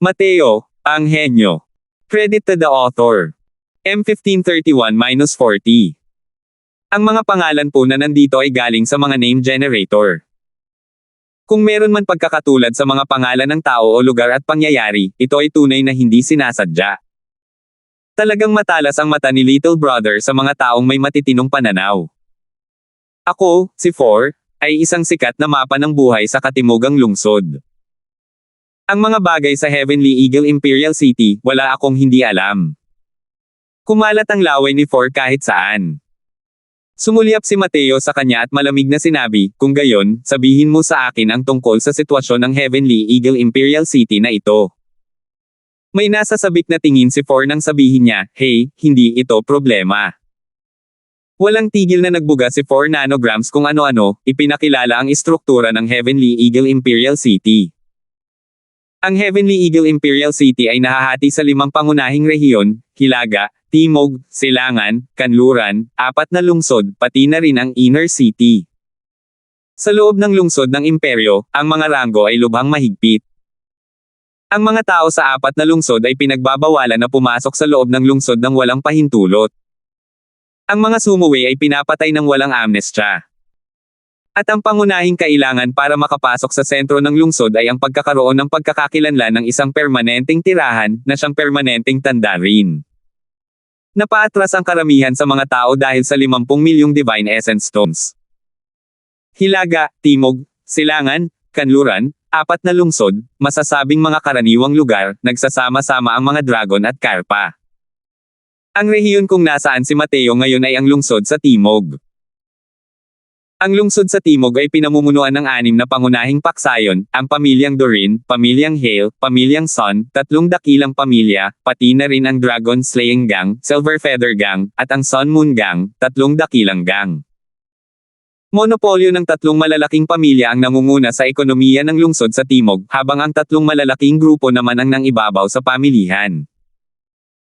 Mateo, ang henyo. Credit to the author. M1531-40. Ang mga pangalan po na nandito ay galing sa mga name generator. Kung meron man pagkakatulad sa mga pangalan ng tao o lugar at pangyayari, ito ay tunay na hindi sinasadya. Talagang matalas ang mata ni Little Brother sa mga taong may matitinong pananaw. Ako, si Four, ay isang sikat na mapa ng buhay sa katimugang lungsod. Ang mga bagay sa Heavenly Eagle Imperial City, wala akong hindi alam. Kumalat ang laway ni Four kahit saan. Sumulyap si Mateo sa kanya at malamig na sinabi, kung gayon, sabihin mo sa akin ang tungkol sa sitwasyon ng Heavenly Eagle Imperial City na ito. May nasasabik na tingin si Four nang sabihin niya, hey, hindi ito problema. Walang tigil na nagbuga si 4 nanograms kung ano-ano, ipinakilala ang istruktura ng Heavenly Eagle Imperial City. Ang Heavenly Eagle Imperial City ay nahahati sa 5 pangunahing rehiyon, Hilaga, Timog, Silangan, Kanluran, 4 na lungsod, pati na rin ang Inner City. Sa loob ng lungsod ng imperyo, ang mga ranggo ay lubhang mahigpit. Ang mga tao sa 4 na lungsod ay pinagbabawalan na pumasok sa loob ng lungsod ng walang pahintulot. Ang mga sumuwi ay pinapatay ng walang amnestya. At ang pangunahing kailangan para makapasok sa sentro ng lungsod ay ang pagkakaroon ng pagkakakilanlan ng isang permanenteng tirahan na siyang permanenteng tanda rin. Napaatras ang karamihan sa mga tao dahil sa 50 milyong Divine Essence Stones. Hilaga, Timog, Silangan, Kanluran, 4 na lungsod, masasabing mga karaniwang lugar, nagsasama-sama ang mga dragon at karpa. Ang rehiyon kung nasaan si Mateo ngayon ay ang lungsod sa Timog. Ang lungsod sa Timog ay pinamumunuan ng 6 na pangunahing paksayon, ang pamilyang Dorin, pamilyang Hale, pamilyang Sun, 3 dakilang pamilya, pati na rin ang Dragon Slaying Gang, Silver Feather Gang, at ang Sun Moon Gang, 3 dakilang gang. Monopolyo ng 3 malalaking pamilya ang nangunguna sa ekonomiya ng lungsod sa Timog, habang ang 3 malalaking grupo naman ang nangibabaw sa pamilihan.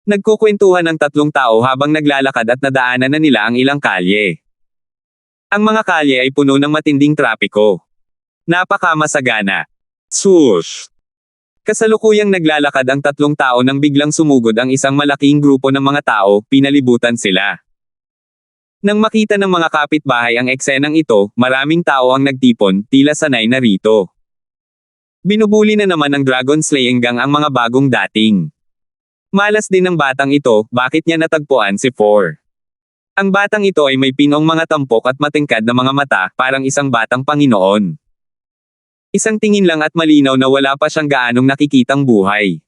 Nagkukwentuhan ang 3 tao habang naglalakad at nadaanan na nila ang ilang kalye. Ang mga kalye ay puno ng matinding trapiko. Napakamasagana. Swoosh! Kasalukuyang naglalakad ang 3 tao nang biglang sumugod ang isang malaking grupo ng mga tao, pinalibutan sila. Nang makita ng mga kapitbahay ang eksenang ito, maraming tao ang nagtipon, tila sanay na rito. Binubuli na naman ng Dragon Slaying Gang ang mga bagong dating. Malas din ng batang ito, bakit niya natagpuan si Four? Ang batang ito ay may pinong mga tampok at matingkad na mga mata, parang isang batang Panginoon. Isang tingin lang at malinaw na wala pa siyang gaanong nakikitang buhay.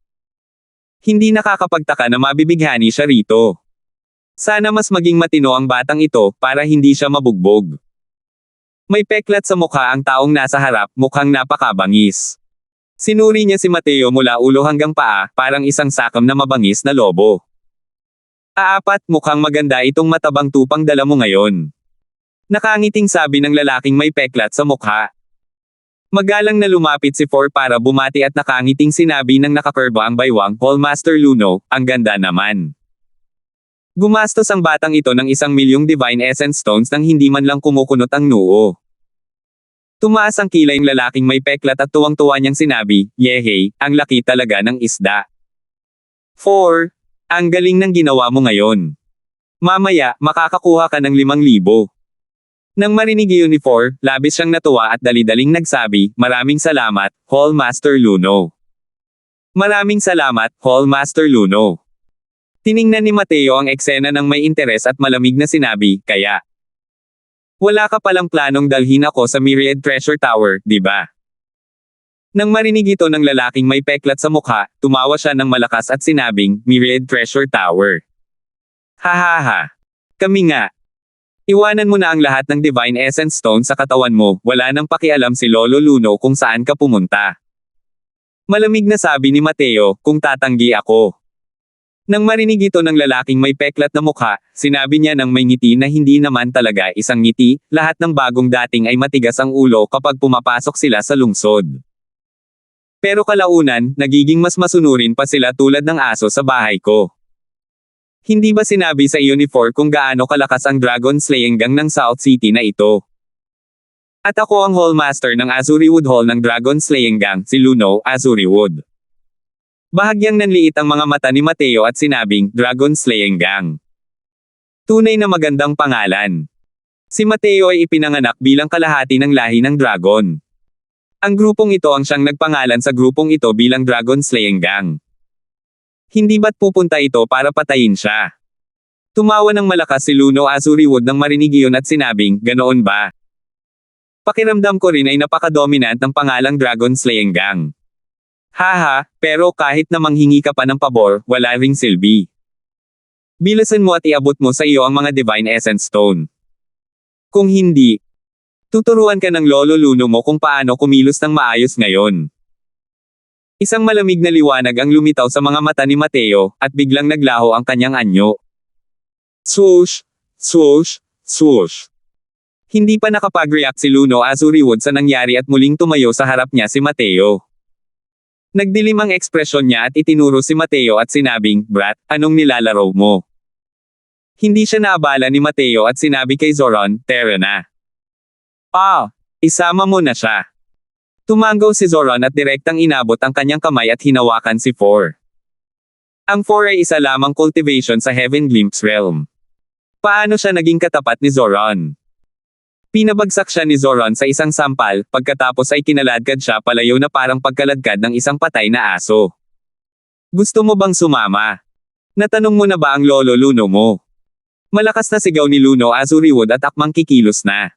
Hindi nakakapagtaka na mabibighani siya rito. Sana mas maging matino ang batang ito, para hindi siya mabugbog. May peklat sa mukha ang taong nasa harap, mukhang napakabangis. Sinuri niya si Mateo mula ulo hanggang paa, parang isang sakam na mabangis na lobo. Aapat, mukhang maganda itong matabang tupang dala mo ngayon. Nakangiting sabi ng lalaking may peklat sa mukha. Magalang na lumapit si Four para bumati at nakangiting sinabi ng nakakurba ang baywang, Hallmaster Luno, ang ganda naman. Gumastos ang batang ito ng 1 milyong Divine Essence Stones nang hindi man lang kumukunot ang noo. Tumaas ang kilay ng lalaking may peklat at tuwang-tuwa niyang sinabi, Yehey, ang laki talaga ng isda. 4. Ang galing ng ginawa mo ngayon. Mamaya, makakakuha ka ng 5,000. Nang marinig iyon ni Four, labis siyang natuwa at dali-daling nagsabi, maraming salamat, Hallmaster Luno. Maraming salamat, Hallmaster Luno. Tiningnan ni Mateo ang eksena ng may interes at malamig na sinabi, kaya. Wala ka palang planong dalhin ako sa Myriad Treasure Tower, di ba? Nang marinig ito ng lalaking may peklat sa mukha, tumawa siya ng malakas at sinabing, Myriad Treasure Tower. Hahaha. Kami nga. Iwanan mo na ang lahat ng Divine Essence Stone sa katawan mo, wala nang pakialam si Lolo Luno kung saan ka pumunta. Malamig na sabi ni Mateo, kung tatanggi ako. Nang marinig ito ng lalaking may peklat na mukha, sinabi niya ng may ngiti na hindi naman talaga isang ngiti, lahat ng bagong dating ay matigas ang ulo kapag pumapasok sila sa lungsod. Pero kalaunan, nagiging mas masunurin pa sila tulad ng aso sa bahay ko. Hindi ba sinabi sa iyo ni Four kung gaano kalakas ang Dragon Slaying Gang ng South City na ito? At ako ang Hallmaster ng Azuriwood Hall ng Dragon Slaying Gang, si Luno, Azuriwood. Bahagyang nanliit ang mga mata ni Mateo at sinabing, Dragon Slaying Gang. Tunay na magandang pangalan. Si Mateo ay ipinanganak bilang kalahati ng lahi ng dragon. Ang grupong ito ang siyang nagpangalan sa grupong ito bilang Dragon Slaying Gang. Hindi ba't pupunta ito para patayin siya? Tumawa ng malakas si Luno Azuriwood nang marinig iyon at sinabing, ganoon ba? Pakiramdam ko rin ay napaka-dominant ng pangalang Dragon Slaying Gang. Haha, pero kahit na manghingi ka pa ng pabor, wala ring silbi. Bilasan mo at iabot mo sa iyo ang mga Divine Essence Stone. Kung hindi, tuturuan ka ng lolo Luno mo kung paano kumilos ng maayos ngayon. Isang malamig na liwanag ang lumitaw sa mga mata ni Mateo, at biglang naglaho ang kanyang anyo. Swoosh! Swoosh! Swoosh! Hindi pa nakapag-react si Luno Azuriwood sa nangyari at muling tumayo sa harap niya si Mateo. Nagdilim ang ekspresyon niya at itinuro si Mateo at sinabing, Brat, anong nilalaro mo? Hindi siya naabala ni Mateo at sinabi kay Zoron, Tara na. Isama mo na siya. Tumango si Zoron at direktang inabot ang kanyang kamay at hinawakan si Four. Ang Four ay isa lamang cultivation sa Heaven Glimpse Realm. Paano siya naging katapat ni Zoron? Pinabagsak siya ni Zoron sa isang sampal, pagkatapos ay kinaladkad siya palayo na parang pagkaladkad ng isang patay na aso. Gusto mo bang sumama? Natanong mo na ba ang lolo Luno mo? Malakas na sigaw ni Luno Azuriwood at akmang kikilos na.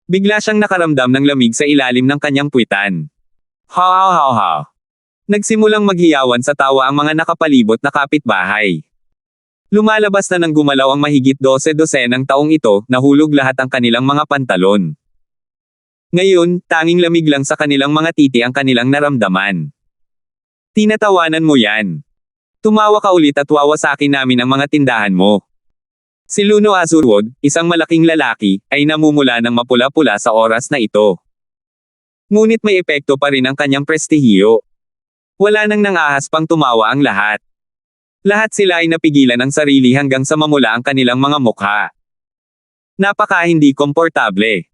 Bigla siyang nakaramdam ng lamig sa ilalim ng kanyang puwitan. Ha. Nagsimulang maghiyawan sa tawa ang mga nakapalibot na kapitbahay. Lumalabas na nang gumalaw ang mahigit 12-dosenang taong ito, nahulog lahat ang kanilang mga pantalon. Ngayon, tanging lamig lang sa kanilang mga titi ang kanilang naramdaman. Tinatawanan mo yan. Tumawa ka ulit at wawasakin namin ang mga tindahan mo. Si Luno Azuriwood, isang malaking lalaki, ay namumula ng mapula-pula sa oras na ito. Ngunit may epekto pa rin ang kanyang prestihiyo. Wala nang nangahas pang tumawa ang lahat. Lahat sila ay napigilan ang sarili hanggang sa mamula ang kanilang mga mukha. Napaka hindi komportable.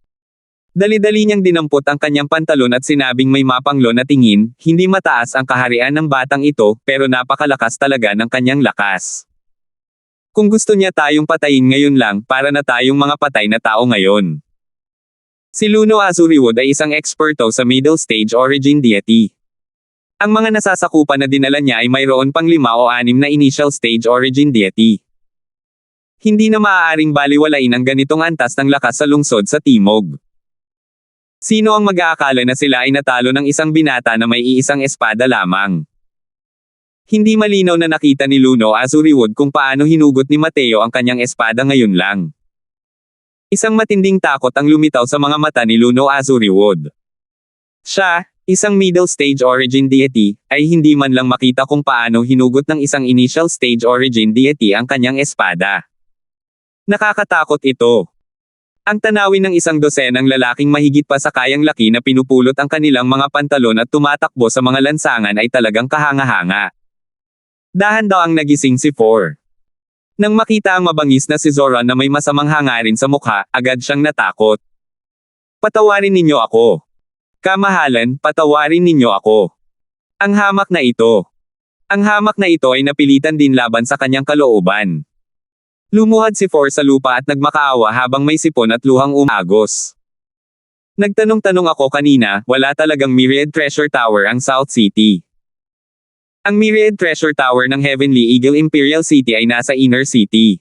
Dali-dali niyang dinampot ang kanyang pantalon at sinabing may mapanglo na tingin, hindi mataas ang kaharian ng batang ito, pero napakalakas talaga ng kanyang lakas. Kung gusto niya tayong patayin ngayon lang, para na tayong mga patay na tao ngayon. Si Luno Azuriwood ay isang eksperto sa middle stage origin deity. Ang mga nasasakupan na dinala niya ay mayroon pang 5 o 6 na initial stage origin deity. Hindi na maaaring baliwalain ang ganitong antas ng lakas sa lungsod sa Timog. Sino ang mag-aakala na sila ay natalo ng isang binata na may iisang espada lamang? Hindi malinaw na nakita ni Luno Azuriwood kung paano hinugot ni Mateo ang kanyang espada ngayon lang. Isang matinding takot ang lumitaw sa mga mata ni Luno Azuriwood. Siya, isang middle stage origin deity, ay hindi man lang makita kung paano hinugot ng isang initial stage origin deity ang kanyang espada. Nakakatakot ito. Ang tanawin ng isang dosenang lalaking mahigit pa sa kayang laki na pinupulot ang kanilang mga pantalon at tumatakbo sa mga lansangan ay talagang kahanga-hanga. Dahan-daang nagising si Four. Nang makita ang mabangis na si Zoron na may masamang hangarin sa mukha, agad siyang natakot. Patawarin ninyo ako. Kamahalan, patawarin ninyo ako. Ang hamak na ito. Ang hamak na ito ay napilitan din laban sa kanyang kalooban. Lumuhad si Four sa lupa at nagmakaawa habang may sipon at luhang umagos. Nagtanong-tanong ako kanina, wala talagang Myriad Treasure Tower ang South City. Ang Myriad Treasure Tower ng Heavenly Eagle Imperial City ay nasa Inner City.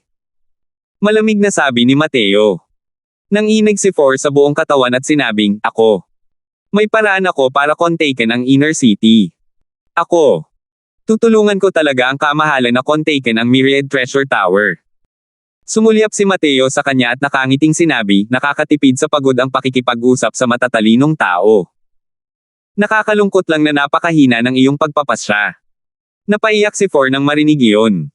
Malamig na sabi ni Mateo. Nanginig si Four sa buong katawan at sinabing, ako. May paraan ako para kontaken ang Inner City. Ako. Tutulungan ko talaga ang kamahalan na kontaken ang Myriad Treasure Tower. Sumulyap si Mateo sa kanya at nakangiting sinabi, nakakatipid sa pagod ang pakikipag-usap sa matatalinong tao. Nakakalungkot lang na napakahina ng iyong pagpapasya. Napaiyak si Four nang marinig iyon.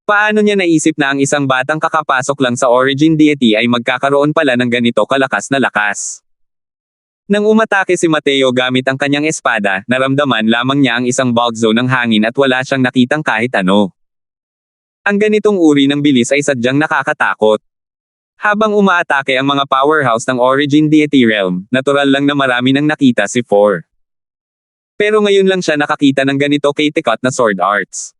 Paano niya naisip na ang isang batang kakapasok lang sa origin deity ay magkakaroon pala ng ganito kalakas na lakas? Nang umatake si Mateo gamit ang kanyang espada, naramdaman lamang niya ang isang bulk zone ng hangin at wala siyang nakitang kahit ano. Ang ganitong uri ng bilis ay sadyang nakakatakot. Habang umaatake ang mga powerhouse ng origin deity realm, natural lang na marami nang nakita si Four. Pero ngayon lang siya nakakita ng ganito kay-tikot na sword arts.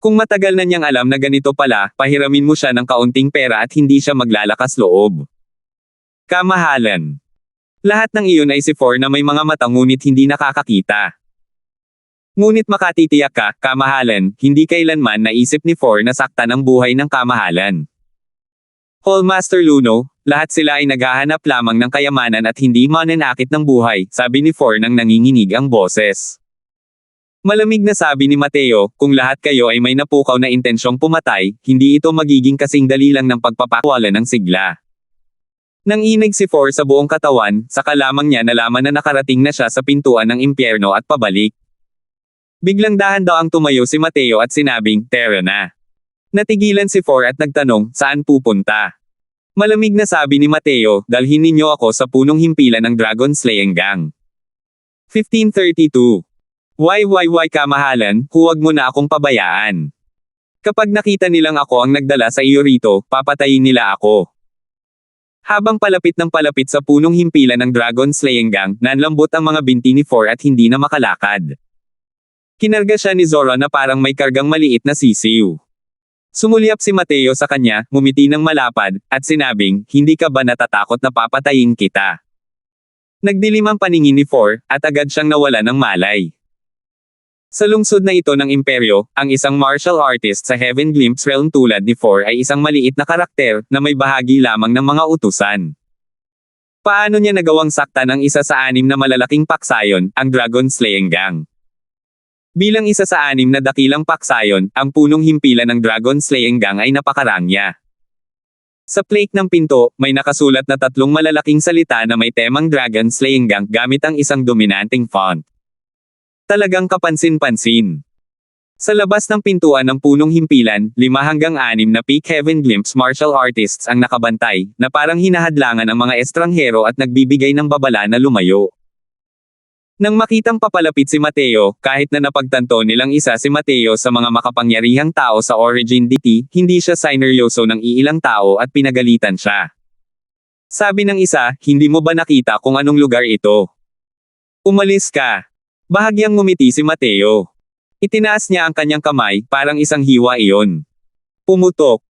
Kung matagal na niyang alam na ganito pala, pahiramin mo siya ng kaunting pera at hindi siya maglalakas loob. Kamahalan. Lahat ng iyon ay si For na may mga mata ngunit hindi nakakakita. Ngunit makatitiyak ka, kamahalan, hindi kailanman naisip ni For na saktan ang buhay ng kamahalan. Hallmaster Luno, lahat sila ay naghahanap lamang ng kayamanan at hindi mananakit ng buhay, sabi ni For nang nanginginig ang boses. Malamig na sabi ni Mateo, kung lahat kayo ay may napukaw na intensyong pumatay, hindi ito magiging kasing dali lang ng pagpapakawala ng sigla. Nanginig si For sa buong katawan, saka lamang niya nalaman na nakarating na siya sa pintuan ng impyerno at pabalik. Biglang dahan-daang tumayo si Mateo at sinabing, "Tara na." Natigilan si For at nagtanong, saan pupunta? Malamig na sabi ni Mateo, dalhin ninyo ako sa punong himpilan ng Dragon Slaying Gang. 1532. Why kamahalan, huwag mo na akong pabayaan. Kapag nakita nilang ako ang nagdala sa iyo rito, papatayin nila ako. Habang palapit ng palapit sa punong himpilan ng Dragon Slaying Gang, nanlambot ang mga binti ni For at hindi na makalakad. Kinarga siya ni Zoro na parang may kargang maliit na sisiw. Sumulyap si Mateo sa kanya, ngumiti ng malapad, at sinabing, hindi ka ba natatakot na papatayin kita? Nagdilim ang paningin ni For, at agad siyang nawala ng malay. Sa lungsod na ito ng imperyo, ang isang martial artist sa Heaven Glimpse Realm tulad ni For ay isang maliit na karakter na may bahagi lamang ng mga utusan. Paano niya nagawang saktan ang isa sa 6 na malalaking paksayon, ang Dragon Slaying Gang? Bilang isa sa 6 na dakilang paksayon, ang punong himpilan ng Dragon Slaying Gang ay napakarangya. Sa plate ng pinto, may nakasulat na 3 malalaking salita na may temang Dragon Slaying Gang gamit ang isang dominanteng font. Talagang kapansin-pansin. Sa labas ng pintuan ng punong himpilan, 5 hanggang 6 na peak Heaven Glimpse martial artists ang nakabantay, na parang hinahadlangan ang mga estranghero at nagbibigay ng babala na lumayo. Nang makitang papalapit si Mateo, kahit na napagtanto nilang isa si Mateo sa mga makapangyarihang tao sa Origin DT, hindi siya sineryoso ng iilang tao at pinagalitan siya. Sabi ng isa, hindi mo ba nakita kung anong lugar ito? Umalis ka. Bahagyang ngumiti si Mateo. Itinaas niya ang kanyang kamay, parang isang hiwa iyon. Pumutok.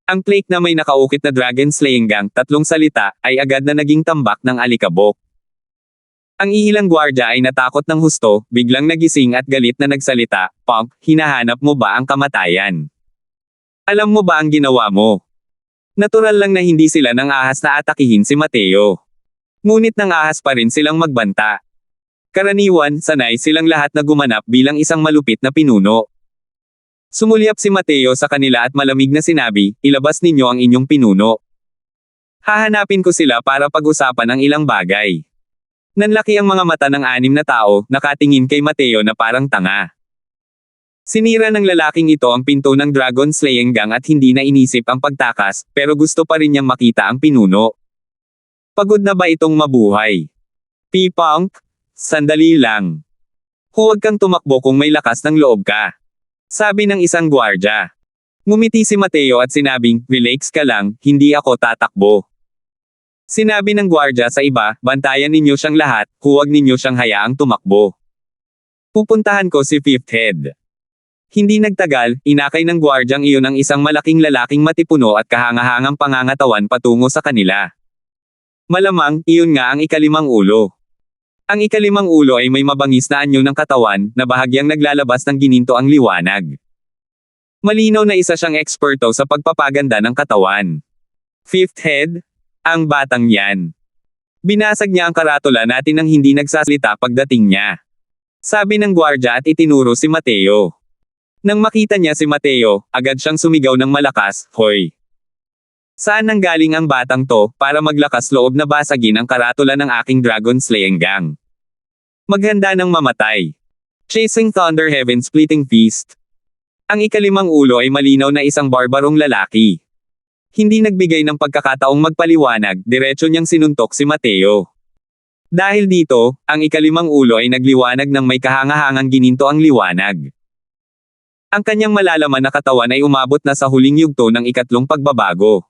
Ang plate na may nakaukit na Dragon Slaying Gang, 3 salita, ay agad na naging tambak ng alikabok. Ang iilang gwardya ay natakot ng husto, biglang nagising at galit na nagsalita, "Punk, hinahanap mo ba ang kamatayan? Alam mo ba ang ginawa mo?" Natural lang na hindi sila nang ahas na atakihin si Mateo. Ngunit nang ahas pa rin silang magbanta. Karaniwan, sanay silang lahat na gumanap bilang isang malupit na pinuno. Sumulyap si Mateo sa kanila at malamig na sinabi, ilabas ninyo ang inyong pinuno. Hahanapin ko sila para pag-usapan ang ilang bagay. Nanlaki ang mga mata ng 6 na tao, nakatingin kay Mateo na parang tanga. Sinira ng lalaking ito ang pinto ng Dragon Slaying Gang at hindi na inisip ang pagtakas, pero gusto pa rin niyang makita ang pinuno. Pagod na ba itong mabuhay? P-Punk? Sandali lang. Huwag kang tumakbo kung may lakas ng loob ka. Sabi ng isang gwardya. Ngumiti si Mateo at sinabing, relax ka lang, hindi ako tatakbo. Sinabi ng gwardya sa iba, bantayan ninyo siyang lahat, huwag ninyo siyang hayaang tumakbo. Pupuntahan ko si Fifth Head. Hindi nagtagal, inakay ng gwardyang iyon ang isang malaking lalaking matipuno at kahangahangang pangangatawan patungo sa kanila. Malamang, iyon nga ang ika-5 ulo. Ang ika-5 ulo ay may mabangis na anyo ng katawan, na bahagyang naglalabas ng gininto ang liwanag. Malinaw na isa siyang eksperto sa pagpapaganda ng katawan. Fifth Head? Ang batang yan. Binasag niya ang karatula natin nang hindi nagsasalita pagdating niya. Sabi ng gwardya at itinuro si Mateo. Nang makita niya si Mateo, agad siyang sumigaw ng malakas, "Hoy! Saan nanggaling ang batang to, para maglakas loob na basagin ang karatula ng aking Dragon Slaying Gang? Maghanda ng mamatay. Chasing Thunder Heaven Splitting Feast." Ang ika-5 ulo ay malinaw na isang barbarong lalaki. Hindi nagbigay ng pagkakataong magpaliwanag, diretso niyang sinuntok si Mateo. Dahil dito, ang ika-5 ulo ay nagliwanag ng may kahangahangang gininto ang liwanag. Ang kanyang malalaman na katawan ay umabot na sa huling yugto ng ika-3 pagbabago.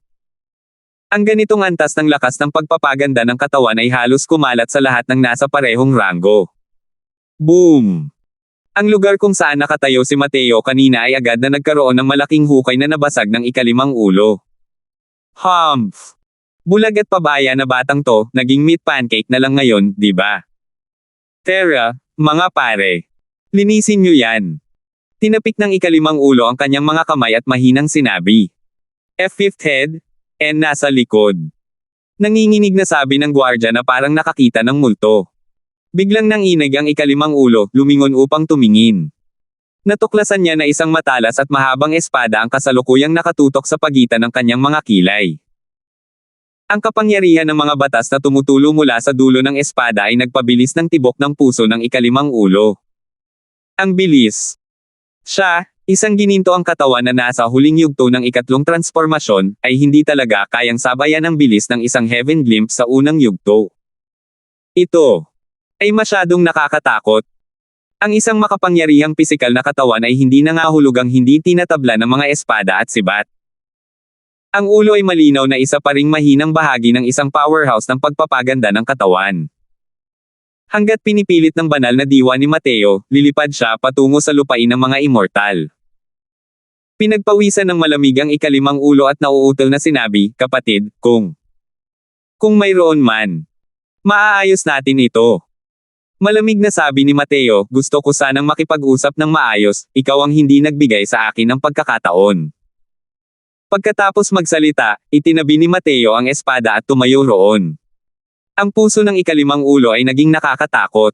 Ang ganitong antas ng lakas ng pagpapaganda ng katawan ay halos kumalat sa lahat ng nasa parehong ranggo. Boom! Ang lugar kung saan nakatayo si Mateo kanina ay agad na nagkaroon ng malaking hukay na nabasag ng ikalimang ulo. Humph! Bulag at pabaya na batang to, naging meat pancake na lang ngayon, di ba? Tara, mga pare. Linisin nyo yan. Tinapik ng ikalimang ulo ang kanyang mga kamay at mahinang sinabi. Fifth head, and nasa likod. Nanginginig na sabi ng gwardya na parang nakakita ng multo. Biglang nanginig ang ikalimang ulo, lumingon upang tumingin. Natuklasan niya na isang matalas at mahabang espada ang kasalukuyang nakatutok sa pagitan ng kanyang mga kilay. Ang kapangyarihan ng mga batas na tumutulo mula sa dulo ng espada ay nagpabilis ng tibok ng puso ng ikalimang ulo. Ang bilis. Siya, isang gininto ang katawan na nasa huling yugto ng ikatlong transformasyon, ay hindi talaga kayang sabayan ang bilis ng isang heaven glimpse sa unang yugto. Ito ay masyadong nakakatakot. Ang isang makapangyarihang pisikal na katawan ay hindi nangahulugang hindi tinatabla ng mga espada at sibat. Ang ulo ay malinaw na isa pa ring mahinang bahagi ng isang powerhouse ng pagpapaganda ng katawan. Hanggat pinipilit ng banal na diwa ni Mateo, lilipad siya patungo sa lupain ng mga immortal. Pinagpawisan ng malamig ang ikalimang ulo at nauutal na sinabi, kapatid, kung mayroon man, maaayos natin ito. Malamig na sabi ni Mateo, gusto ko sanang makipag-usap ng maayos, ikaw ang hindi nagbigay sa akin ng pagkakataon. Pagkatapos magsalita, itinabi ni Mateo ang espada at tumayo roon. Ang puso ng ikalimang ulo ay naging nakakatakot.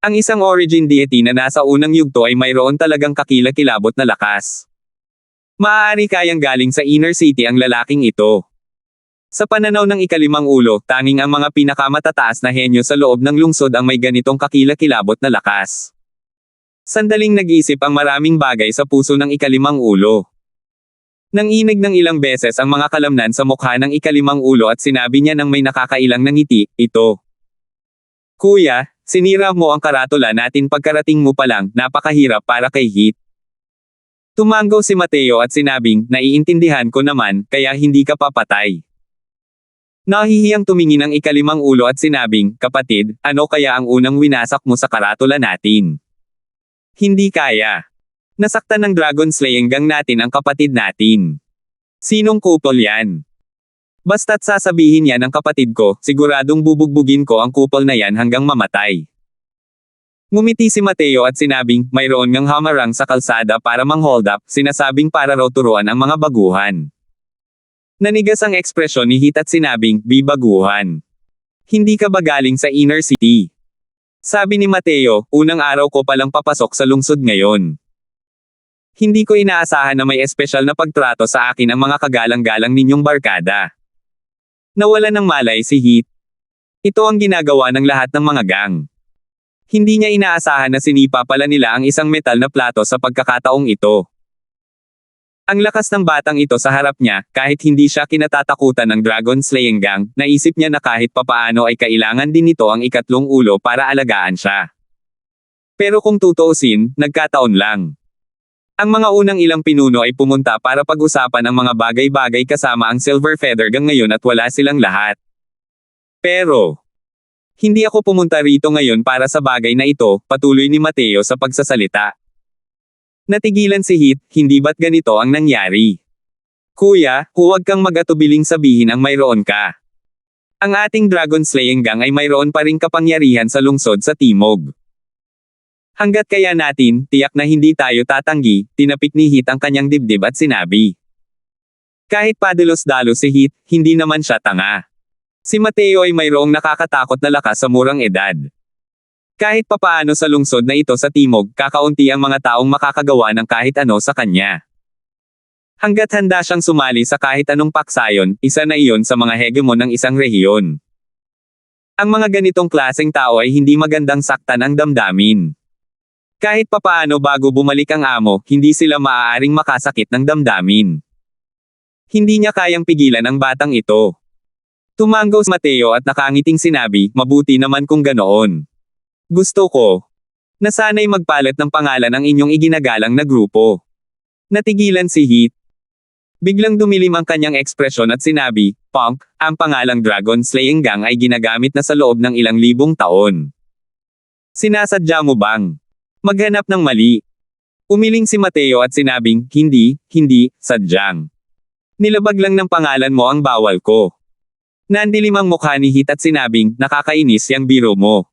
Ang isang origin deity na nasa unang yugto ay mayroon talagang kakilakilabot na lakas. Maaari kayang galing sa inner city ang lalaking ito. Sa pananaw ng ikalimang ulo, tanging ang mga pinakamatataas na henyo sa loob ng lungsod ang may ganitong kakilakilabot na lakas. Sandaling nag-isip ang maraming bagay sa puso ng ikalimang ulo. Nanginig ng ilang beses ang mga kalamnan sa mukha ng ikalimang ulo at sinabi niya ng may nakakailang na ngiti, ito. Kuya, sinira mo ang karatula natin pagkarating mo pa lang, napakahirap para kay Heath. Tumango si Mateo at sinabing, naiintindihan ko naman, kaya hindi ka papatay. Nahihiyang tumingin ang ikalimang ulo at sinabing, kapatid, ano kaya ang unang winasak mo sa karatula natin? Hindi kaya. Nasaktan ng dragon slaying gang natin ang kapatid natin. Sinong kupol yan? Basta't sasabihin yan ng kapatid ko, siguradong bubugbugin ko ang kupol na yan hanggang mamatay. Ngumiti si Mateo at sinabing, mayroon ngang hamarang sa kalsada para mang-hold up, sinasabing para raw turuan ang mga baguhan. Nanigas ang ekspresyon ni Heath at sinabing, baguhan. Hindi ka ba galing sa inner city? Sabi ni Mateo, unang araw ko palang papasok sa lungsod ngayon. Hindi ko inaasahan na may espesyal na pagtrato sa akin ang mga kagalang-galang ninyong barkada. Nawalan ng malay si Heath. Ito ang ginagawa ng lahat ng mga gang. Hindi niya inaasahan na sinipa pala nila ang isang metal na plato sa pagkakataong ito. Ang lakas ng batang ito sa harap niya, kahit hindi siya kinatatakutan ng dragon slaying gang, naisip niya na kahit papaano ay kailangan din nito ang ikatlong ulo para alagaan siya. Pero kung tutuusin, nagkataon lang. Ang mga unang ilang pinuno ay pumunta para pag-usapan ang mga bagay-bagay kasama ang Silver Feather gang ngayon at wala silang lahat. Pero hindi ako pumunta rito ngayon para sa bagay na ito, patuloy ni Mateo sa pagsasalita. Natigilan si Heath, hindi ba't ganito ang nangyari? Kuya, huwag kang mag-atubiling sabihin ang mayroon ka. Ang ating dragon slaying gang ay mayroon pa ring kapangyarihan sa lungsod sa timog. Hanggat kaya natin, tiyak na hindi tayo tatanggi, tinapik ni Heath ang kanyang dibdib at sinabi. Kahit padalos-dalos si Heath, hindi naman siya tanga. Si Mateo ay mayroong nakakatakot na lakas sa murang edad. Kahit papaano sa lungsod na ito sa timog, kakaunti ang mga taong makakagawa ng kahit ano sa kanya. Hanggat handa siyang sumali sa kahit anong paksayon, isa na iyon sa mga hegemon ng isang rehiyon. Ang mga ganitong klaseng tao ay hindi magandang saktan ang damdamin. Kahit papaano bago bumalik ang amo, hindi sila maaaring makasakit ng damdamin. Hindi niya kayang pigilan ang batang ito. Tumango si Mateo at nakangiting sinabi, mabuti naman kung ganoon. Gusto ko na sana'y magpalit ng pangalan ang inyong iginagalang na grupo. Natigilan si Heath. Biglang dumilim ang kanyang ekspresyon at sinabi, Punk, ang pangalang Dragon Slaying Gang ay ginagamit na sa loob ng ilang libong taon. Sinasadya mo bang maghanap ng mali? Umiling si Mateo at sinabing, hindi, sadyang. Nilabag lang ng pangalan mo ang bawal ko. Nandilim ang mukha ni Hit at sinabing, nakakainis yang biro mo.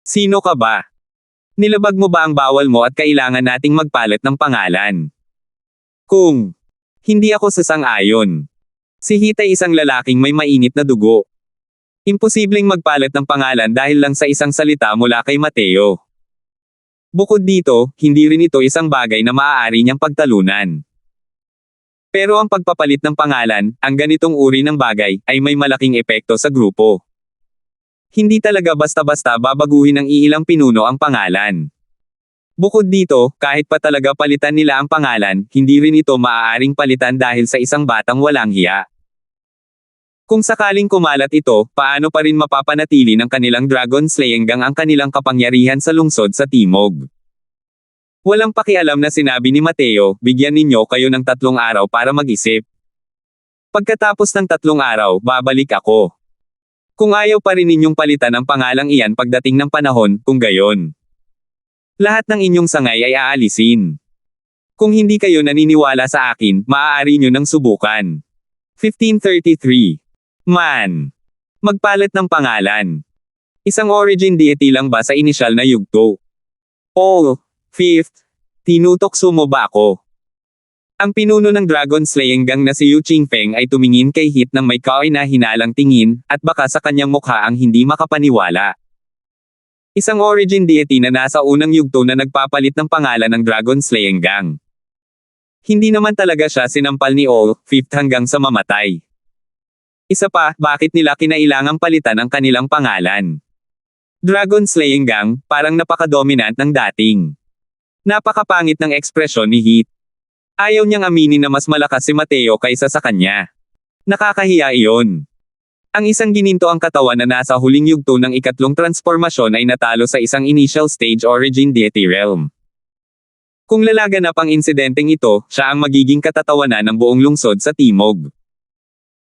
Sino ka ba? Nilabag mo ba ang bawal mo at kailangan nating magpalit ng pangalan? Kung hindi ako sasang-ayon. Si Hit ay isang lalaking may mainit na dugo. Imposibleng magpalit ng pangalan dahil lang sa isang salita mula kay Mateo. Bukod dito, hindi rin ito isang bagay na maaari niyang pagtalunan. Pero ang pagpapalit ng pangalan, ang ganitong uri ng bagay, ay may malaking epekto sa grupo. Hindi talaga basta-basta babaguhin ng iilang pinuno ang pangalan. Bukod dito, kahit pa talaga palitan nila ang pangalan, hindi rin ito maaaring palitan dahil sa isang batang walang hiya. Kung sakaling kumalat ito, paano pa rin mapapanatili ng kanilang Dragon Slaying Gang ang kanilang kapangyarihan sa lungsod sa Timog? Walang pakialam na sinabi ni Mateo, bigyan ninyo kayo ng 3 araw para mag-isip. Pagkatapos ng 3 araw, babalik ako. Kung ayaw pa rin ninyong palitan ang pangalang iyan pagdating ng panahon, kung gayon. Lahat ng inyong sangay ay aalisin. Kung hindi kayo naniniwala sa akin, maaari nyo nang subukan. 1533. Man. Magpalit ng pangalan. Isang origin deity lang ba sa inisyal na yugto? Oh, 5th. Tinutokso mo ba ako? Ang pinuno ng Dragon Slaying Gang na si Yu Qingfeng ay tumingin kay Hit ng may kahinahinalang tingin, at baka sa kanyang mukha ang hindi makapaniwala. Isang origin deity na nasa unang yugto na nagpapalit ng pangalan ng Dragon Slaying Gang. Hindi naman talaga siya sinampal ni Oh, 5th hanggang sa mamatay. Isa pa, bakit nila kinailangang palitan ang kanilang pangalan? Dragon Slaying Gang, parang napaka-dominant ng dating. Napakapangit ng ekspresyon ni Hit. Ayaw niyang aminin na mas malakas si Mateo kaysa sa kanya. Nakakahiya iyon. Ang isang gininto ang katawan na nasa huling yugto ng ikatlong transformasyon ay natalo sa isang initial stage origin deity realm. Kung lalaganap ang insidenteng ito, siya ang magiging katatawanan ng buong lungsod sa Timog.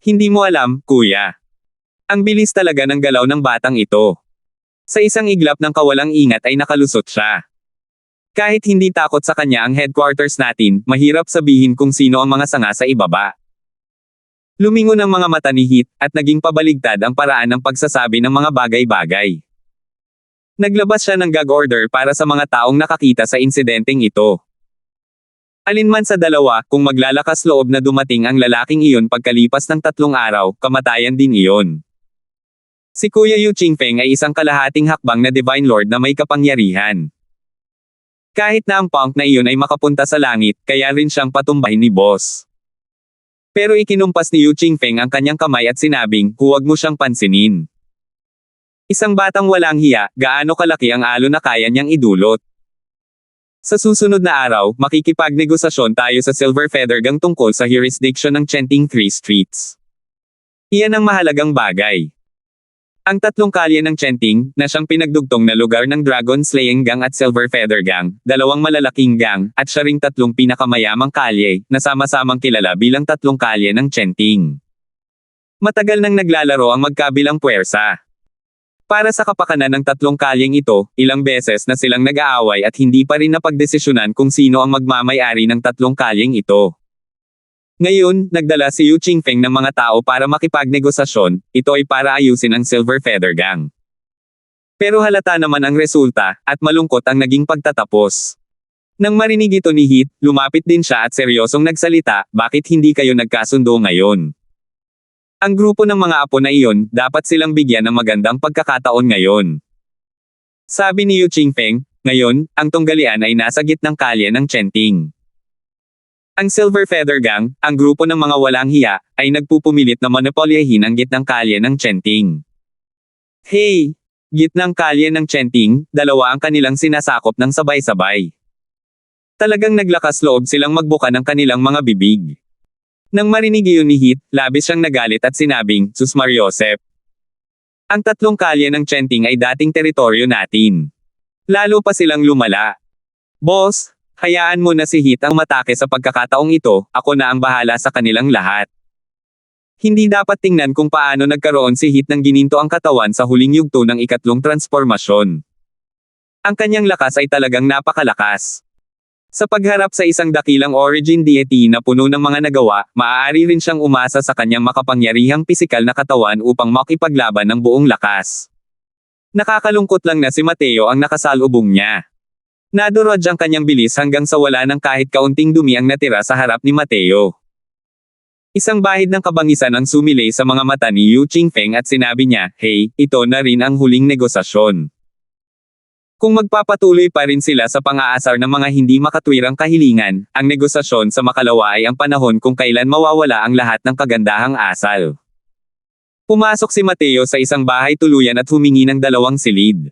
Hindi mo alam, kuya. Ang bilis talaga ng galaw ng batang ito. Sa isang iglap ng kawalang ingat ay nakalusot siya. Kahit hindi takot sa kanya ang headquarters natin, mahirap sabihin kung sino ang mga sanga sa ibaba. Lumingon ang mga mata ni Hit, at naging pabaligtad ang paraan ng pagsasabi ng mga bagay-bagay. Naglabas siya ng gag order para sa mga taong nakakita sa insidenteng ito. Alinman sa dalawa, kung maglalakas loob na dumating ang lalaking iyon pagkalipas ng 3 araw, kamatayan din iyon. Si Kuya Yu Qingfeng ay isang kalahating hakbang na Divine Lord na may kapangyarihan. Kahit na ang punk na iyon ay makapunta sa langit, kaya rin siyang patumbahin ni boss. Pero ikinumpas ni Yu Qingfeng ang kanyang kamay at sinabing, huwag mo siyang pansinin. Isang batang walang hiya, gaano kalaki ang alo na kaya niyang idulot. Sa susunod na araw, makikipagnegosasyon tayo sa Silver Feather Gang tungkol sa jurisdiction ng Chenting 3 Streets. Iyan ang mahalagang bagay. Ang 3 kalye ng Chenting, na siyang pinagdugtong na lugar ng Dragon Slaying Gang at Silver Feather Gang, 2 malalaking gang, at siya ring 3 pinakamayamang kalye, na sama-samang kilala bilang 3 kalye ng Chenting. Matagal nang naglalaro ang magkabilang puwersa. Para sa kapakanan ng 3 kalyeng ito, ilang beses na silang nag-aaway at hindi pa rin napagdesisyonan kung sino ang magmamay-ari ng 3 kalyeng ito. Ngayon, nagdala si Yu Qingfeng ng mga tao para makipagnegosasyon, ito ay para ayusin ang Silver Feather Gang. Pero halata naman ang resulta, at malungkot ang naging pagtatapos. Nang marinig ito ni Hit, lumapit din siya at seryosong nagsalita, bakit hindi kayo nagkasundo ngayon? Ang grupo ng mga apo na iyon, dapat silang bigyan ng magandang pagkakataon ngayon. Sabi ni Yu Qingfeng, ngayon, ang tunggalian ay nasa gitnang kalye ng Chenting. Ang Silver Feather Gang, ang grupo ng mga walang hiya, ay nagpupumilit na monopolyahin ang gitnang kalye ng Chenting. Hey! Gitnang kalye ng Chenting, 2 ang kanilang sinasakop ng sabay-sabay. Talagang naglakas loob silang magbuka ng kanilang mga bibig. Nang marinig iyon ni Hit, labis siyang nagalit at sinabing, Sus Mariosep. Ang 3 kalye ng Chenting ay dating teritoryo natin. Lalo pa silang lumala. Boss, hayaan mo na si Hit ang matake sa pagkakataong ito, ako na ang bahala sa kanilang lahat. Hindi dapat tingnan kung paano nagkaroon si Hit ng gininto ang katawan sa huling yugto ng ikatlong transformasyon. Ang kanyang lakas ay talagang napakalakas. Sa pagharap sa isang dakilang origin deity na puno ng mga nagawa, maaari rin siyang umasa sa kanyang makapangyarihang pisikal na katawan upang makipaglaban ng buong lakas. Nakakalungkot lang na si Mateo ang nakasalubong niya. Nadurog ang kanyang bilis hanggang sa wala ng kahit kaunting dumi ang natira sa harap ni Mateo. Isang bahid ng kabangisan ang sumilay sa mga mata ni Yu Qingfeng at sinabi niya, "Hey, ito na rin ang huling negosasyon." Kung magpapatuloy pa rin sila sa pang-aasar ng mga hindi makatwirang kahilingan, ang negosasyon sa makalawa ay ang panahon kung kailan mawawala ang lahat ng kagandahang asal. Pumasok si Mateo sa isang bahay tuluyan at humingi ng 2 silid.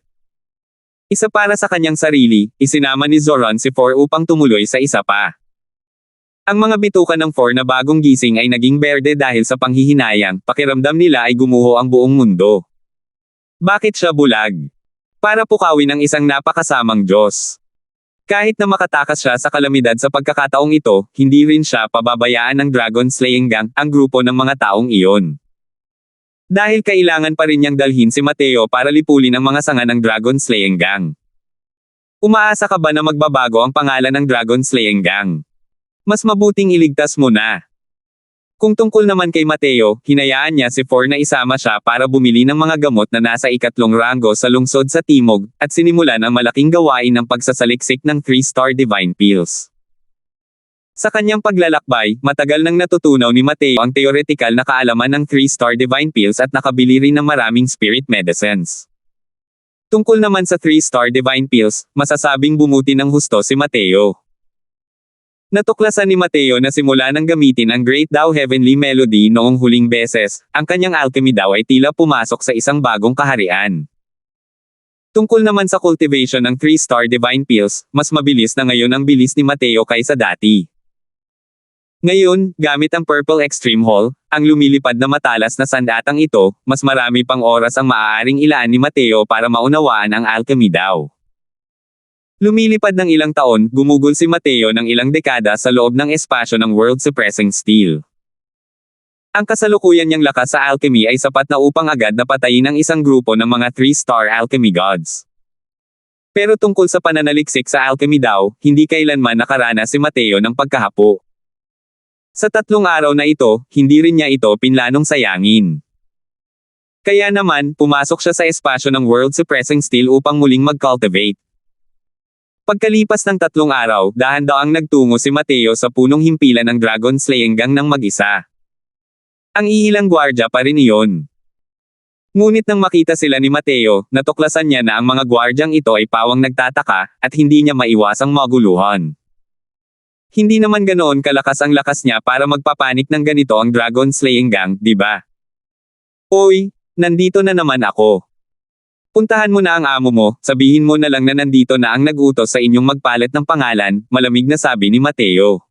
Isa para sa kanyang sarili, isinama ni Zoran si For upang tumuloy sa isa pa. Ang mga bituka ng For na bagong gising ay naging berde dahil sa panghihinayang, pakiramdam nila ay gumuho ang buong mundo. Bakit siya bulag? Para pukawin ang isang napakasamang Diyos. Kahit na makatakas siya sa kalamidad sa pagkakataong ito, hindi rin siya pababayaan ng Dragon Slaying Gang, ang grupo ng mga taong iyon. Dahil kailangan pa rin niyang dalhin si Mateo para lipulin ang mga sanga ng Dragon Slaying Gang. Umaasa ka ba na magbabago ang pangalan ng Dragon Slaying Gang? Mas mabuting iligtas mo na. Kung tungkol naman kay Mateo, hinayaan niya si For na isama siya para bumili ng mga gamot na nasa 3 ranggo sa lungsod sa Timog, at sinimulan ang malaking gawain ng pagsasaliksik ng 3-star Divine Pills. Sa kanyang paglalakbay, matagal nang natutunaw ni Mateo ang teoretikal na kaalaman ng 3-star Divine Pills at nakabili rin ng maraming spirit medicines. Tungkol naman sa 3-star Divine Pills, masasabing bumuti ng husto si Mateo. Natuklasan ni Mateo na simula nang gamitin ang Great Tao Heavenly Melody noong huling beses, ang kanyang alchemy daw ay tila pumasok sa isang bagong kaharian. Tungkol naman sa cultivation ng 3-star Divine Pills, mas mabilis na ngayon ang bilis ni Mateo kaysa dati. Ngayon, gamit ang Purple Extreme Hall, ang lumilipad na matalas na sandatang ito, mas marami pang oras ang maaaring ilaan ni Mateo para maunawaan ang alchemy daw. Lumilipad ng ilang taon, gumugol si Mateo ng ilang dekada sa loob ng espasyo ng world-suppressing steel. Ang kasalukuyan niyang lakas sa alchemy ay sapat na upang agad na patayin ang isang grupo ng mga 3-star alchemy gods. Pero tungkol sa pananaliksik sa alchemy daw, hindi kailanman nakaranas si Mateo ng pagkahapo. Sa 3 araw na ito, hindi rin niya ito pinlanong sayangin. Kaya naman, pumasok siya sa espasyo ng world-suppressing steel upang muling mag-cultivate. Pagkalipas ng 3 araw, dahan-daang nagtungo si Mateo sa punong himpilan ng Dragon Slaying Gang ng mag-isa. Ang iilang gwardya pa rin iyon. Ngunit nang makita sila ni Mateo, natuklasan niya na ang mga gwardyang ito ay pawang nagtataka, at hindi niya maiwasang maguluhan. Hindi naman ganoon kalakas ang lakas niya para magpapanik ng ganito ang Dragon Slaying Gang, di ba? Oy, nandito na naman ako. Puntahan mo na ang amo mo, sabihin mo na lang na nandito na ang nag-utos sa inyong magpalit ng pangalan, malamig na sabi ni Mateo.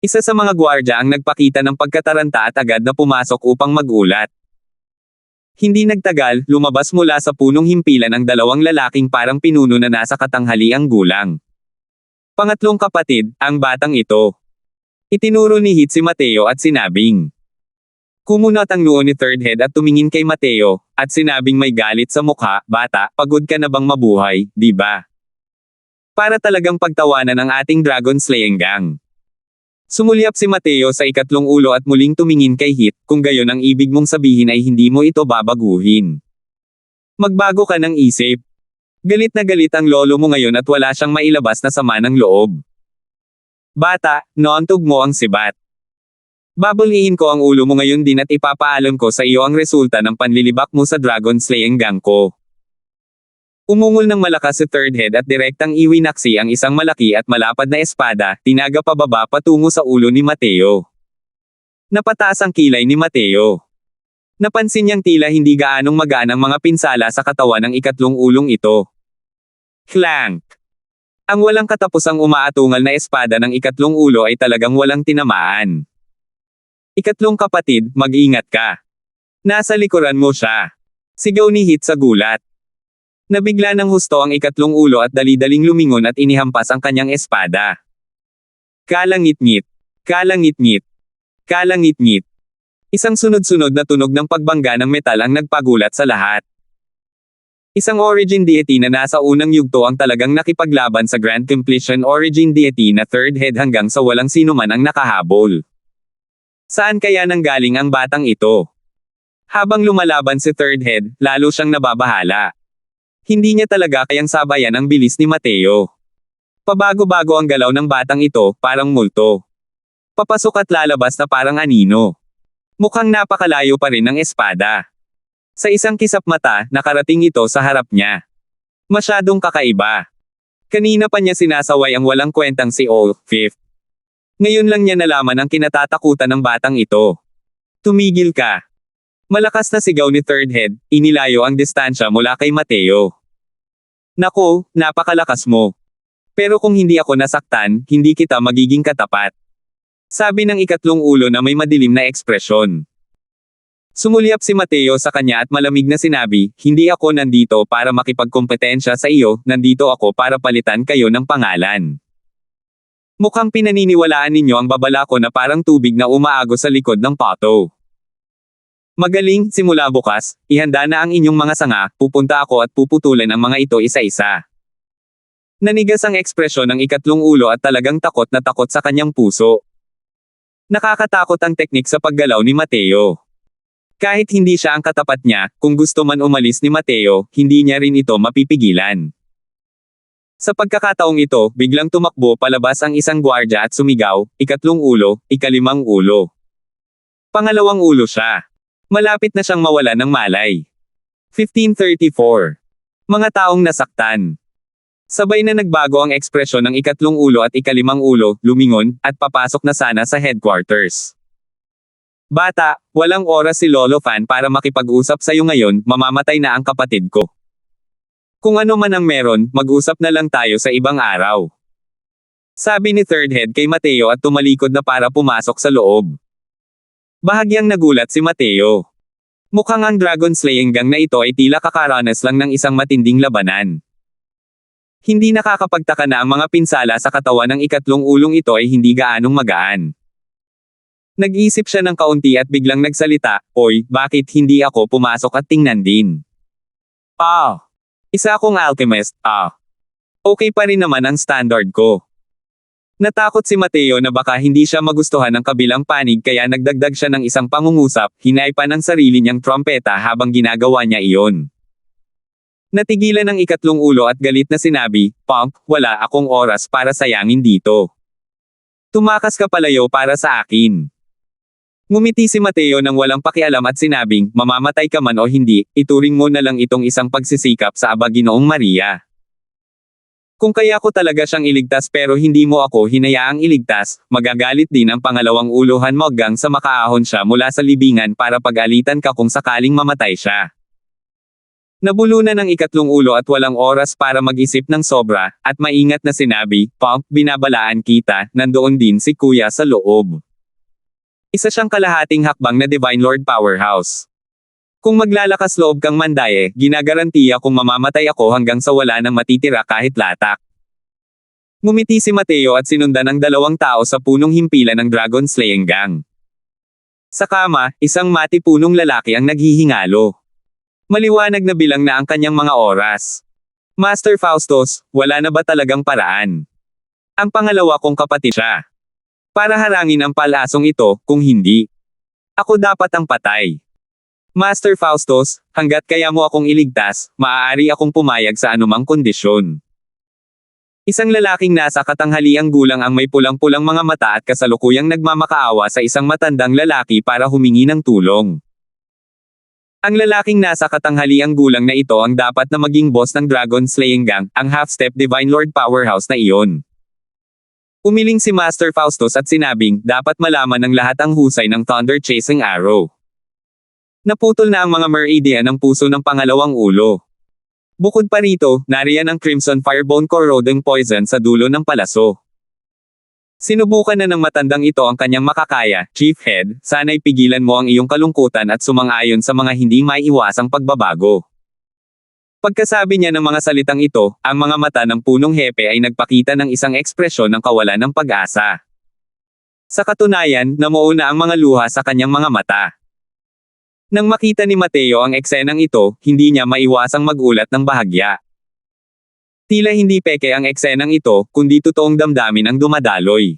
Isa sa mga gwardya ang nagpakita ng pagkataranta at agad na pumasok upang magulat. Hindi nagtagal, lumabas mula sa punong himpilan ang 2 lalaking parang pinuno na nasa katanghaliang gulang. Pangatlong kapatid, ang batang ito. Itinuro ni Hit si Mateo at sinabing. Kumunat ang noo ni Third Head at tumingin kay Mateo, at sinabing may galit sa mukha, "Bata, pagod ka na bang mabuhay, di ba? Para talagang pagtawanan ang ating Dragon Slaying Gang." Sumulyap si Mateo sa 3 ulo at muling tumingin kay Hit, kung gayon ang ibig mong sabihin ay hindi mo ito babaguhin. Magbago ka ng isip. Galit na galit ang lolo mo ngayon at wala siyang mailabas na sama ng loob. Bata, noontog mo ang sibat. Babulihin ko ang ulo mo ngayon din at ipapaalam ko sa iyo ang resulta ng panlilibak mo sa Dragon Slaying Gang ko. Umungol ng malakas si Third Head at direktang iwinaksi ang isang malaki at malapad na espada, tinaga pababa patungo sa ulo ni Mateo. Napataas ang kilay ni Mateo. Napansin niyang tila hindi gaanong magaan ang mga pinsala sa katawan ng 3 ulong ito. Clank! Ang walang katapusang umaatungal na espada ng 3 ulo ay talagang walang tinamaan. 3 kapatid, mag-ingat ka. Nasa likuran mo siya. Sigaw ni Hit sa gulat. Nabigla ng husto ang 3 ulo at dali-daling lumingon at inihampas ang kanyang espada. Kalangit-ngit. Kalangit-ngit. Kalangit-ngit. Isang sunod-sunod na tunog ng pagbangga ng metal ang nagpagulat sa lahat. Isang origin deity na nasa unang yugto ang talagang nakipaglaban sa Grand Completion origin deity na third head hanggang sa walang sino man ang nakahabol. Saan kaya nanggaling ang batang ito? Habang lumalaban si third head, lalo siyang nababahala. Hindi niya talaga kayang sabayan ang bilis ni Mateo. Pabago-bago ang galaw ng batang ito, parang multo. Papasok at lalabas na parang anino. Mukhang napakalayo pa rin ng espada. Sa isang kisap mata, nakarating ito sa harap niya. Masyadong kakaiba. Kanina pa niya sinasaway ang walang kwentang si Fifth. Ngayon lang niya nalaman ang kinatatakutan ng batang ito. Tumigil ka. Malakas na sigaw ni third head, inilayo ang distansya mula kay Mateo. Nako, napakalakas mo. Pero kung hindi ako nasaktan, hindi kita magiging katapat. Sabi ng ikatlong ulo na may madilim na ekspresyon. Sumulyap si Mateo sa kanya at malamig na sinabi, hindi ako nandito para makipagkompetensya sa iyo, nandito ako para palitan kayo ng pangalan. Mukhang pinaniniwalaan ninyo ang babala ko na parang tubig na umaagos sa likod ng pato. Magaling, simula bukas, ihanda na ang inyong mga sanga, pupunta ako at puputulan ang mga ito isa-isa. Nanigas ang ekspresyon ng ikatlong ulo at talagang takot na takot sa kanyang puso. Nakakatakot ang teknik sa paggalaw ni Mateo. Kahit hindi siya ang katapat niya, kung gusto man umalis ni Mateo, hindi niya rin ito mapipigilan. Sa pagkakataong ito, biglang tumakbo palabas ang isang gwardya at sumigaw, ikatlong ulo, ikalimang ulo. Pangalawang ulo siya. Malapit na siyang mawala ng malay. 1534. Mga taong nasaktan. Sabay na nagbago ang ekspresyon ng ikatlong ulo at ikalimang ulo, lumingon, at papasok na sana sa headquarters. Bata, walang oras si Lolo Fan para makipag-usap sa'yo ngayon, mamamatay na ang kapatid ko. Kung ano man ang meron, mag-usap na lang tayo sa ibang araw. Sabi ni third head kay Mateo at tumalikod na para pumasok sa loob. Bahagyang nagulat si Mateo. Mukhang ang Dragon Slaying Gang na ito ay tila kakaranas lang ng isang matinding labanan. Hindi nakakapagtaka na ang mga pinsala sa katawan ng ikatlong ulong ito ay hindi gaanong magaan. Nag-isip siya ng kaunti at biglang nagsalita, Oy, bakit hindi ako pumasok at tingnan din? Isa akong alchemist, Okay pa rin naman ang standard ko. Natakot si Mateo na baka hindi siya magustuhan ng kabilang panig kaya nagdagdag siya ng isang pangungusap, hinaipa ng sarili niyang trompeta habang ginagawa niya iyon. Natigilan ng ikatlong ulo at galit na sinabi, Punk, wala akong oras para sayangin dito. Tumakas ka palayo para sa akin. Ngumiti si Mateo nang walang pakialam at sinabing, mamamatay ka man o hindi, ituring mo na lang itong isang pagsisikap sa Aba Ginoong Maria. Kung kaya ko talaga siyang iligtas pero hindi mo ako hinayaang iligtas, magagalit din ang pangalawang uluhan mo hanggang sa makaahon siya mula sa libingan para pag-alitan ka kung sakaling mamatay siya. Nabulunan ng ikatlong ulo at walang oras para mag-isip ng sobra, at maingat na sinabi, Pump, binabalaan kita, nandoon din si Kuya sa loob. Isa siyang kalahating hakbang na Divine Lord Powerhouse. Kung maglalakas loob kang mandaye, ginagarantiya kung mamamatay ako hanggang sa wala nang matitira kahit latak. Ngumiti si Mateo at sinundan ang dalawang tao sa punong himpilan ng Dragon Slaying Gang. Sa kama, isang matipunong lalaki ang naghihingalo. Maliwanag na bilang na ang kanyang mga oras. Master Faustus, wala na ba talagang paraan? Ang pangalawa kong kapatid siya. Para harangin ang palasong ito, kung hindi. Ako dapat ang patay. Master Faustus, hanggat kaya mo akong iligtas, maaari akong pumayag sa anumang kondisyon. Isang lalaking nasa katanghaliang gulang ang may pulang-pulang mga mata at kasalukuyang nagmamakaawa sa isang matandang lalaki para humingi ng tulong. Ang lalaking nasa katanghaliang gulang na ito ang dapat na maging boss ng Dragon Slaying Gang, ang half-step Divine Lord Powerhouse na iyon. Umiling si Master Faustus at sinabing, dapat malaman ng lahat ang husay ng Thunder Chasing Arrow. Naputol na ang mga meridian ng puso ng pangalawang ulo. Bukod pa rito, nariyan ang Crimson Firebone Corroding Poison sa dulo ng palaso. Sinubukan na ng matandang ito ang kanyang makakaya, Chief Head, sana'y pigilan mo ang iyong kalungkutan at sumang-ayon sa mga hindi maiiwasang pagbabago. Pagkasabi niya ng mga salitang ito, ang mga mata ng punong hepe ay nagpakita ng isang ekspresyon ng kawalan ng pag-asa. Sa katunayan, namuo na ang mga luha sa kanyang mga mata. Nang makita ni Mateo ang eksenang ito, hindi niya maiwasang magulat ng bahagya. Tila hindi peke ang eksenang ito, kundi totoong damdamin ang dumadaloy.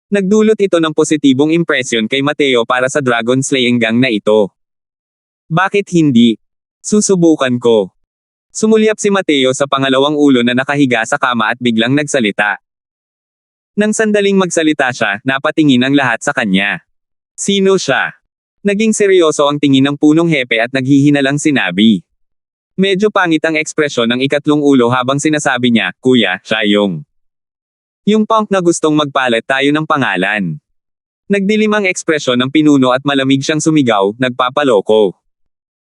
Nagdulot ito ng positibong impresyon kay Mateo para sa dragon slaying gang na ito. Bakit hindi? Susubukan ko. Sumulyap si Mateo sa pangalawang ulo na nakahiga sa kama at biglang nagsalita. Nang sandaling magsalita siya, napatingin ang lahat sa kanya. Sino siya? Naging seryoso ang tingin ng punong hepe at naghihinalang sinabi. Medyo pangit ang ekspresyon ng ikatlong ulo habang sinasabi niya, Kuya, siya yung punk na gustong magpalit tayo ng pangalan. Nagdilim ang ekspresyon ng pinuno at malamig siyang sumigaw, nagpapaloko.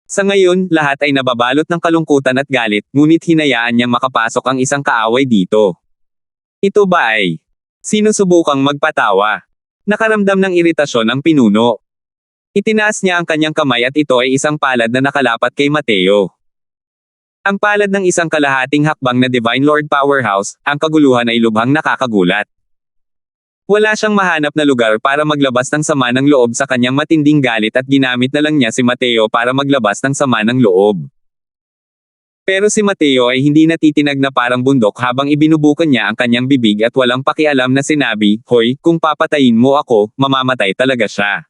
Sa ngayon, lahat ay nababalot ng kalungkutan at galit, ngunit hinayaan niyang makapasok ang isang kaaway dito. Ito ba ay sinusubukang magpatawa? Nakaramdam ng iritasyon ang pinuno. Itinaas niya ang kanyang kamay at ito ay isang palad na nakalapat kay Mateo. Ang palad ng isang kalahating hakbang na Divine Lord Powerhouse, ang kaguluhan ay lubhang nakakagulat. Wala siyang mahanap na lugar para maglabas ng sama ng loob sa kanyang matinding galit at ginamit na lang niya si Mateo para maglabas ng sama ng loob. Pero si Mateo ay hindi natitinag na parang bundok habang ibinubukan niya ang kanyang bibig at walang pakialam na sinabi, Hoy, kung papatayin mo ako, mamamatay talaga siya.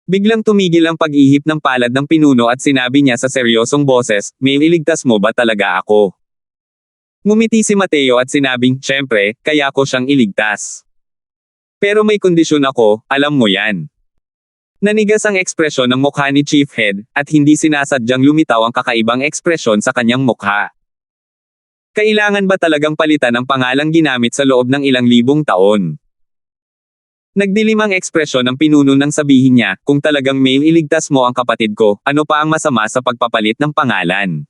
Biglang tumigil ang pag-ihip ng palad ng pinuno at sinabi niya sa seryosong boses, May iligtas mo ba talaga ako? Ngumiti si Mateo at sinabing, Siyempre, kaya ko siyang iligtas. Pero may kondisyon ako, alam mo yan. Nanigas ang ekspresyon ng mukha ni Chief Head, at hindi sinasadyang lumitaw ang kakaibang ekspresyon sa kanyang mukha. Kailangan ba talagang palitan ang pangalang ginamit sa loob ng ilang libong taon? Nagdilim ang ekspresyon ng pinuno nang sabihin niya, kung talagang may iligtas mo ang kapatid ko, ano pa ang masama sa pagpapalit ng pangalan?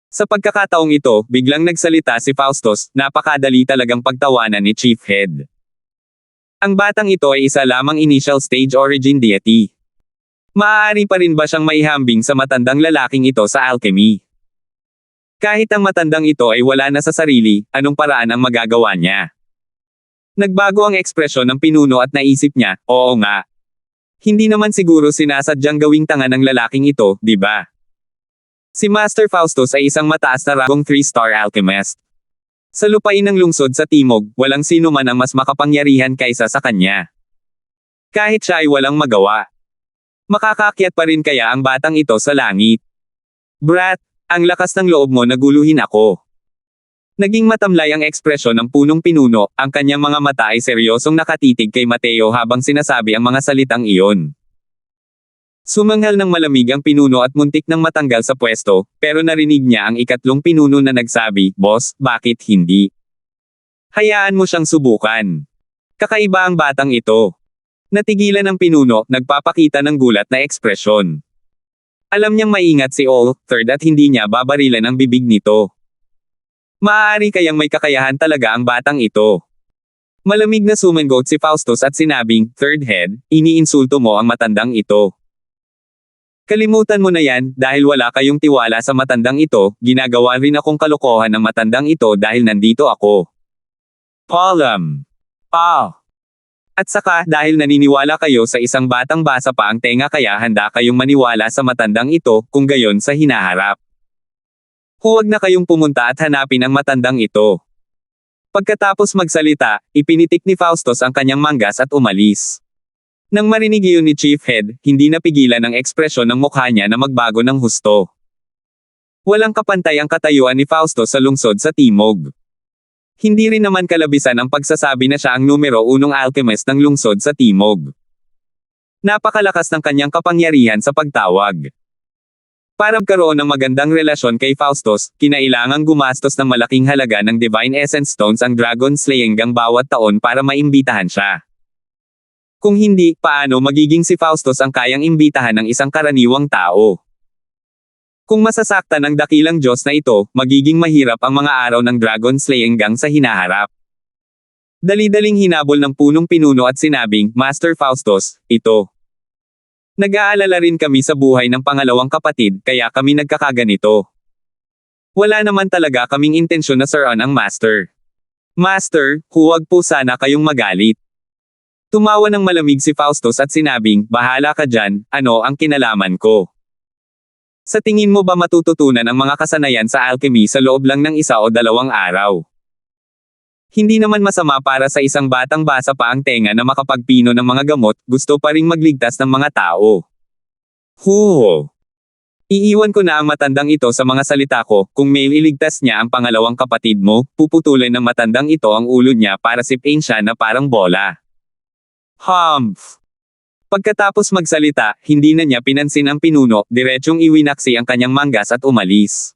Sa pagkakataong ito, biglang nagsalita si Faustus, napakadali talagang pagtawanan ni Chief Head. Ang batang ito ay isa lamang initial stage origin deity. Maaari pa rin ba siyang maihambing sa matandang lalaking ito sa alchemy? Kahit ang matandang ito ay wala na sa sarili, anong paraan ang magagawa niya? Nagbago ang ekspresyon ng pinuno at naisip niya, oo nga. Hindi naman siguro sinasadyang gawing tanga ng lalaking ito, di ba? Si Master Faustus ay isang mataas na rangong 3-star alchemist. Sa lupain ng lungsod sa Timog, walang sino man ang mas makapangyarihan kaysa sa kanya. Kahit siya ay walang magawa. Makakaakyat pa rin kaya ang batang ito sa langit? Brat, ang lakas ng loob mo na guluhin ako. Naging matamlay ang ekspresyon ng punong pinuno, ang kanyang mga mata ay seryosong nakatitig kay Mateo habang sinasabi ang mga salitang iyon. Sumanghal ng malamig ang pinuno at muntik nang matanggal sa pwesto, pero narinig niya ang ikatlong pinuno na nagsabi, Boss, bakit hindi? Hayaan mo siyang subukan. Kakaiba ang batang ito. Natigilan ang pinuno, nagpapakita ng gulat na ekspresyon. Alam niyang maingat si All, third at hindi niya babarilan ang bibig nito. Maaari kayang may kakayahan talaga ang batang ito. Malamig na sumangot si Faustus at sinabing, Third Head, iniinsulto mo ang matandang ito. Kalimutan mo na yan, dahil wala kayong tiwala sa matandang ito, ginagawa rin akong kalokohan ng matandang ito dahil nandito ako. Palam. At saka, dahil naniniwala kayo sa isang batang basa pa ang tenga kaya handa kayong maniwala sa matandang ito, kung gayon sa hinaharap. Huwag na kayong pumunta at hanapin ang matandang ito. Pagkatapos magsalita, ipinitik ni Faustus ang kanyang manggas at umalis. Nang marinig iyon ni Chief Head, hindi napigilan ang ekspresyon ng mukha niya na magbago ng husto. Walang kapantay ang katayuan ni Faustus sa lungsod sa Timog. Hindi rin naman kalabisan ang pagsasabi na siya ang numero 1 alchemist ng lungsod sa Timog. Napakalakas ng kanyang kapangyarihan sa pagtawag. Para magkaroon ng magandang relasyon kay Faustus, kinailangang gumastos ng malaking halaga ng Divine Essence Stones ang Dragon Slaying Gang bawat taon para maimbitahan siya. Kung hindi, paano magiging si Faustus ang kayang imbitahan ng isang karaniwang tao? Kung masasaktan ng dakilang Diyos na ito, magiging mahirap ang mga araw ng Dragon Slaying Gang sa hinaharap. Dali-daling hinabol ng punong pinuno at sinabing, Master Faustus, ito. Nag-aalala rin kami sa buhay ng pangalawang kapatid, kaya kami nagkakaganito. Wala naman talaga kaming intensyon na siraan ang Master. Master, huwag po sana kayong magalit. Tumawa ng malamig si Faustus at sinabing, bahala ka dyan, ano ang kinalaman ko? Sa tingin mo ba matututunan ang mga kasanayan sa alchemy sa loob lang ng 1 o 2 araw? Hindi naman masama para sa isang batang basa pa ang tenga na makapagpino ng mga gamot, gusto pa ring magligtas ng mga tao. Huho! Iiwan ko na ang matandang ito sa mga salita ko, kung may iligtas niya ang pangalawang kapatid mo, puputulin ng matandang ito ang ulo niya para sipain siya na parang bola. Humph! Pagkatapos magsalita, hindi na niya pinansin ang pinuno, diretsyong iwinaksi ang kanyang manggas at umalis.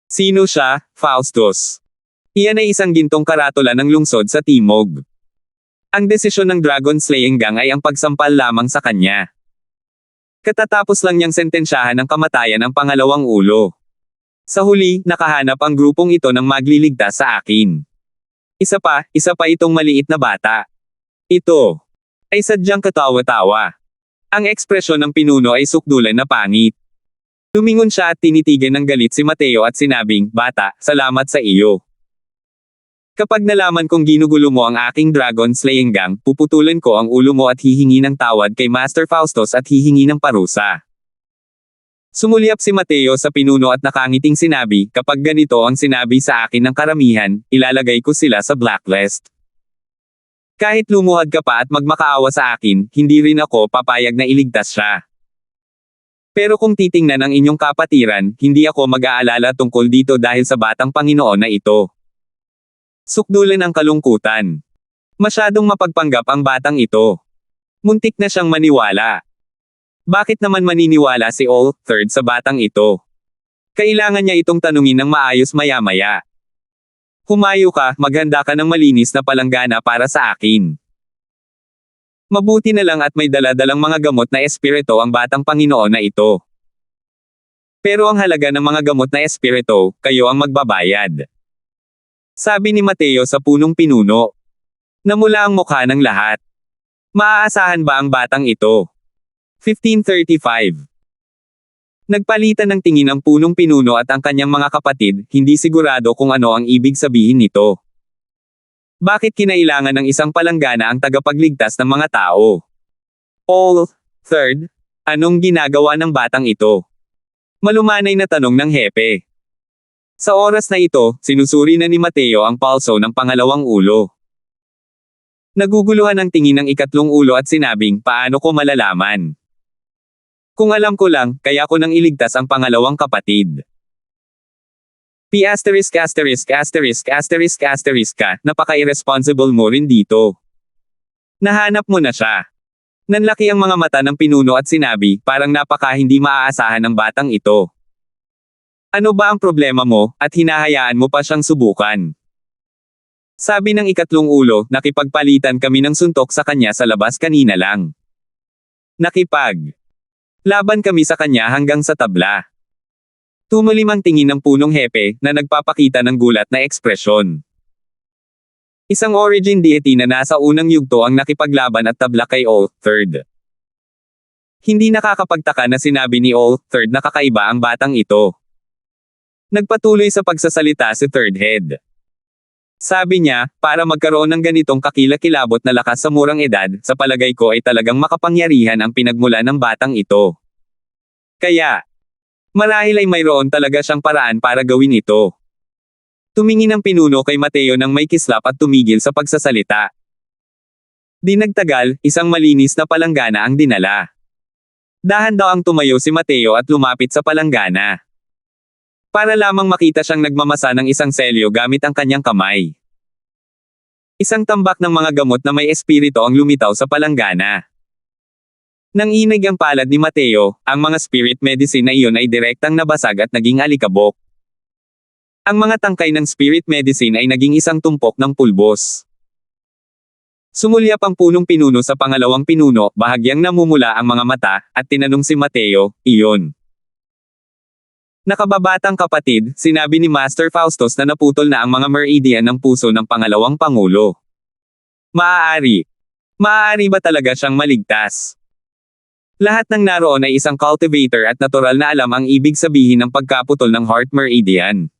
Sino siya, Faustus? Iyan ay isang gintong karatula ng lungsod sa Timog. Ang desisyon ng Dragon Slaying Gang ay ang pagsampal lamang sa kanya. Katatapos lang niyang sentensyahan ng kamatayan ang pangalawang ulo. Sa huli, nakahanap ang grupong ito ng magliligtas sa akin. Isa pa itong maliit na bata. Ito ay sadyang katawa-tawa. Ang ekspresyon ng pinuno ay sukdulan na pangit. Lumingon siya at tinitigan ng galit si Mateo at sinabing, bata, salamat sa iyo. Kapag nalaman kong ginugulo mo ang aking Dragon Slaying Gang, puputulan ko ang ulo mo at hihingi ng tawad kay Master Faustus at hihingi ng parusa. Sumulyap si Mateo sa pinuno at nakangiting sinabi, kapag ganito ang sinabi sa akin ng karamihan, ilalagay ko sila sa blacklist. Kahit lumuhad ka pa at magmakaawa sa akin, hindi rin ako papayag na iligtas siya. Pero kung titingnan ang inyong kapatiran, hindi ako mag-aalala tungkol dito dahil sa batang Panginoon na ito. Sukdulan ang kalungkutan. Masyadong mapagpanggap ang batang ito. Muntik na siyang maniwala. Bakit naman maniniwala si All Third sa batang ito? Kailangan niya itong tanungin ng maayos maya-maya. Humayo ka, maghanda ka ng malinis na palanggana para sa akin. Mabuti na lang at may dala-dalang mga gamot na espirito ang batang Panginoon na ito. Pero ang halaga ng mga gamot na espirito, kayo ang magbabayad. Sabi ni Mateo sa punong pinuno. Namula ang mukha ng lahat. Maaasahan ba ang batang ito? 1535. Nagpalitan ng tingin ang punong pinuno at ang kanyang mga kapatid, hindi sigurado kung ano ang ibig sabihin nito. Bakit kinailangan ng isang palanggana ang tagapagligtas ng mga tao? All Third, anong ginagawa ng batang ito? Malumanay na tanong ng hepe. Sa oras na ito, sinusuri na ni Mateo ang palso ng pangalawang ulo. Naguguluhan ang tingin ng ikatlong ulo at sinabing, paano ko malalaman? Kung alam ko lang, kaya ko nang iligtas ang pangalawang kapatid. P***********, napaka-irresponsible mo rin dito. Nahanap mo na siya. Nanlaki ang mga mata ng pinuno at sinabi, parang napaka hindi maaasahan ng batang ito. Ano ba ang problema mo, at hinahayaan mo pa siyang subukan? Sabi ng ikatlong ulo, nakipagpalitan kami ng suntok sa kanya sa labas kanina lang. Laban kami sa kanya hanggang sa tabla. Tumalim ang tingin ng punong hepe, na nagpapakita ng gulat na ekspresyon. Isang origin deity na nasa unang yugto ang nakipaglaban at tabla kay All Third. Hindi nakakapagtaka na sinabi ni All Third na kakaiba ang batang ito. Nagpatuloy sa pagsasalita si Third Head. Sabi niya, para magkaroon ng ganitong kakilakilabot na lakas sa murang edad, sa palagay ko ay talagang makapangyarihan ang pinagmula ng batang ito. Kaya, marahil ay mayroon talaga siyang paraan para gawin ito. Tumingin ang pinuno kay Mateo ng may kislap at tumigil sa pagsasalita. Di nagtagal, isang malinis na palanggana ang dinala. Dahan daw ang tumayo si Mateo at lumapit sa palanggana. Para lamang makita siyang nagmamasa ng isang selyo gamit ang kanyang kamay. Isang tambak ng mga gamot na may espiritu ang lumitaw sa palanggana. Nang inig ang palad ni Mateo, ang mga spirit medicine na iyon ay direktang nabasag at naging alikabok. Ang mga tangkay ng spirit medicine ay naging isang tumpok ng pulbos. Sumulyap ang punong pinuno sa pangalawang pinuno, bahagyang namumula ang mga mata, at tinanong si Mateo, iyon. Nakababatang kapatid, sinabi ni Master Faustus na naputol na ang mga meridian ng puso ng pangalawang pangulo. Maaari ba talaga siyang maligtas? Lahat ng naroon ay isang cultivator at natural na alam ang ibig sabihin ng pagkaputol ng heart meridian.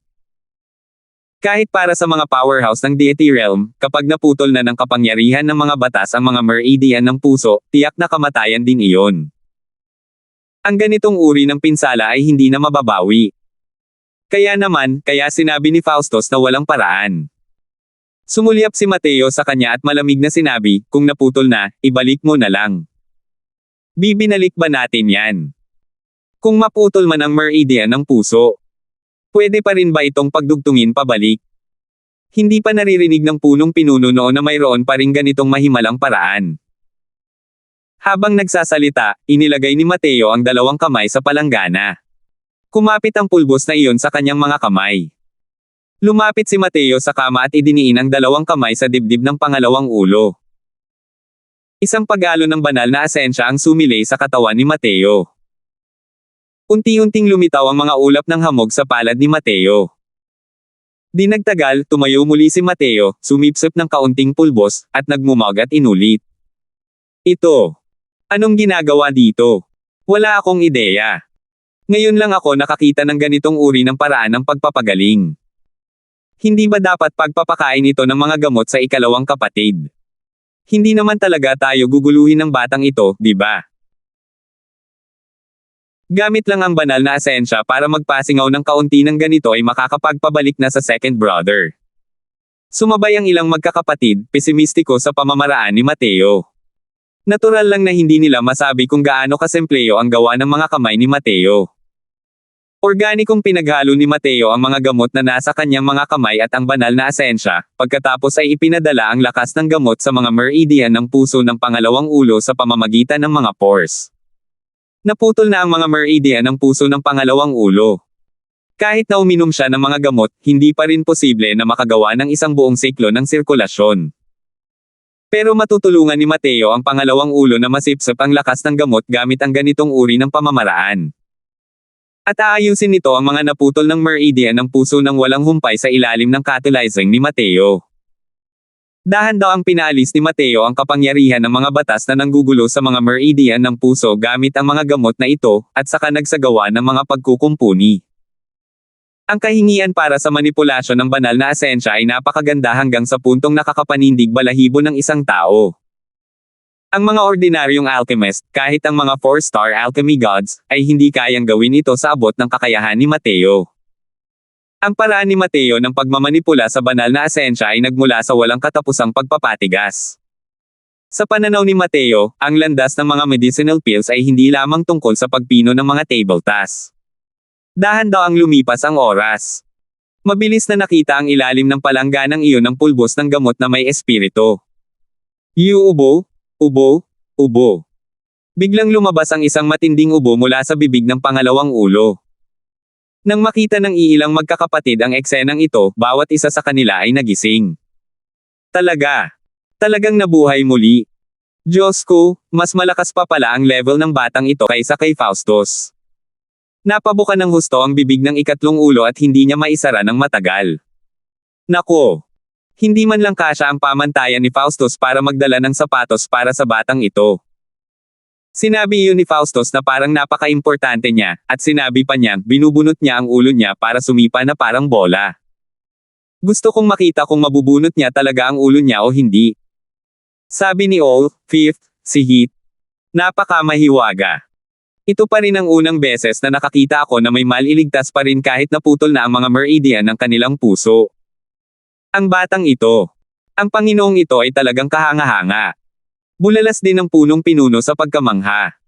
Kahit para sa mga powerhouse ng deity realm, kapag naputol na ng kapangyarihan ng mga batas ang mga meridian ng puso, tiyak na kamatayan din iyon. Ang ganitong uri ng pinsala ay hindi na mababawi. Kaya sinabi ni Faustus na walang paraan. Sumulyap si Mateo sa kanya at malamig na sinabi, kung naputol na, ibalik mo na lang. Bibinalik ba natin yan? Kung maputol man ang meridian ng puso, pwede pa rin ba itong pagdugtungin pabalik? Hindi pa naririnig ng punong pinuno noon na mayroon pa ring ganitong mahimalang paraan. Habang nagsasalita, inilagay ni Mateo ang dalawang kamay sa palanggana. Kumapit ang pulbos na iyon sa kanyang mga kamay. Lumapit si Mateo sa kama at idiniin ang dalawang kamay sa dibdib ng pangalawang ulo. Isang pag-alo ng banal na asensya ang sumilay sa katawan ni Mateo. Unti-unting lumitaw ang mga ulap ng hamog sa palad ni Mateo. Di nagtagal, tumayo muli si Mateo, sumipsip ng kaunting pulbos, at nagmumag at inulit. Ito. Anong ginagawa dito? Wala akong ideya. Ngayon lang ako nakakita ng ganitong uri ng paraan ng pagpapagaling. Hindi ba dapat pagpapakain ito ng mga gamot sa ikalawang kapatid? Hindi naman talaga tayo guguluhin ng batang ito, di ba? Gamit lang ang banal na asensya para magpasingaw ng kaunti ng ganito ay makakapagpabalik na sa second brother. Sumabay ang ilang magkakapatid, pesimistiko sa pamamaraan ni Mateo. Natural lang na hindi nila masabi kung gaano kasempleyo ang gawa ng mga kamay ni Mateo. Organikong pinaghalo ni Mateo ang mga gamot na nasa kanyang mga kamay at ang banal na asensya, pagkatapos ay ipinadala ang lakas ng gamot sa mga meridian ng puso ng pangalawang ulo sa pamamagitan ng mga pores. Naputol na ang mga meridian ng puso ng pangalawang ulo. Kahit na uminom siya ng mga gamot, hindi pa rin posible na makagawa ng isang buong siklo ng sirkulasyon. Pero matutulungan ni Mateo ang pangalawang ulo na masipsip ang lakas ng gamot gamit ang ganitong uri ng pamamaraan. At aayusin nito ang mga naputol ng meridian ng puso ng walang humpay sa ilalim ng catalyzing ni Mateo. Dahan daw ang pinaalis ni Mateo ang kapangyarihan ng mga batas na nanggugulo sa mga meridian ng puso gamit ang mga gamot na ito, at saka nagsagawa ng mga pagkukumpuni. Ang kahingian para sa manipulasyon ng banal na asensya ay napakaganda hanggang sa puntong nakakapanindig balahibo ng isang tao. Ang mga ordinaryong alchemist, kahit ang mga 4-star alchemy gods, ay hindi kayang gawin ito sa abot ng kakayahan ni Mateo. Ang paraan ni Mateo ng pagmamanipula sa banal na asensya ay nagmula sa walang katapusang pagpapatigas. Sa pananaw ni Mateo, ang landas ng mga medicinal pills ay hindi lamang tungkol sa pagpino ng mga table tasks. Dahan daw ang lumipas ang oras. Mabilis na nakita ang ilalim ng palangganang iyon ng pulbos ng gamot na may espiritu. Ubo. Ubo, ubo. Biglang lumabas ang isang matinding ubo mula sa bibig ng pangalawang ulo. Nang makita ng iilang magkakapatid ang eksenang ito, bawat isa sa kanila ay nagising. Talagang nabuhay muli. Diyos ko, mas malakas pa pala ang level ng batang ito kaysa kay Faustus. Napabuka ng husto ang bibig ng ikatlong ulo at hindi niya maisara ng matagal. Nako! Hindi man lang kasya ang pamantayan ni Faustus para magdala ng sapatos para sa batang ito. Sinabi iyon ni Faustus na parang napaka-importante niya, at sinabi pa niya, binubunot niya ang ulo niya para sumipa na parang bola. Gusto kong makita kung mabubunot niya talaga ang ulo niya o hindi. Sabi ni Ol, fifth, si Heath. Napaka-mahiwaga. Ito pa rin ang unang beses na nakakita ako na may maliligtas pa rin kahit naputol na ang mga meridian ng kanilang puso. Ang batang ito. Ang Panginoong ito ay talagang kahanga-hanga. Bulalas din ng punong pinuno sa pagkamangha.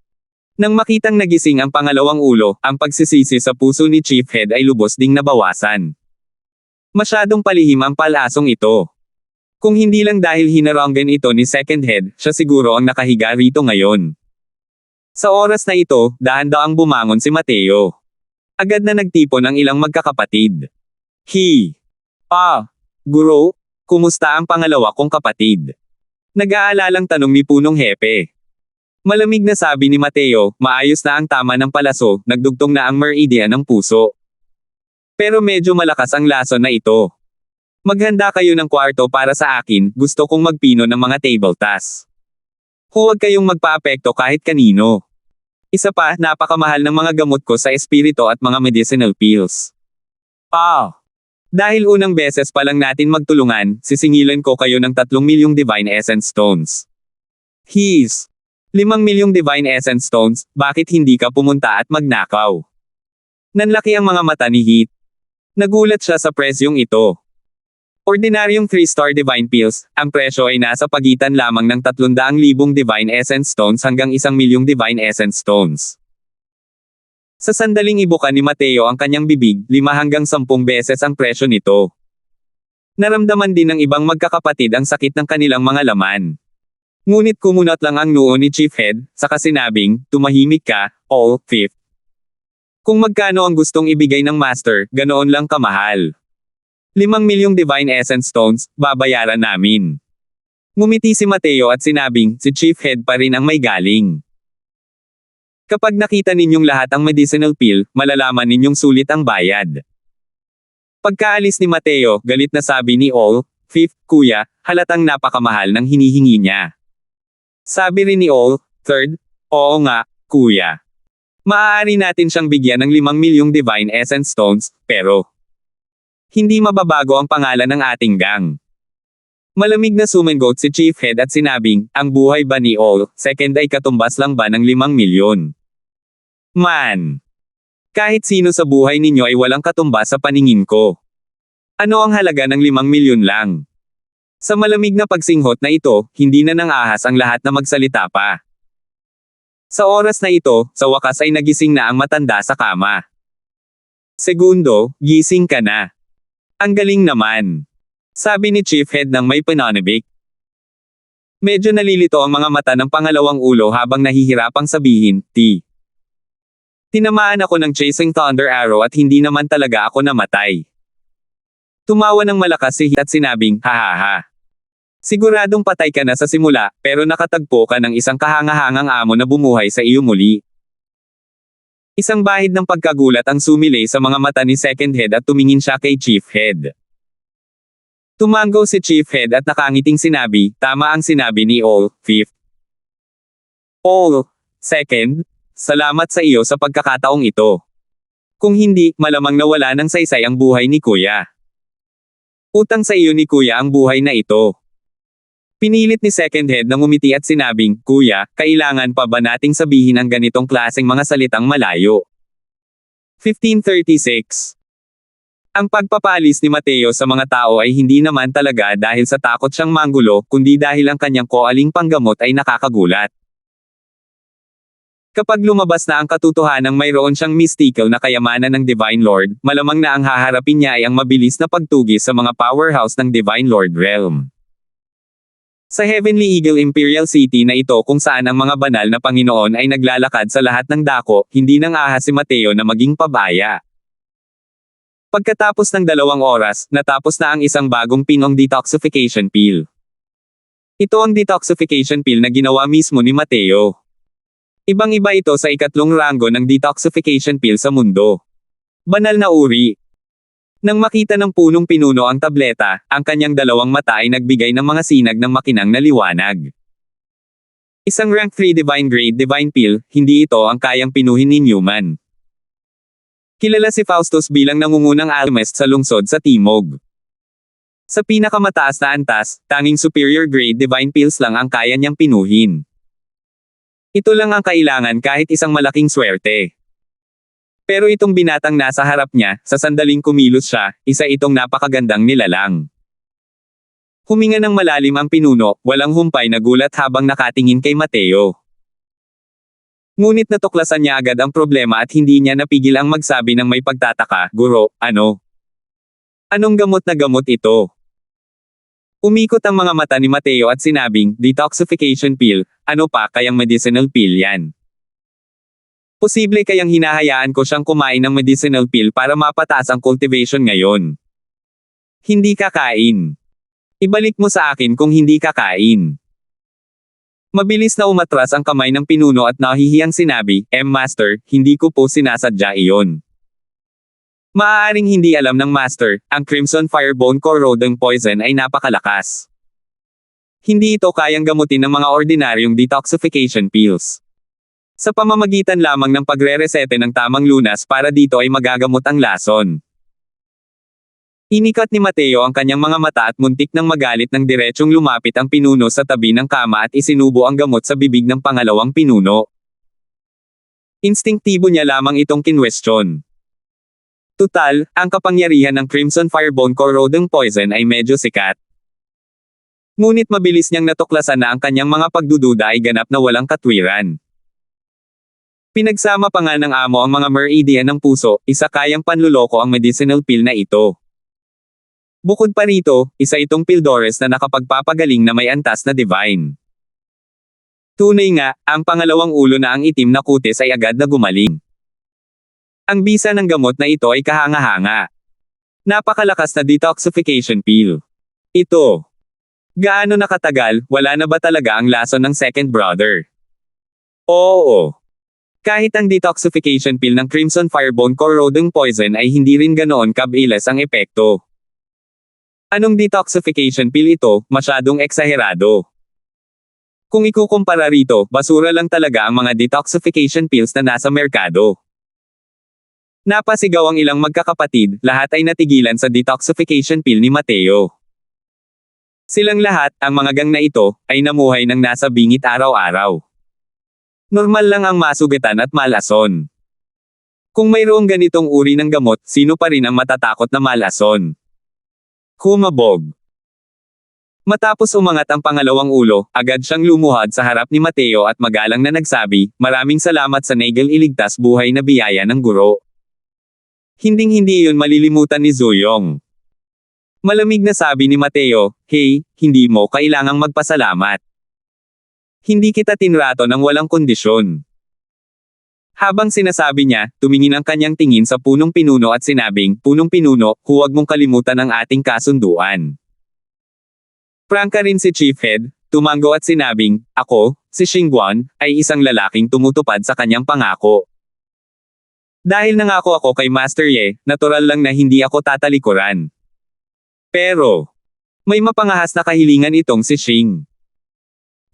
Nang makitang nagising ang pangalawang ulo, ang pagsisisi sa puso ni Chief Head ay lubos ding nabawasan. Masyadong palihim ang palasong ito. Kung hindi lang dahil hinaranggan ito ni Second Head, siya siguro ang nakahiga rito ngayon. Sa oras na ito, dahan-dahang bumangon si Mateo. Agad na nagtipon ang ilang magkakapatid. Guro, kumusta ang pangalawa kong kapatid? Nag-aalalang tanong ni punong hepe. Malamig na sabi ni Mateo, maayos na ang tama ng palaso, nagdugtong na ang meridian ng puso. Pero medyo malakas ang lason na ito. Maghanda kayo ng kwarto para sa akin, gusto kong magpino ng mga table tasks. Huwag kayong magpaapekto kahit kanino. Isa pa, napakamahal ng mga gamot ko sa espiritu at mga medicinal pills. Dahil unang beses pa lang natin magtulungan, sisingilan ko kayo ng 3 milyong Divine Essence Stones. His 5 milyong Divine Essence Stones, bakit hindi ka pumunta at magnakaw? Nanlaki ang mga mata ni Heath. Nagulat siya sa presyong ito. Ordinaryong 3-star Divine Pills, ang presyo ay nasa pagitan lamang ng 300,000 Divine Essence Stones hanggang 1 milyong Divine Essence Stones. Sa sandaling ibuka ni Mateo ang kanyang bibig, 5 hanggang 10 beses ang presyo nito. Naramdaman din ng ibang magkakapatid ang sakit ng kanilang mga laman. Ngunit kumunat lang ang noo ni Chief Head, saka sinabing, tumahimik ka, all, fifth. Kung magkano ang gustong ibigay ng Master, ganoon lang kamahal. 5 milyong Divine Essence Stones, babayaran namin. Ngumiti si Mateo at sinabing, si Chief Head pa rin ang may galing. Kapag nakita ninyong lahat ang medicinal pill, malalaman ninyong sulit ang bayad. Pagkaalis ni Mateo, galit na sabi ni All, fifth, kuya, halatang napakamahal ng hinihingi niya. Sabi rin ni All, third, oo nga, kuya. Maaari natin siyang bigyan ng 5 milyong Divine Essence Stones, pero hindi mababago ang pangalan ng ating gang. Malamig na sumengot si Chief Head at sinabing, ang buhay ba ni All, second ay katumbas lang ba ng 5 milyon? Man! Kahit sino sa buhay ninyo ay walang katumbas sa paningin ko. Ano ang halaga ng 5 milyon lang? Sa malamig na pagsinghot na ito, hindi na nang ahas ang lahat na magsalita pa. Sa oras na ito, sa wakas ay nagising na ang matanda sa kama. Segundo, gising ka na. Ang galing naman. Sabi ni Chief Head ng may pananabik. Medyo nalilito ang mga mata ng pangalawang ulo habang nahihirapang sabihin, Tinamaan ako ng chasing thunder arrow at hindi naman talaga ako namatay. Tumawa ng malakas si Heath at sinabing, hahaha. Siguradong patay ka na sa simula, pero nakatagpo ka ng isang kahangahangang amo na bumuhay sa iyo muli. Isang bahid ng pagkagulat ang sumilay sa mga mata ni Second Head at tumingin siya kay Chief Head. Tumango si Chief Head at nakangiting sinabi, tama ang sinabi ni All, fifth. All, second, salamat sa iyo sa pagkakataong ito. Kung hindi, malamang nawala ng saysay ang buhay ni Kuya. Utang sa iyo ni Kuya ang buhay na ito. Pinilit ni Second Head na ngumiti at sinabing, Kuya, kailangan pa ba nating sabihin ang ganitong klaseng mga salitang malayo? 1536. Ang pagpapalis ni Mateo sa mga tao ay hindi naman talaga dahil sa takot siyang manggulo, kundi dahil ang kanyang koaling panggamot ay nakakagulat. Kapag lumabas na ang katotohanang mayroon siyang mystical na kayamanan ng Divine Lord, malamang na ang haharapin niya ay ang mabilis na pagtugis sa mga powerhouse ng Divine Lord Realm. Sa Heavenly Eagle Imperial City na ito kung saan ang mga banal na Panginoon ay naglalakad sa lahat ng dako, hindi nang ahas si Mateo na maging pabaya. Pagkatapos ng 2 oras, natapos na ang isang bagong pinong detoxification pill. Ito ang detoxification pill na ginawa mismo ni Mateo. Ibang-iba ito sa ikatlong ranggo ng detoxification pill sa mundo. Banal na uri. Nang makita ng punong-pinuno ang tableta, ang kanyang 2 mata ay nagbigay ng mga sinag ng makinang na liwanag. Isang rank 3 divine grade divine pill, hindi ito ang kayang pinuhin ni Newman. Kilala si Faustus bilang nangungunang alchemist sa lungsod sa Timog. Sa pinakamataas na antas, tanging superior grade divine pills lang ang kaya niyang pinuhin. Ito lang ang kailangan kahit isang malaking swerte. Pero itong binatang nasa harap niya, sa sandaling kumilos siya, isa itong napakagandang nilalang. Huminga ng malalim ang pinuno, walang humpay na gulat habang nakatingin kay Mateo. Ngunit natuklasan niya agad ang problema at hindi niya napigil ang magsabi ng may pagtataka, Guro, ano? Anong gamot na gamot ito? Umikot ang mga mata ni Mateo at sinabing, detoxification pill, ano pa kayang medicinal pill yan? Posible kayang hinahayaan ko siyang kumain ng medicinal pill para mapataas ang cultivation ngayon. Hindi kakain. Ibalik mo sa akin kung hindi kakain. Mabilis na umatras ang kamay ng pinuno at nahihiyang sinabi, Master, hindi ko po sinasadya iyon. Maaaring hindi alam ng Master, ang Crimson Firebone Corroding Poison ay napakalakas. Hindi ito kayang gamutin ng mga ordinaryong detoxification pills. Sa pamamagitan lamang ng pagre-resete ng tamang lunas para dito ay magagamot ang lason. Inikat ni Mateo ang kanyang mga mata at muntik nang magalit nang diretsyong lumapit ang pinuno sa tabi ng kama at isinubo ang gamot sa bibig ng pangalawang pinuno. Instinktibo niya lamang itong kinwestiyon. Tutal, ang kapangyarihan ng Crimson Firebone Corroding Poison ay medyo sikat. Ngunit mabilis niyang natuklasan na ang kanyang mga pagdududa ay ganap na walang katwiran. Pinagsama pa nga ng amo ang mga meridian ng puso, isa kayang panluloko ang medicinal pill na ito. Bukod pa rito, isa itong pildores na nakapagpapagaling na may antas na divine. Tunay nga, ang pangalawang ulo na ang itim na kutis ay agad na gumaling. Ang bisa ng gamot na ito ay kahanga-hanga. Napakalakas na detoxification pill. Ito. Gaano nakatagal, wala na ba talaga ang lason ng second brother? Oo. Kahit ang detoxification pill ng Crimson Firebone Corroding Poison ay hindi rin ganoon kabilis ang epekto. Anong detoxification pill ito, masyadong eksaherado. Kung ikukumpara rito, basura lang talaga ang mga detoxification pills na nasa merkado. Napasigaw ang ilang magkakapatid, lahat ay natigilan sa detoxification pill ni Mateo. Silang lahat, ang mga gang na ito, ay namuhay ng nasa bingit araw-araw. Normal lang ang masugatan at malason. Kung mayroong ganitong uri ng gamot, sino pa rin ang matatakot na malason? Humabog. Matapos umangat ang pangalawang ulo, agad siyang lumuhad sa harap ni Mateo at magalang na nagsabi, "Maraming salamat sa Nagel iligtas buhay na biyaya ng guro." Hinding-hindi iyon malilimutan ni Zuyong. Malamig na sabi ni Mateo, "Hey, hindi mo kailangang magpasalamat. Hindi kita tinrato ng walang kondisyon." Habang sinasabi niya, tumingin ang kanyang tingin sa punong pinuno at sinabing, "Punong pinuno, huwag mong kalimutan ang ating kasunduan." Prangka rin si Chief Head, tumango at sinabing, "Ako, si Xingguan, ay isang lalaking tumutupad sa kanyang pangako. Dahil nangako ako kay Master Ye, natural lang na hindi ako tatalikuran. Pero, may mapangahas na kahilingan itong si Xing."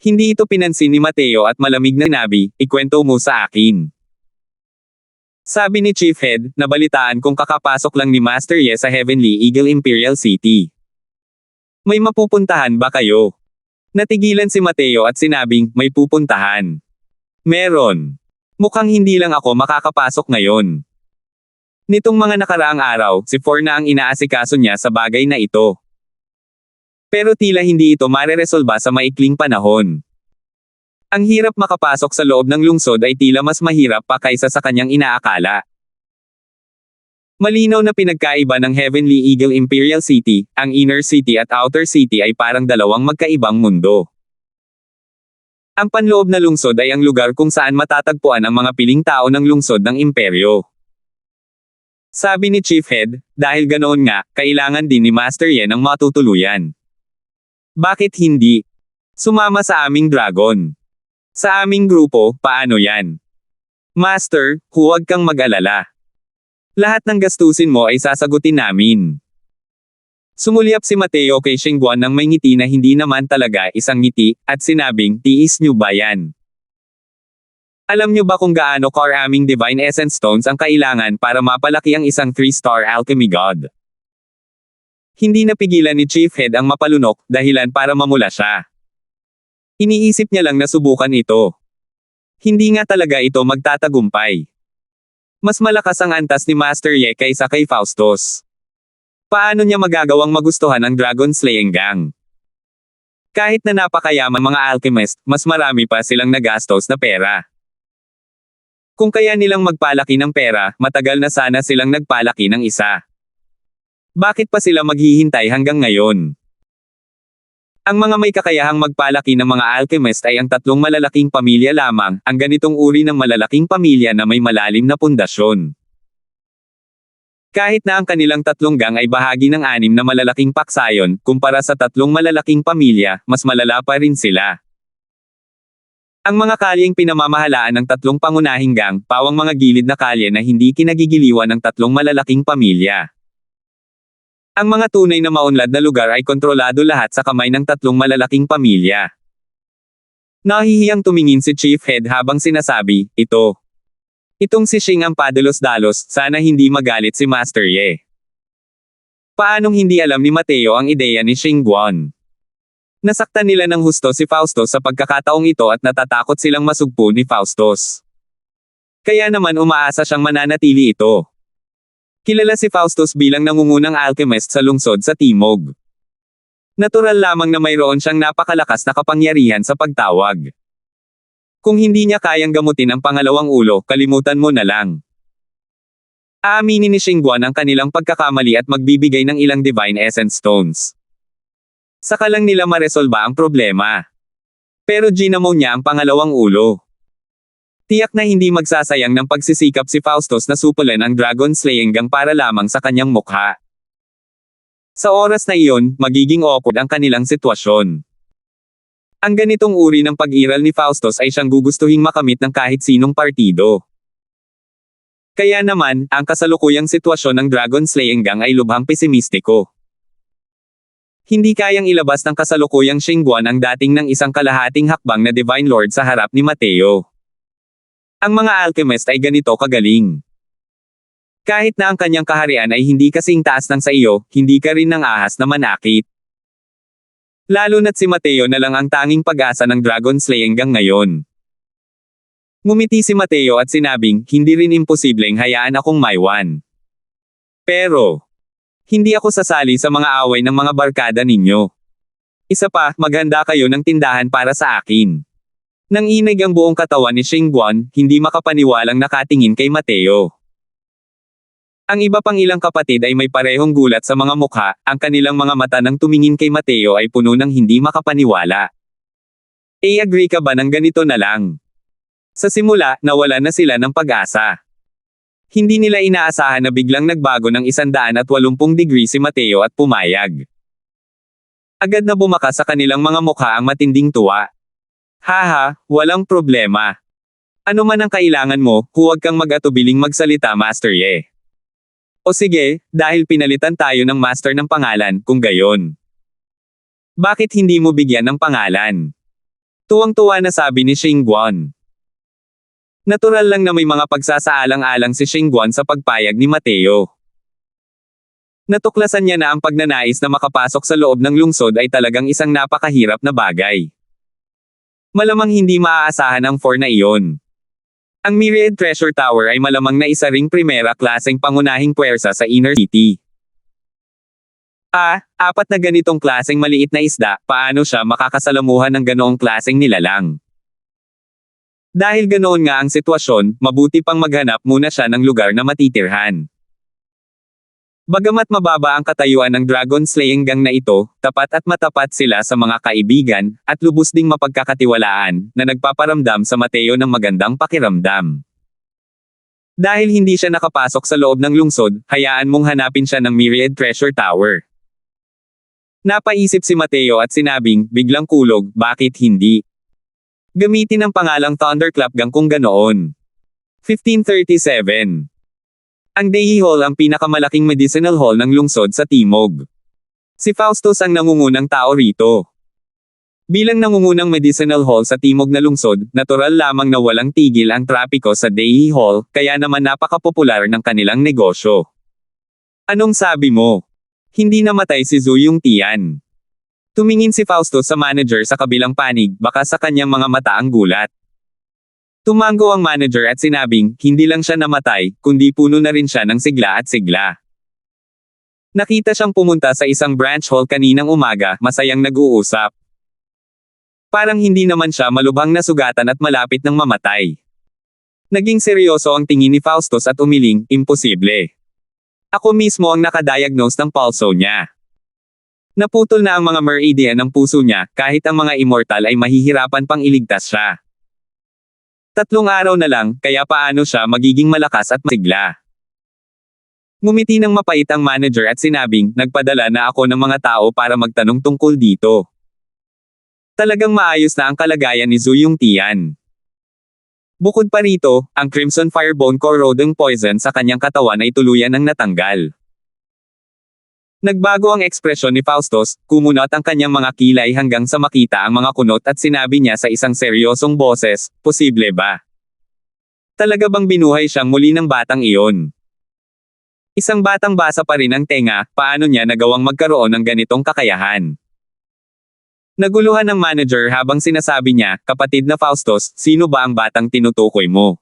Hindi ito pinansin ni Mateo at malamig na sinabi, "Ikwento mo sa akin." Sabi ni Chief Head, "Nabalitaan kung kakapasok lang ni Master Ye sa Heavenly Eagle Imperial City. May mapupuntahan ba kayo?" Natigilan si Mateo at sinabing, "May pupuntahan. Meron. Mukhang hindi lang ako makakapasok ngayon." Nitong mga nakaraang araw, si For na ang inaasikaso niya sa bagay na ito. Pero tila hindi ito mareresolba sa maikling panahon. Ang hirap makapasok sa loob ng lungsod ay tila mas mahirap pa kaysa sa kanyang inaakala. Malinaw na pinagkaiba ng Heavenly Eagle Imperial City, ang Inner City at Outer City ay parang dalawang magkaibang mundo. Ang panloob na lungsod ay ang lugar kung saan matatagpuan ang mga piling tao ng lungsod ng imperyo. Sabi ni Chief Head, dahil ganoon nga, kailangan din ni Master Ye ng matutuluyan. Bakit hindi? Sumama sa aming dragon. Sa aming grupo, paano yan? Master, huwag kang mag-alala. Lahat ng gastusin mo ay sasagutin namin. Sumulyap si Mateo kay Xingguan ng may ngiti na hindi naman talaga isang ngiti, at sinabing, "Tiis niyo ba yan? Alam niyo ba kung gaano karaming Divine Essence Stones ang kailangan para mapalaki ang isang 3-star alchemy god?" Hindi napigilan ni Chief Head ang mapalunok, dahilan para mamula siya. Iniisip niya lang na subukan ito. Hindi nga talaga ito magtatagumpay. Mas malakas ang antas ni Master Ye kaysa kay Faustus. Paano niya magagawang magustuhan ang Dragon Slaying Gang? Kahit na napakayaman mga alchemist, mas marami pa silang nagastos na pera. Kung kaya nilang magpalaki ng pera, matagal na sana silang nagpalaki ng isa. Bakit pa sila maghihintay hanggang ngayon? Ang mga may kakayahang magpalaki ng mga alchemist ay ang tatlong malalaking pamilya lamang, ang ganitong uri ng malalaking pamilya na may malalim na pundasyon. Kahit na ang kanilang tatlong gang ay bahagi ng 6 na malalaking paksayon, kumpara sa tatlong malalaking pamilya, mas malala pa rin sila. Ang mga kalyeng pinamamahalaan ng tatlong pangunahing gang, pawang mga gilid na kalye na hindi kinagigiliwan ng tatlong malalaking pamilya. Ang mga tunay na maunlad na lugar ay kontrolado lahat sa kamay ng tatlong malalaking pamilya. Nahihiyang tumingin si Chief Head habang sinasabi, Itong si Xing ang padalos-dalos, sana hindi magalit si Master Ye. Paanong hindi alam ni Mateo ang ideya ni Xingguan? Nasaktan nila ng husto si Faustus sa pagkakataong ito at natatakot silang masugpo ni Faustus. Kaya naman umaasa siyang mananatili ito. Kilala si Faustus bilang nangungunang alchemist sa lungsod sa Timog. Natural lamang na mayroon siyang napakalakas na kapangyarihan sa pagtawag. Kung hindi niya kayang gamutin ang pangalawang ulo, kalimutan mo na lang. Aaminin ni Xingguan ang kanilang pagkakamali at magbibigay ng ilang Divine Essence Stones. Saka lang nila maresolba ang problema. Pero ginamo niya ang pangalawang ulo. Tiyak na hindi magsasayang ng pagsisikap si Faustus na supulan ang Dragon Slaying Gang para lamang sa kanyang mukha. Sa oras na iyon, magiging awkward ang kanilang sitwasyon. Ang ganitong uri ng pag-iral ni Faustus ay siyang gugustuhing makamit ng kahit sinong partido. Kaya naman, ang kasalukuyang sitwasyon ng Dragon Slaying Gang ay lubhang pesimistiko. Hindi kayang ilabas ng kasalukuyang Xingguan ang dating ng isang kalahating hakbang na Divine Lord sa harap ni Mateo. Ang mga alchemist ay ganito kagaling. Kahit na ang kanyang kaharian ay hindi kasing taas ng sa iyo, hindi ka rin ng ahas na manakit. Lalo na't si Mateo na lang ang tanging pag-asa ng Dragon Slaying Gang ngayon. Ngumiti si Mateo at sinabing, hindi rin imposibleng hayaan akong maiwan. Pero, hindi ako sasali sa mga away ng mga barkada ninyo. Isa pa, maghanda kayo ng tindahan para sa akin. Nanginig ang buong katawan ni Xingguan, hindi makapaniwalang nakatingin kay Mateo. Ang iba pang ilang kapatid ay may parehong gulat sa mga mukha, ang kanilang mga mata nang tumingin kay Mateo ay puno ng hindi makapaniwala. Agree ka ba ng ganito na lang? Sa simula, nawala na sila ng pag-asa. Hindi nila inaasahan na biglang nagbago ng 180 degree si Mateo at pumayag. Agad na bumakas sa kanilang mga mukha ang matinding tuwa. Haha, walang problema. Ano man ang kailangan mo, huwag kang mag-atubiling magsalita, Master Ye. O sige, dahil pinalitan tayo ng Master ng pangalan, kung gayon. Bakit hindi mo bigyan ng pangalan? Tuwang-tuwa na sabi ni Xingguan. Natural lang na may mga pagsasaalang-alang si Xingguan sa pagpayag ni Mateo. Natuklasan niya na ang pagnanais na makapasok sa loob ng lungsod ay talagang isang napakahirap na bagay. Malamang hindi maaasahan ang 4 na iyon. Ang Myriad Treasure Tower ay malamang na isa ring primera klaseng pangunahing puwersa sa Inner City. 4 na ganitong klaseng maliit na isda, paano siya makakasalamuhan ng ganoong klaseng nilalang? Dahil ganoon nga ang sitwasyon, mabuti pang maghanap muna siya ng lugar na matitirhan. Bagamat mababa ang katayuan ng Dragon Slaying Gang na ito, tapat at matapat sila sa mga kaibigan, at lubos ding mapagkakatiwalaan, na nagpaparamdam sa Mateo ng magandang pakiramdam. Dahil hindi siya nakapasok sa loob ng lungsod, hayaan mong hanapin siya ng Myriad Treasure Tower. Napaisip si Mateo at sinabing, biglang kulog, bakit hindi? Gamitin ang pangalang Thunderclap Gang kung ganoon. 1537. Ang Dehi Hall ang pinakamalaking medicinal hall ng lungsod sa Timog. Si Faustus ang nangungunang tao rito. Bilang nangungunang medicinal hall sa Timog na lungsod, natural lamang na walang tigil ang trapiko sa Dehi Hall, kaya naman napakapopular ng kanilang negosyo. Anong sabi mo? Hindi namatay si Zhu Yung Tian. Tumingin si Faustus sa manager sa kabilang panig, baka sa kanyang mga mata ang gulat. Tumango ang manager at sinabing, hindi lang siya namatay, kundi puno na rin siya ng sigla at sigla. Nakita siyang pumunta sa isang branch hall kaninang umaga, masayang nag-uusap. Parang hindi naman siya malubhang nasugatan at malapit ng mamatay. Naging seryoso ang tingin ni Faustus at umiling, imposible. Ako mismo ang nakadiagnose ng pulso niya. Naputol na ang mga meridian ng puso niya, kahit ang mga immortal ay mahihirapan pang iligtas siya. 3 araw na lang, kaya paano siya magiging malakas at masigla? Ngumiti ng mapait ang manager at sinabing, nagpadala na ako ng mga tao para magtanong tungkol dito. Talagang maayos na ang kalagayan ni Zhu Yung Tian. Bukod pa rito, ang Crimson Firebone corroding poison sa kanyang katawan ay tuluyan ang natanggal. Nagbago ang ekspresyon ni Faustus, kumunot ang kanyang mga kilay hanggang sa makita ang mga kunot at sinabi niya sa isang seryosong boses, posible ba? Talaga bang binuhay siyang muli ng batang iyon? Isang batang basa pa rin ang tenga, paano niya nagawang magkaroon ng ganitong kakayahan? Naguluhan ng manager habang sinasabi niya, kapatid na Faustus, sino ba ang batang tinutukoy mo?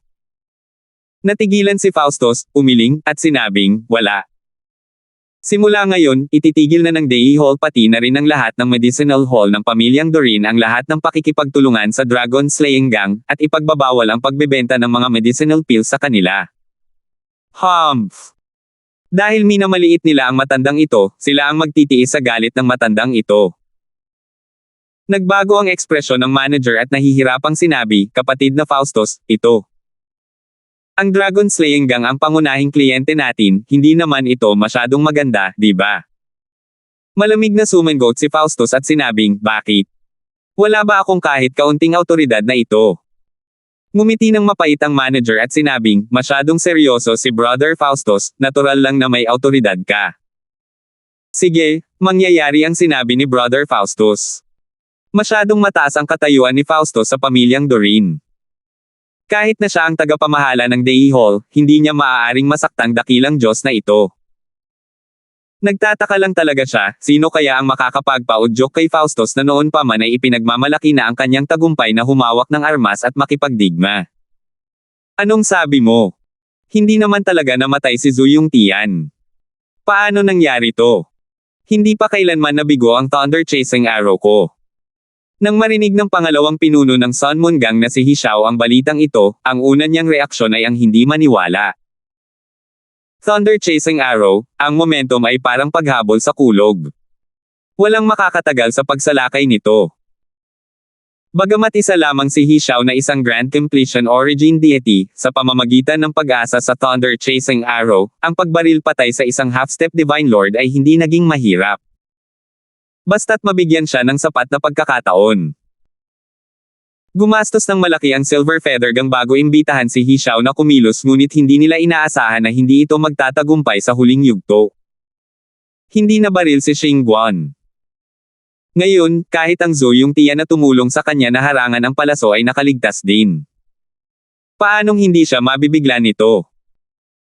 Natigilan si Faustus, umiling, at sinabing, wala. Simula ngayon, ititigil na ng Day Hall pati na rin ang lahat ng medicinal hall ng pamilyang Dorin ang lahat ng pakikipagtulungan sa Dragon Slaying Gang, at ipagbabawal ang pagbebenta ng mga medicinal pills sa kanila. Humph! Dahil minamaliit nila ang matandang ito, sila ang magtitiis sa galit ng matandang ito. Nagbago ang ekspresyon ng manager at nahihirapang sinabi, kapatid na Faustus, ito. Ang Dragon Slaying Gang ang pangunahing kliyente natin, hindi naman ito masyadong maganda, di ba? Malamig na sumangot si Faustus at sinabing, bakit? Wala ba akong kahit kaunting autoridad na ito? Ngumiti ng mapait ang manager at sinabing, masyadong seryoso si Brother Faustus, natural lang na may autoridad ka. Sige, mangyayari ang sinabi ni Brother Faustus. Masyadong mataas ang katayuan ni Faustus sa pamilyang Dorin. Kahit na siya ang tagapamahala ng Day Hall, hindi niya maaaring masaktang dakilang Diyos na ito. Nagtataka lang talaga siya, sino kaya ang makakapagpa-udyok kay Faustus na noon pa man ay ipinagmamalaki na ang kanyang tagumpay na humawak ng armas at makipagdigma. Anong sabi mo? Hindi naman talaga namatay si Zuyong Tian. Paano nangyari to? Hindi pa kailanman nabigo ang Thunder Chasing Arrow ko. Nang marinig ng pangalawang pinuno ng Sun Moon Gang na si Hishao ang balitang ito, ang una niyang reaksyon ay ang hindi maniwala. Thunder Chasing Arrow, ang momentum ay parang paghabol sa kulog. Walang makakatagal sa pagsalakay nito. Bagamat isa lamang si Hishao na isang Grand Completion Origin Deity, sa pamamagitan ng pag-asa sa Thunder Chasing Arrow, ang pagbaril patay sa isang half-step Divine Lord ay hindi naging mahirap. Basta't mabigyan siya ng sapat na pagkakataon. Gumastos ng malaki ang Silver Feather Gang bago imbitahan si Hishao na kumilos ngunit hindi nila inaasahan na hindi ito magtatagumpay sa huling yugto. Hindi nabaril si Xingguan. Ngayon, kahit ang Zuyong Tian na tumulong sa kanya na harangan ang palaso ay nakaligtas din. Paanong hindi siya mabibigla nito?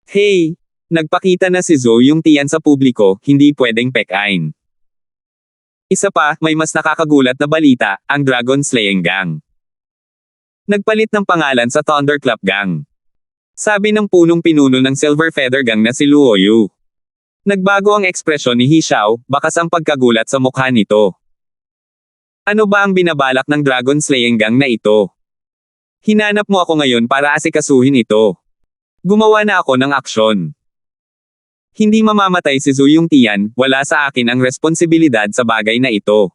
Hey! Nagpakita na si Zuyong Tian sa publiko, hindi pwedeng pekain. Isa pa, may mas nakakagulat na balita, ang Dragon Slaying Gang. Nagpalit ng pangalan sa Thunderclap Gang. Sabi ng punong pinuno ng Silver Feather Gang na si Luo Yu. Nagbago ang ekspresyon ni Hishao, bakas ang pagkagulat sa mukha nito. Ano ba ang binabalak ng Dragon Slaying Gang na ito? Hinanap mo ako ngayon para asikasuhin ito. Gumawa na ako ng aksyon. Hindi mamamatay si Zuyong Tian, wala sa akin ang responsibilidad sa bagay na ito.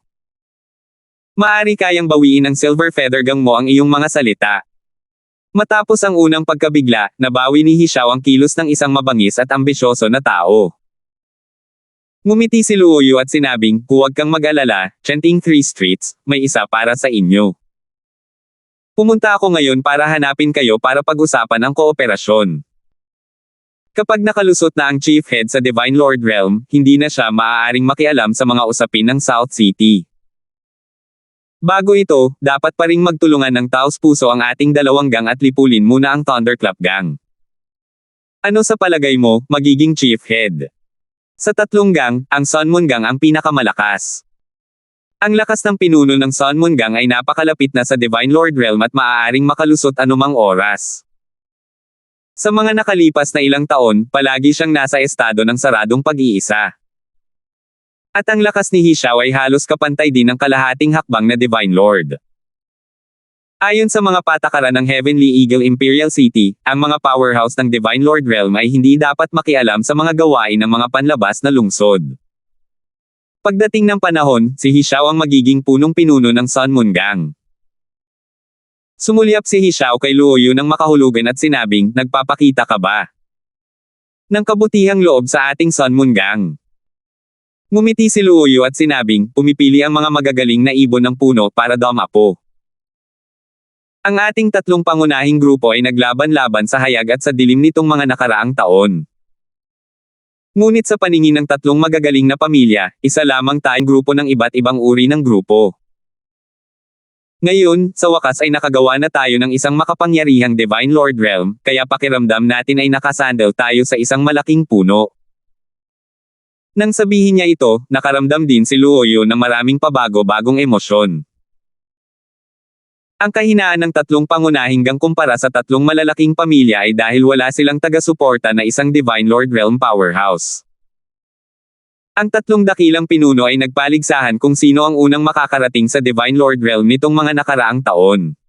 Maari kayang bawiin ng Silver Feather Gang mo ang iyong mga salita. Matapos ang unang pagkabigla, nabawi ni Hishao ang kilos ng isang mabangis at ambisyoso na tao. Ngumiti si Luo Yu at sinabing, huwag kang mag-alala, Chanting Three Streets, may isa para sa inyo. Pumunta ako ngayon para hanapin kayo para pag-usapan ang kooperasyon. Kapag nakalusot na ang Chief Head sa Divine Lord Realm, hindi na siya maaaring makialam sa mga usapin ng South City. Bago ito, dapat pa ring magtulungan ng taos puso ang ating dalawang gang at lipulin muna ang Thunderclap Gang. Ano sa palagay mo, magiging Chief Head? Sa tatlong gang, ang Sun Moon Gang ang pinakamalakas. Ang lakas ng pinuno ng Sun Moon Gang ay napakalapit na sa Divine Lord Realm at maaaring makalusot anumang oras. Sa mga nakalipas na ilang taon, palagi siyang nasa estado ng saradong pag-iisa. At ang lakas ni Hishao ay halos kapantay din ng kalahating hakbang na Divine Lord. Ayon sa mga patakaran ng Heavenly Eagle Imperial City, ang mga powerhouse ng Divine Lord Realm ay hindi dapat makialam sa mga gawain ng mga panlabas na lungsod. Pagdating ng panahon, si Hishao ang magiging punong pinuno ng Sun Moon Gang. Sumulyap si Hishao kay Luo Yu nang makahulugan at sinabing, nagpapakita ka ba ng kabutihang loob sa ating Sun Moon Gang? Ngumiti si Luo Yu at sinabing, pumipili ang mga magagaling na ibon ng puno para dumapo. Ang ating tatlong pangunahing grupo ay naglaban-laban sa hayag at sa dilim nitong mga nakaraang taon. Ngunit sa paningin ng tatlong magagaling na pamilya, isa lamang tayong grupo ng iba't ibang uri ng grupo. Ngayon, sa wakas ay nakagawa na tayo ng isang makapangyarihang Divine Lord Realm, kaya pakiramdam natin ay nakasandal tayo sa isang malaking puno. Nang sabihin niya ito, nakaramdam din si Luoyu ng maraming pabago-bagong emosyon. Ang kahinaan ng tatlong pangunahing gang kumpara sa tatlong malalaking pamilya ay dahil wala silang taga-suporta na isang Divine Lord Realm powerhouse. Ang tatlong dakilang pinuno ay nagpaligsahan kung sino ang unang makakarating sa Divine Lord Realm nitong mga nakaraang taon.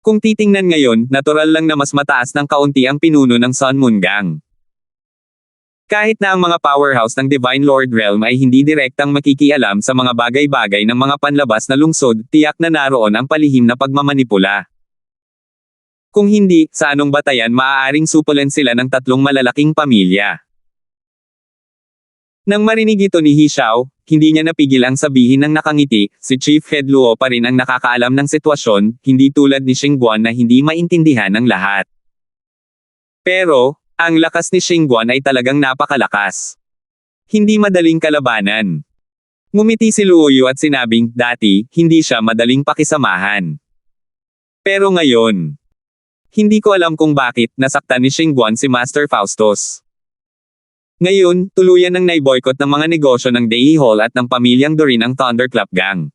Kung titingnan ngayon, natural lang na mas mataas ng kaunti ang pinuno ng Sun Moon Gang. Kahit na ang mga powerhouse ng Divine Lord Realm ay hindi direktang makikialam sa mga bagay-bagay ng mga panlabas na lungsod, tiyak na naroon ang palihim na pagmamanipula. Kung hindi, sa anong batayan maaaring supulan sila ng tatlong malalaking pamilya? Nang marinig ito ni He Xiao, hindi niya napigil ang sabihin ng nakangiti, si Chief Head Luo pa rin ang nakakaalam ng sitwasyon, hindi tulad ni Xingguan na hindi maintindihan ng lahat. Pero, ang lakas ni Xingguan ay talagang napakalakas. Hindi madaling kalabanan. Ngumiti si Luoyu at sinabing, dati, hindi siya madaling pakisamahan. Pero ngayon, hindi ko alam kung bakit nasaktan ni Xingguan si Master Faustus. Ngayon, tuluyan ng naiboykot ng mga negosyo ng Dai Hall at ng pamilyang Dorin ang Thunderclap Gang.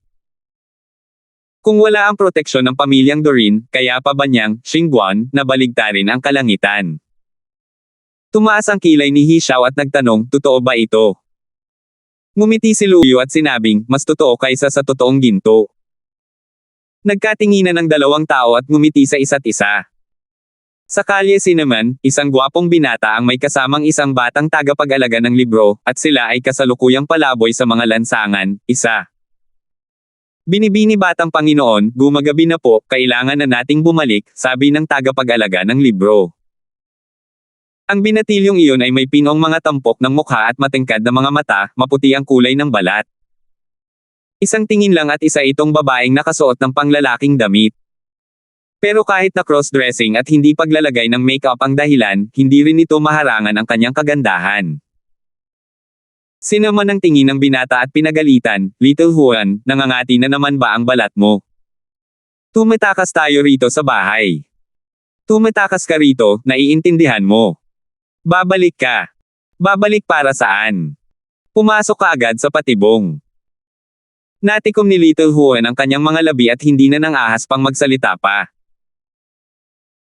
Kung wala ang proteksyon ng pamilyang Dorin, kaya pa ba niyang, Xingguan, nabaligtarin ang kalangitan? Tumaas ang kilay ni He Xiao at nagtanong, totoo ba ito? Ngumiti si Luoyu at sinabing, mas totoo kaysa sa totoong ginto. Nagkatinginan ng dalawang tao at ngumiti sa isa't isa. Sa kalye naman, isang gwapong binata ang may kasamang isang batang tagapag-alaga ng libro, at sila ay kasalukuyang palaboy sa mga lansangan, isa. Binibini batang Panginoon, gumagabi na po, kailangan na nating bumalik, sabi ng tagapag-alaga ng libro. Ang binatilyong iyon ay may pinong mga tampok ng mukha at matingkad na mga mata, maputi ang kulay ng balat. Isang tingin lang at isa itong babaeng nakasuot ng panglalaking damit. Pero kahit na cross-dressing at hindi paglalagay ng makeup ang dahilan, hindi rin ito maharangan ang kanyang kagandahan. Sinama ng tingin ng binata at pinagalitan, Little Huan, nangangati na naman ba ang balat mo? Tumatakas tayo rito sa bahay. Tumatakas ka rito, naiintindihan mo. Babalik ka. Babalik para saan? Pumasok ka agad sa patibong. Natikom ni Little Huan ang kanyang mga labi at hindi na nang ahas pang magsalita pa.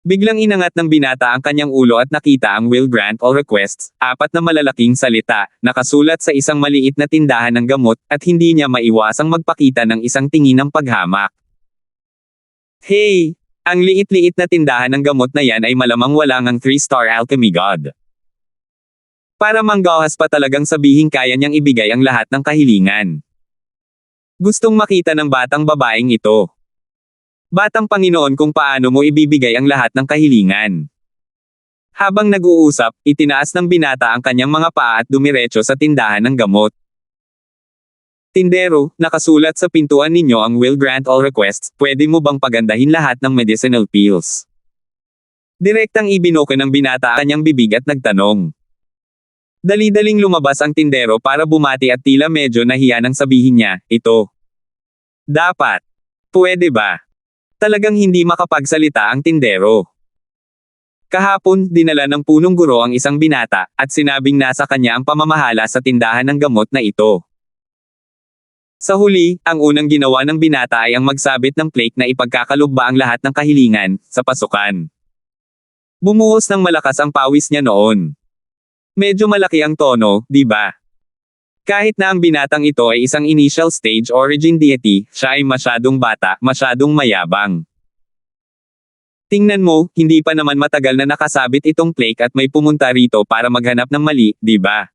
Biglang inangat ng binata ang kanyang ulo at nakita ang will grant all requests, 4 na malalaking salita, nakasulat sa isang maliit na tindahan ng gamot, at hindi niya maiwasang magpakita ng isang tingin ng paghamak. Hey! Ang liit-liit na tindahan ng gamot na yan ay malamang walang ang 3-star alchemy god. Para manggahas pa talagang sabihin kaya niyang ibigay ang lahat ng kahilingan. Gustong makita ng batang babaeng ito. Batang Panginoon kung paano mo ibibigay ang lahat ng kahilingan. Habang nag-uusap, itinaas ng binata ang kanyang mga paa at dumiretso sa tindahan ng gamot. Tindero, nakasulat sa pintuan ninyo ang will grant all requests, pwede mo bang pagandahin lahat ng medicinal pills? Direktang ibinuko ng binata ang kanyang bibig at nagtanong. Dali-daling lumabas ang tindero para bumati at tila medyo nahiya nang sabihin niya, ito. Dapat. Pwede ba? Talagang hindi makapagsalita ang tindero. Kahapon, dinala ng punong guro ang isang binata, at sinabing nasa kanya ang pamamahala sa tindahan ng gamot na ito. Sa huli, ang unang ginawa ng binata ay ang magsabit ng plaque na ipagkakalugba ang lahat ng kahilingan, sa pasukan. Bumuhos ng malakas ang pawis niya noon. Medyo malaki ang tono, di ba? Kahit na ang binatang ito ay isang initial stage origin deity, siya ay masyadong bata, masyadong mayabang. Tingnan mo, hindi pa naman matagal na nakasabit itong plaque at may pumunta rito para maghanap ng mali, di ba?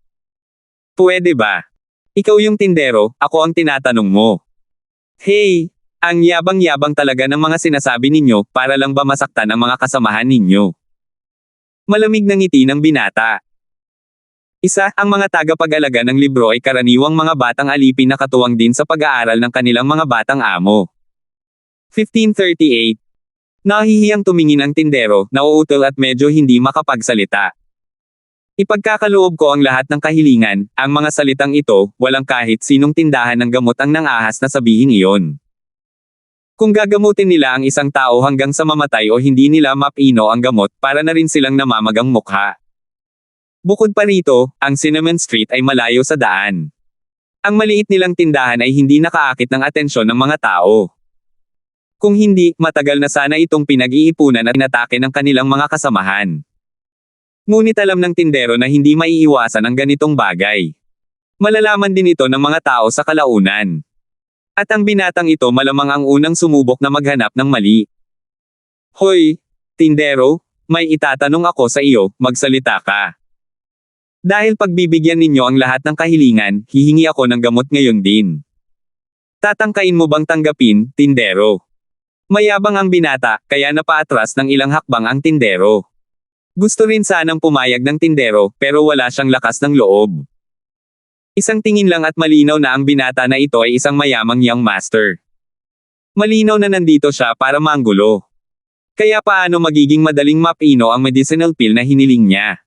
Pwede ba? Ikaw yung tindero, ako ang tinatanong mo. Hey! Ang yabang-yabang talaga ng mga sinasabi ninyo, para lang ba masaktan ang mga kasamahan ninyo? Malamig na ngiti ng binata. Isa, ang mga tagapag-alaga ng libro ay karaniwang mga batang alipin na katuwang din sa pag-aaral ng kanilang mga batang amo. 1538. Nahihiyang tumingin ang tindero, nauutal at medyo hindi makapagsalita. Ipagkakaloob ko ang lahat ng kahilingan, ang mga salitang ito, walang kahit sinong tindahan ng gamot ang nang-ahas na sabihin iyon. Kung gagamutin nila ang isang tao hanggang sa mamatay o hindi nila mapino ang gamot, para na rin silang namamagang mukha. Bukod pa rito, ang Cinnamon Street ay malayo sa daan. Ang maliit nilang tindahan ay hindi nakaakit ng atensyon ng mga tao. Kung hindi, matagal na sana itong pinag-iipunan at inatake ng kanilang mga kasamahan. Ngunit alam ng tindero na hindi maiiwasan ang ganitong bagay. Malalaman din ito ng mga tao sa kalaunan. At ang binatang ito malamang ang unang sumubok na maghanap ng mali. Hoy, tindero, may itatanong ako sa iyo, magsalita ka. Dahil pagbibigyan ninyo ang lahat ng kahilingan, hihingi ako ng gamot ngayon din. Tatangkain mo bang tanggapin, tindero? Mayabang ang binata, kaya napaatras ng ilang hakbang ang tindero. Gusto rin sanang pumayag ng tindero, pero wala siyang lakas ng loob. Isang tingin lang at malinaw na ang binata na ito ay isang mayamang young master. Malinaw na nandito siya para manggulo. Kaya paano magiging madaling mapino ang medicinal pill na hiniling niya?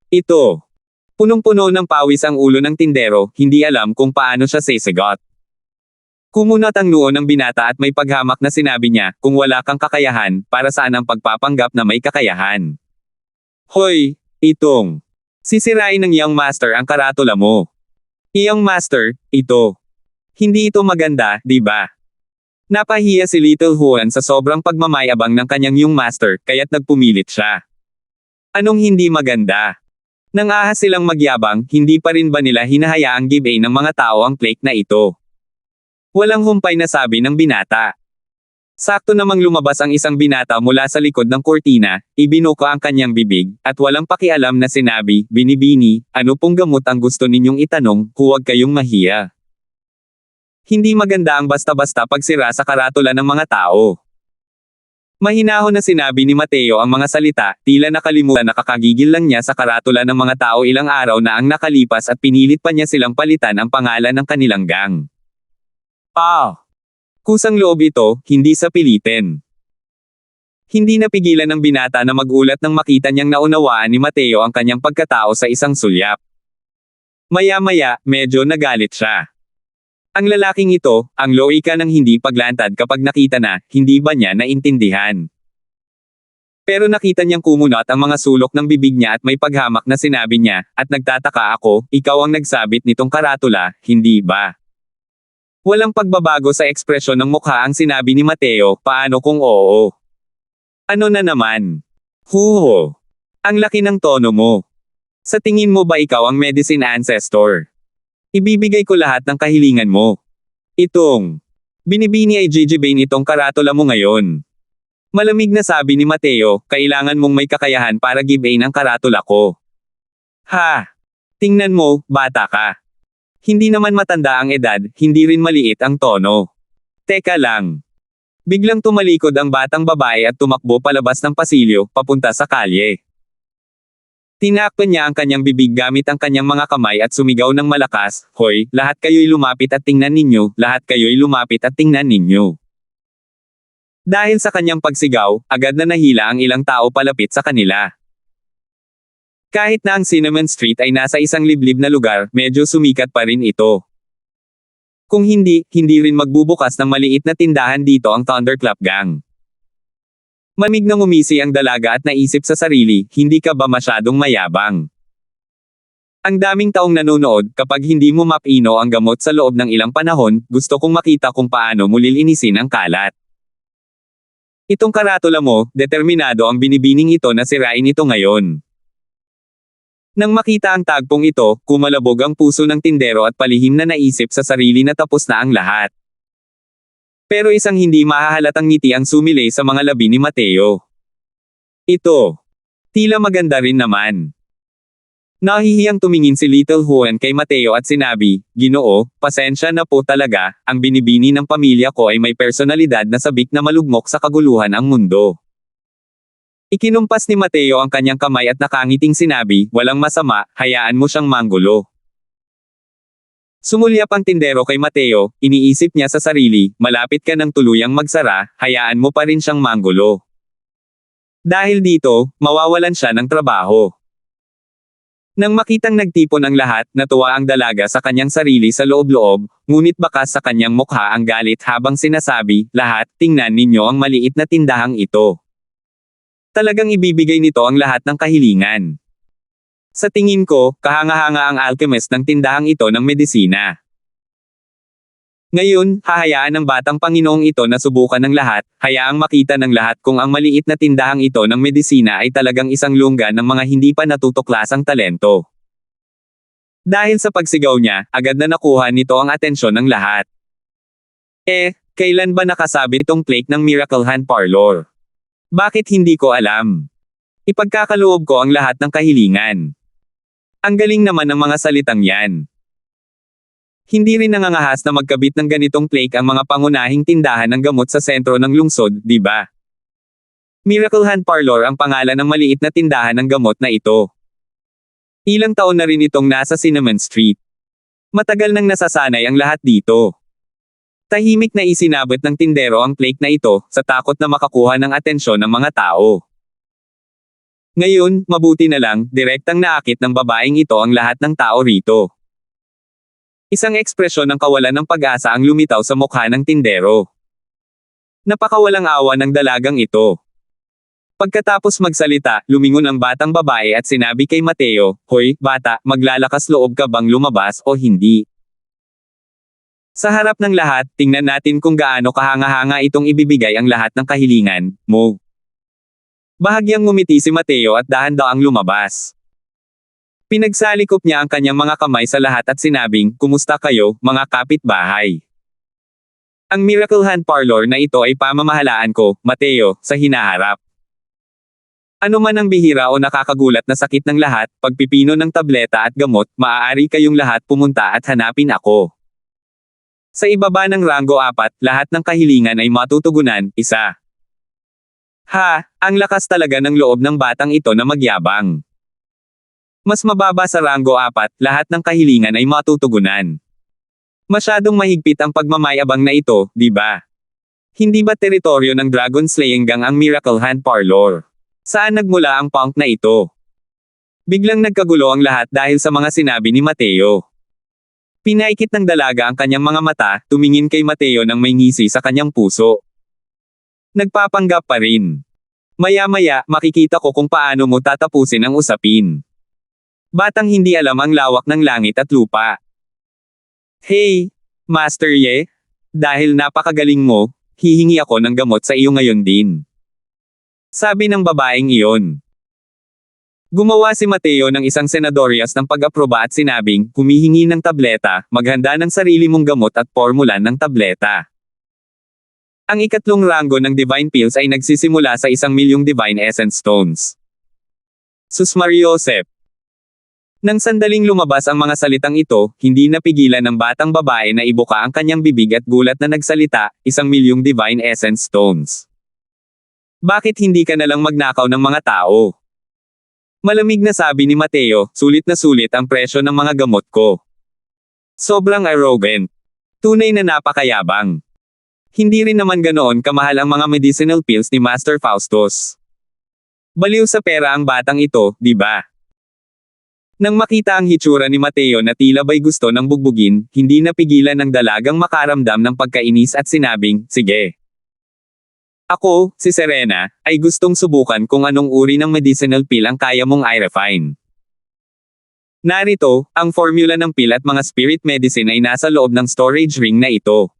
Ito. Punong-puno ng pawis ang ulo ng tindero, hindi alam kung paano siya sasagot. Kumunat ang noo ng binata at may paghamak na sinabi niya, kung wala kang kakayahan, para saan ang pagpapanggap na may kakayahan? Hoy, itong. Sisirain ng young master ang karatula mo. Young master, ito. Hindi ito maganda, di ba? Napahiya si Little Juan sa sobrang pagmamayabang ng kanyang young master, kaya't nagpumilit siya. Anong hindi maganda? Nang ahas silang magyabang, hindi pa rin ba nila hinahayaang give-in ng mga tao ang flake na ito? Walang humpay na sabi ng binata. Sakto namang lumabas ang isang binata mula sa likod ng kortina, ibinuka ang kanyang bibig, at walang pakialam na sinabi, Binibini, ano pong gamot ang gusto ninyong itanong, huwag kayong mahiya. Hindi maganda ang basta-basta pagsira sa karatula ng mga tao. Mahinahon na sinabi ni Mateo ang mga salita, tila nakalimutan na kakagigil lang niya sa karatula ng mga tao ilang araw na ang nakalipas at pinilit pa niya silang palitan ang pangalan ng kanilang gang. Kusang loob ito, hindi sa pilitin. Hindi napigilan ng binata na magulat nang makita niyang naunawaan ni Mateo ang kanyang pagkatao sa isang sulyap. Maya-maya, medyo nagalit siya. Ang lalaking ito, ang loika ng hindi paglantad kapag nakita na, hindi ba niya naintindihan? Pero nakita niyang kumunat ang mga sulok ng bibig niya at may paghamak na sinabi niya, at nagtataka ako, ikaw ang nagsabit nitong karatula, hindi ba? Walang pagbabago sa ekspresyon ng mukha ang sinabi ni Mateo, paano kung oo? Ano na naman? Huho! Ang laki ng tono mo. Sa tingin mo ba ikaw ang medicine ancestor? Ibibigay ko lahat ng kahilingan mo. Itong. Binibini ay jijibin itong karatula mo ngayon. Malamig na sabi ni Mateo, kailangan mong may kakayahan para give-in ang karatula ko. Ha! Tingnan mo, bata ka. Hindi naman matanda ang edad, hindi rin maliit ang tono. Teka lang. Biglang tumalikod ang batang babae at tumakbo palabas ng pasilyo, papunta sa kalye. Tinakpan niya ang kanyang bibig gamit ang kanyang mga kamay at sumigaw ng malakas, Hoy, lahat kayo'y lumapit at tingnan ninyo, lahat kayo'y lumapit at tingnan ninyo. Dahil sa kanyang pagsigaw, agad na nahila ang ilang tao palapit sa kanila. Kahit na ang Cinnamon Street ay nasa isang liblib na lugar, medyo sumikat pa rin ito. Kung hindi, hindi rin magbubukas ng maliit na tindahan dito ang Thunderclap Gang. Mamig na ngumisi ang dalaga at naisip sa sarili, hindi ka ba masyadong mayabang? Ang daming taong nanonood, kapag hindi mo mapino ang gamot sa loob ng ilang panahon, gusto kong makita kung paano mo lilinisin ang kalat. Itong karatula mo, determinado ang binibining ito na sirain ito ngayon. Nang makita ang tagpong ito, kumalabog ang puso ng tindero at palihim na naisip sa sarili na tapos na ang lahat. Pero isang hindi mahahalatang ngiti ang sumilay sa mga labi ni Mateo. Ito. Tila maganda rin naman. Nahihiyang tumingin si Little Juan kay Mateo at sinabi, Ginoo, pasensya na po talaga, ang binibini ng pamilya ko ay may personalidad na sabik na malugmok sa kaguluhan ang mundo. Ikinumpas ni Mateo ang kanyang kamay at nakangiting sinabi, walang masama, hayaan mo siyang manggulo. Sumulyap ang tindero kay Mateo, iniisip niya sa sarili, malapit ka ng tuluyang magsara, hayaan mo pa rin siyang manggulo. Dahil dito, mawawalan siya ng trabaho. Nang makitang nagtipon ang lahat, natuwa ang dalaga sa kanyang sarili sa loob-loob, ngunit bakas sa kanyang mukha ang galit habang sinasabi, lahat, tingnan ninyo ang maliit na tindahang ito. Talagang ibibigay nito ang lahat ng kahilingan. Sa tingin ko, kahanga-hanga ang alchemist ng tindahang ito ng medisina. Ngayon, hahayaan ng batang Panginoong ito na subukan ng lahat, hayaang makita ng lahat kung ang maliit na tindahang ito ng medisina ay talagang isang lungga ng mga hindi pa natutuklasang talento. Dahil sa pagsigaw niya, agad na nakuha nito ang atensyon ng lahat. Kailan ba nakasabit itong plaque ng Miracle Hand Parlor? Bakit hindi ko alam? Ipagkakaloob ko ang lahat ng kahilingan. Ang galing naman ng mga salitang yan. Hindi rin nangangahas na magkabit ng ganitong plaque ang mga pangunahing tindahan ng gamot sa sentro ng lungsod, di ba? Miracle Hand Parlor ang pangalan ng maliit na tindahan ng gamot na ito. Ilang taon na rin itong nasa Cinnamon Street. Matagal nang nasasanay ang lahat dito. Tahimik na isinabot ng tindero ang plaque na ito, sa takot na makakuha ng atensyon ng mga tao. Ngayon, mabuti na lang, direktang naakit ng babaeng ito ang lahat ng tao rito. Isang ekspresyon ng kawalan ng pag-asa ang lumitaw sa mukha ng tindero. Napakawalang awa ng dalagang ito. Pagkatapos magsalita, lumingon ang batang babae at sinabi kay Mateo, "Hoy, bata, maglalakas loob ka bang lumabas o hindi?" Sa harap ng lahat, tingnan natin kung gaano kahanga-hanga itong ibibigay ang lahat ng kahilingan mo. Bahagyang ngumiti si Mateo at dahan-daang lumabas. Pinagsalikop niya ang kanyang mga kamay sa lahat at sinabing, "Kumusta kayo, mga kapitbahay?" Ang Miracle Hand Parlor na ito ay pamamahalaan ko, Mateo, sa hinaharap. Ano man ang bihira o nakakagulat na sakit ng lahat, pagpipino ng tableta at gamot, maaari kayong lahat pumunta at hanapin ako. Sa ibaba ng Rango 4, lahat ng kahilingan ay matutugunan, isa. Ang lakas talaga ng loob ng batang ito na magyabang. Mas mababa sa Rango 4, lahat ng kahilingan ay matutugunan. Masyadong mahigpit ang pagmamayabang na ito, di ba? Hindi ba teritoryo ng Dragon Slaying Gang ang Miracle Hand Parlor? Saan nagmula ang punk na ito? Biglang nagkagulo ang lahat dahil sa mga sinabi ni Mateo. Pinaikit ng dalaga ang kanyang mga mata, tumingin kay Mateo nang may ngisi sa kanyang puso. Nagpapanggap pa rin. Maya-maya, makikita ko kung paano mo tatapusin ang usapin. Batang hindi alam ang lawak ng langit at lupa. Hey, Master Ye, dahil napakagaling mo, hihingi ako ng gamot sa iyo ngayon din. Sabi ng babaeng iyon. Gumawa si Mateo ng isang senadorias ng pag-aproba at sinabing, humihingi ng tableta, maghanda ng sarili mong gamot at pormulan ng tableta. Ang ikatlong ranggo ng Divine Pills ay nagsisimula sa 1,000,000 Divine Essence Stones. Susmariosep. Nang sandaling lumabas ang mga salitang ito, hindi napigilan ng batang babae na ibuka ang kanyang bibig at gulat na nagsalita, 1,000,000 Divine Essence Stones. Bakit hindi ka nalang magnakaw ng mga tao? Malamig na sabi ni Mateo, sulit na sulit ang presyo ng mga gamot ko. Sobrang arrogant. Tunay na napakayabang. Hindi rin naman ganoon kamahal ang mga medicinal pills ni Master Faustus. Baliw sa pera ang batang ito, di ba? Nang makita ang hitsura ni Mateo na tila ba'y gusto ng bugbugin, hindi napigilan ng dalagang makaramdam ng pagkainis at sinabing, sige. Ako, si Serena, ay gustong subukan kung anong uri ng medicinal pill ang kaya mong i-refine. Narito, ang formula ng pill at mga spirit medicine ay nasa loob ng storage ring na ito.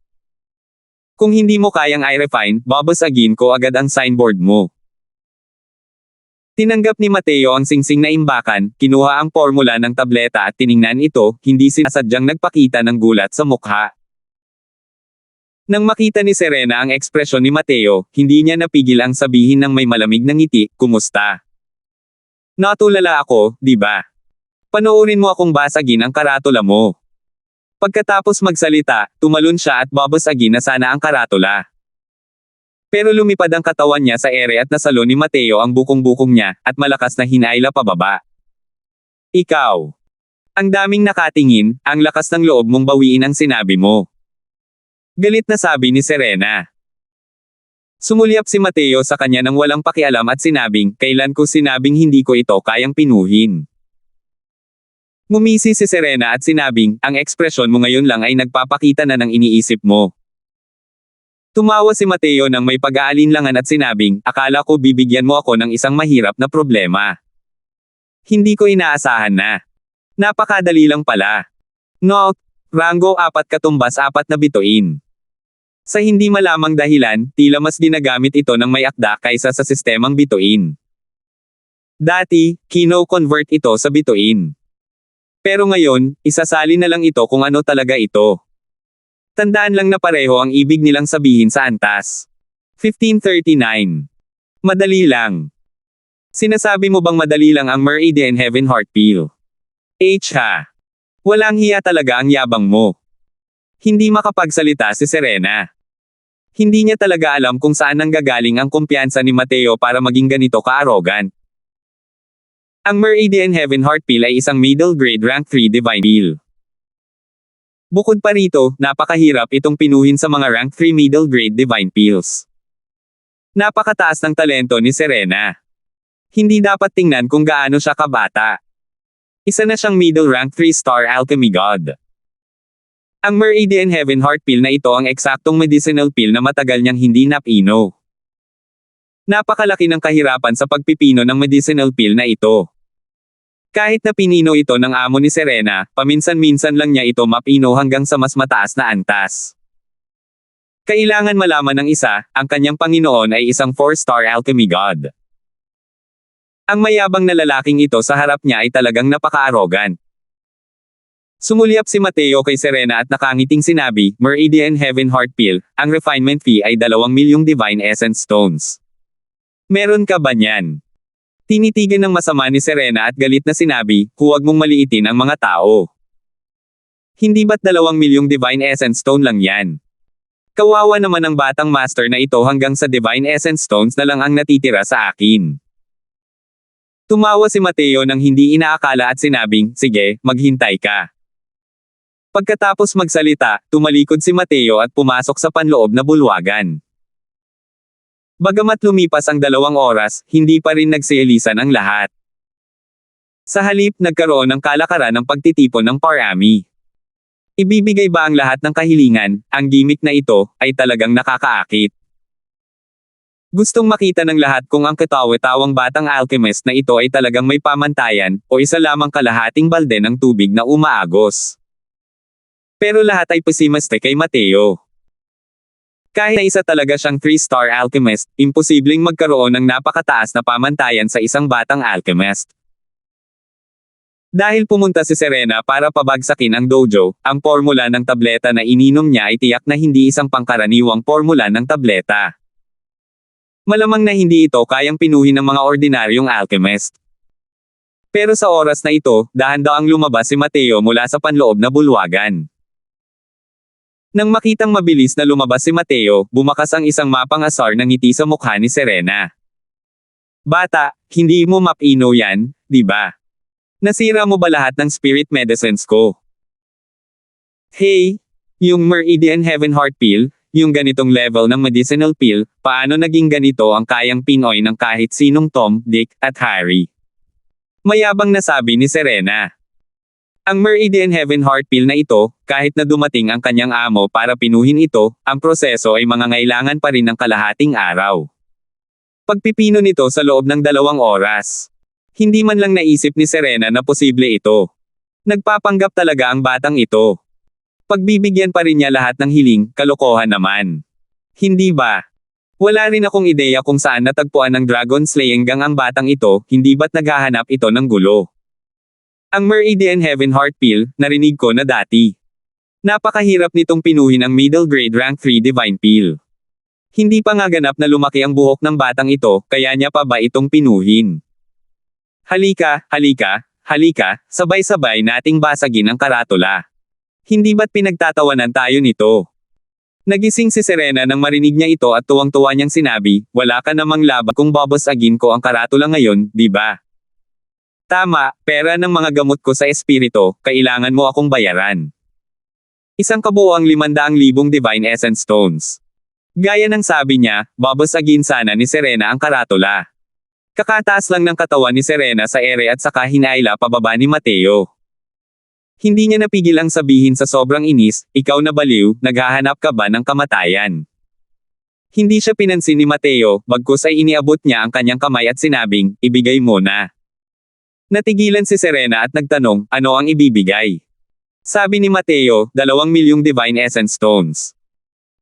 Kung hindi mo kayang i-refine, babasagin ko agad ang signboard mo. Tinanggap ni Mateo ang singsing na imbakan, kinuha ang formula ng tableta at tiningnan ito, hindi sinasadyang nagpakita ng gulat sa mukha. Nang makita ni Serena ang ekspresyon ni Mateo, hindi niya napigil ang sabihin ng may malamig na ngiti, "Kumusta? Natulala ako, di ba? Panoorin mo akong basagin ang karatula mo." Pagkatapos magsalita, tumalon siya at babasagin na sana ang karatula. Pero lumipad ang katawan niya sa ere at nasalo ni Mateo ang bukong-bukong niya, at malakas na hinayla pababa. Ikaw. Ang daming nakatingin, ang lakas ng loob mong bawiin ang sinabi mo. Galit na sabi ni Serena. Sumulyap si Mateo sa kanya nang walang pakialam at sinabing, kailan ko sinabing hindi ko ito kayang pinuhin. Ngumisi si Serena at sinabing, ang ekspresyon mo ngayon lang ay nagpapakita na ng iniisip mo. Tumawa si Mateo nang may pag-aalinlangan at sinabing, akala ko bibigyan mo ako ng isang mahirap na problema. Hindi ko inaasahan na. Napakadali lang pala. Note, Rango 4 katumbas 4 na bituin. Sa hindi malamang dahilan, tila mas ginagamit ito ng may akda kaysa sa sistemang bituin. Dati, kino-convert ito sa bituin. Pero ngayon, isasali na lang ito kung ano talaga ito. Tandaan lang na pareho ang ibig nilang sabihin sa antas. 1539. Madali lang. Sinasabi mo bang madali lang ang Meridian Heaven Heart Peel? Ha. Walang hiya talaga ang yabang mo. Hindi makapagsalita si Serena. Hindi niya talaga alam kung saan nanggagaling ang kumpiyansa ni Mateo para maging ganito ka-arrogant. Ang Meridian Heaven Heart Peel ay isang middle grade rank 3 divine peel. Bukod pa rito, napakahirap itong pinuhin sa mga rank 3 middle grade divine peels. Napakataas ng talento ni Serena. Hindi dapat tingnan kung gaano siya kabata. Isa na siyang middle rank 3-star alchemy god. Ang Meridian Heaven Heart Peel na ito ang eksaktong medicinal peel na matagal niyang hindi napino. Napakalaki ng kahirapan sa pagpipino ng medicinal peel na ito. Kahit na pinino ito ng amo ni Serena, paminsan-minsan lang niya ito mapino hanggang sa mas mataas na antas. Kailangan malaman ng isa, ang kanyang Panginoon ay isang 4-star alchemy god. Ang mayabang na lalaking ito sa harap niya ay talagang napaka-arrogant. Sumulyap si Mateo kay Serena at nakangiting sinabi, Meridian Heaven Heart Peel, ang refinement fee ay 2 milyong Divine Essence Stones. Meron ka ba niyan? Tinitigan ng masama ni Serena at galit na sinabi, huwag mong maliitin ang mga tao. Hindi ba't 2 milyong Divine Essence Stone lang yan? Kawawa naman ang batang master na ito hanggang sa Divine Essence Stones na lang ang natitira sa akin. Tumawa si Mateo nang hindi inaakala at sinabing, sige, maghintay ka. Pagkatapos magsalita, tumalikod si Mateo at pumasok sa panloob na bulwagan. Bagamat lumipas ang 2 oras, hindi pa rin nagseelisan ang lahat. Sa halip, nagkaroon ng kalakaran ng pagtitipon ng parami. Ibibigay ba ang lahat ng kahilingan? Ang gimmick na ito, ay talagang nakakaakit. Gustong makita ng lahat kung ang katawa-tawang batang alchemist na ito ay talagang may pamantayan, o isa lamang kalahating balde ng tubig na umaagos. Pero lahat ay pesimistic kay Mateo. Kahit na isa talaga siyang 3-star alchemist, imposibleng magkaroon ng napakataas na pamantayan sa isang batang alchemist. Dahil pumunta si Serena para pabagsakin ang dojo, ang formula ng tableta na ininom niya ay tiyak na hindi isang pangkaraniwang formula ng tableta. Malamang na hindi ito kayang pinuhin ng mga ordinaryong alchemist. Pero sa oras na ito, dahan-daang lumabas si Mateo mula sa panloob na bulwagan. Nang makitang mabilis na lumabas si Mateo, bumakas ang isang mapang-asar na ngiti sa mukha ni Serena. Bata, hindi mo mapino yan, di ba? Nasira mo ba lahat ng spirit medicines ko? Hey, yung Meridian Heaven Heart Peel, yung ganitong level ng medicinal peel, paano naging ganito ang kayang pinoy ng kahit sinong Tom, Dick, at Harry? Mayabang na sabi ni Serena. Ang Meridian Heaven Heart Peel na ito, kahit na dumating ang kanyang amo para pinuhin ito, ang proseso ay mangangailangan pa rin ng kalahating araw. Pagpipino nito sa loob ng 2 oras. Hindi man lang naisip ni Serena na posible ito. Nagpapanggap talaga ang batang ito. Pagbibigyan pa rin niya lahat ng hiling, kalokohan naman. Hindi ba? Wala rin akong ideya kung saan natagpuan ng Dragon Slaying Gang ang batang ito, hindi ba't naghahanap ito ng gulo? Ang Meridian Heaven Heart Peel, narinig ko na dati. Napakahirap nitong pinuhin ang middle grade rank 3 divine peel. Hindi pa nga ganap na lumaki ang buhok ng batang ito, kaya niya pa ba itong pinuhin? Halika, halika, halika, sabay-sabay nating basagin ang karatula. Hindi ba't pinagtatawanan tayo nito? Nagising si Serena nang marinig niya ito at tuwang-tuwa niyang sinabi, wala ka namang laban kung babasagin ko ang karatula ngayon, di ba? Tama, pera ng mga gamot ko sa espirito, kailangan mo akong bayaran. Isang kabuuang 500,000 Divine Essence Stones. Gaya ng sabi niya, babasagin sana ni Serena ang karatula. Kakataas lang ng katawan ni Serena sa ere at saka hinaila pababa ni Mateo. Hindi niya napigil ang sabihin sa sobrang inis, ikaw na baliw, naghahanap ka ba ng kamatayan? Hindi siya pinansin ni Mateo, bagkus ay iniabot niya ang kanyang kamay at sinabing, ibigay mo na. Natigilan si Serena at nagtanong, ano ang ibibigay? Sabi ni Mateo, 2 milyong Divine Essence Stones.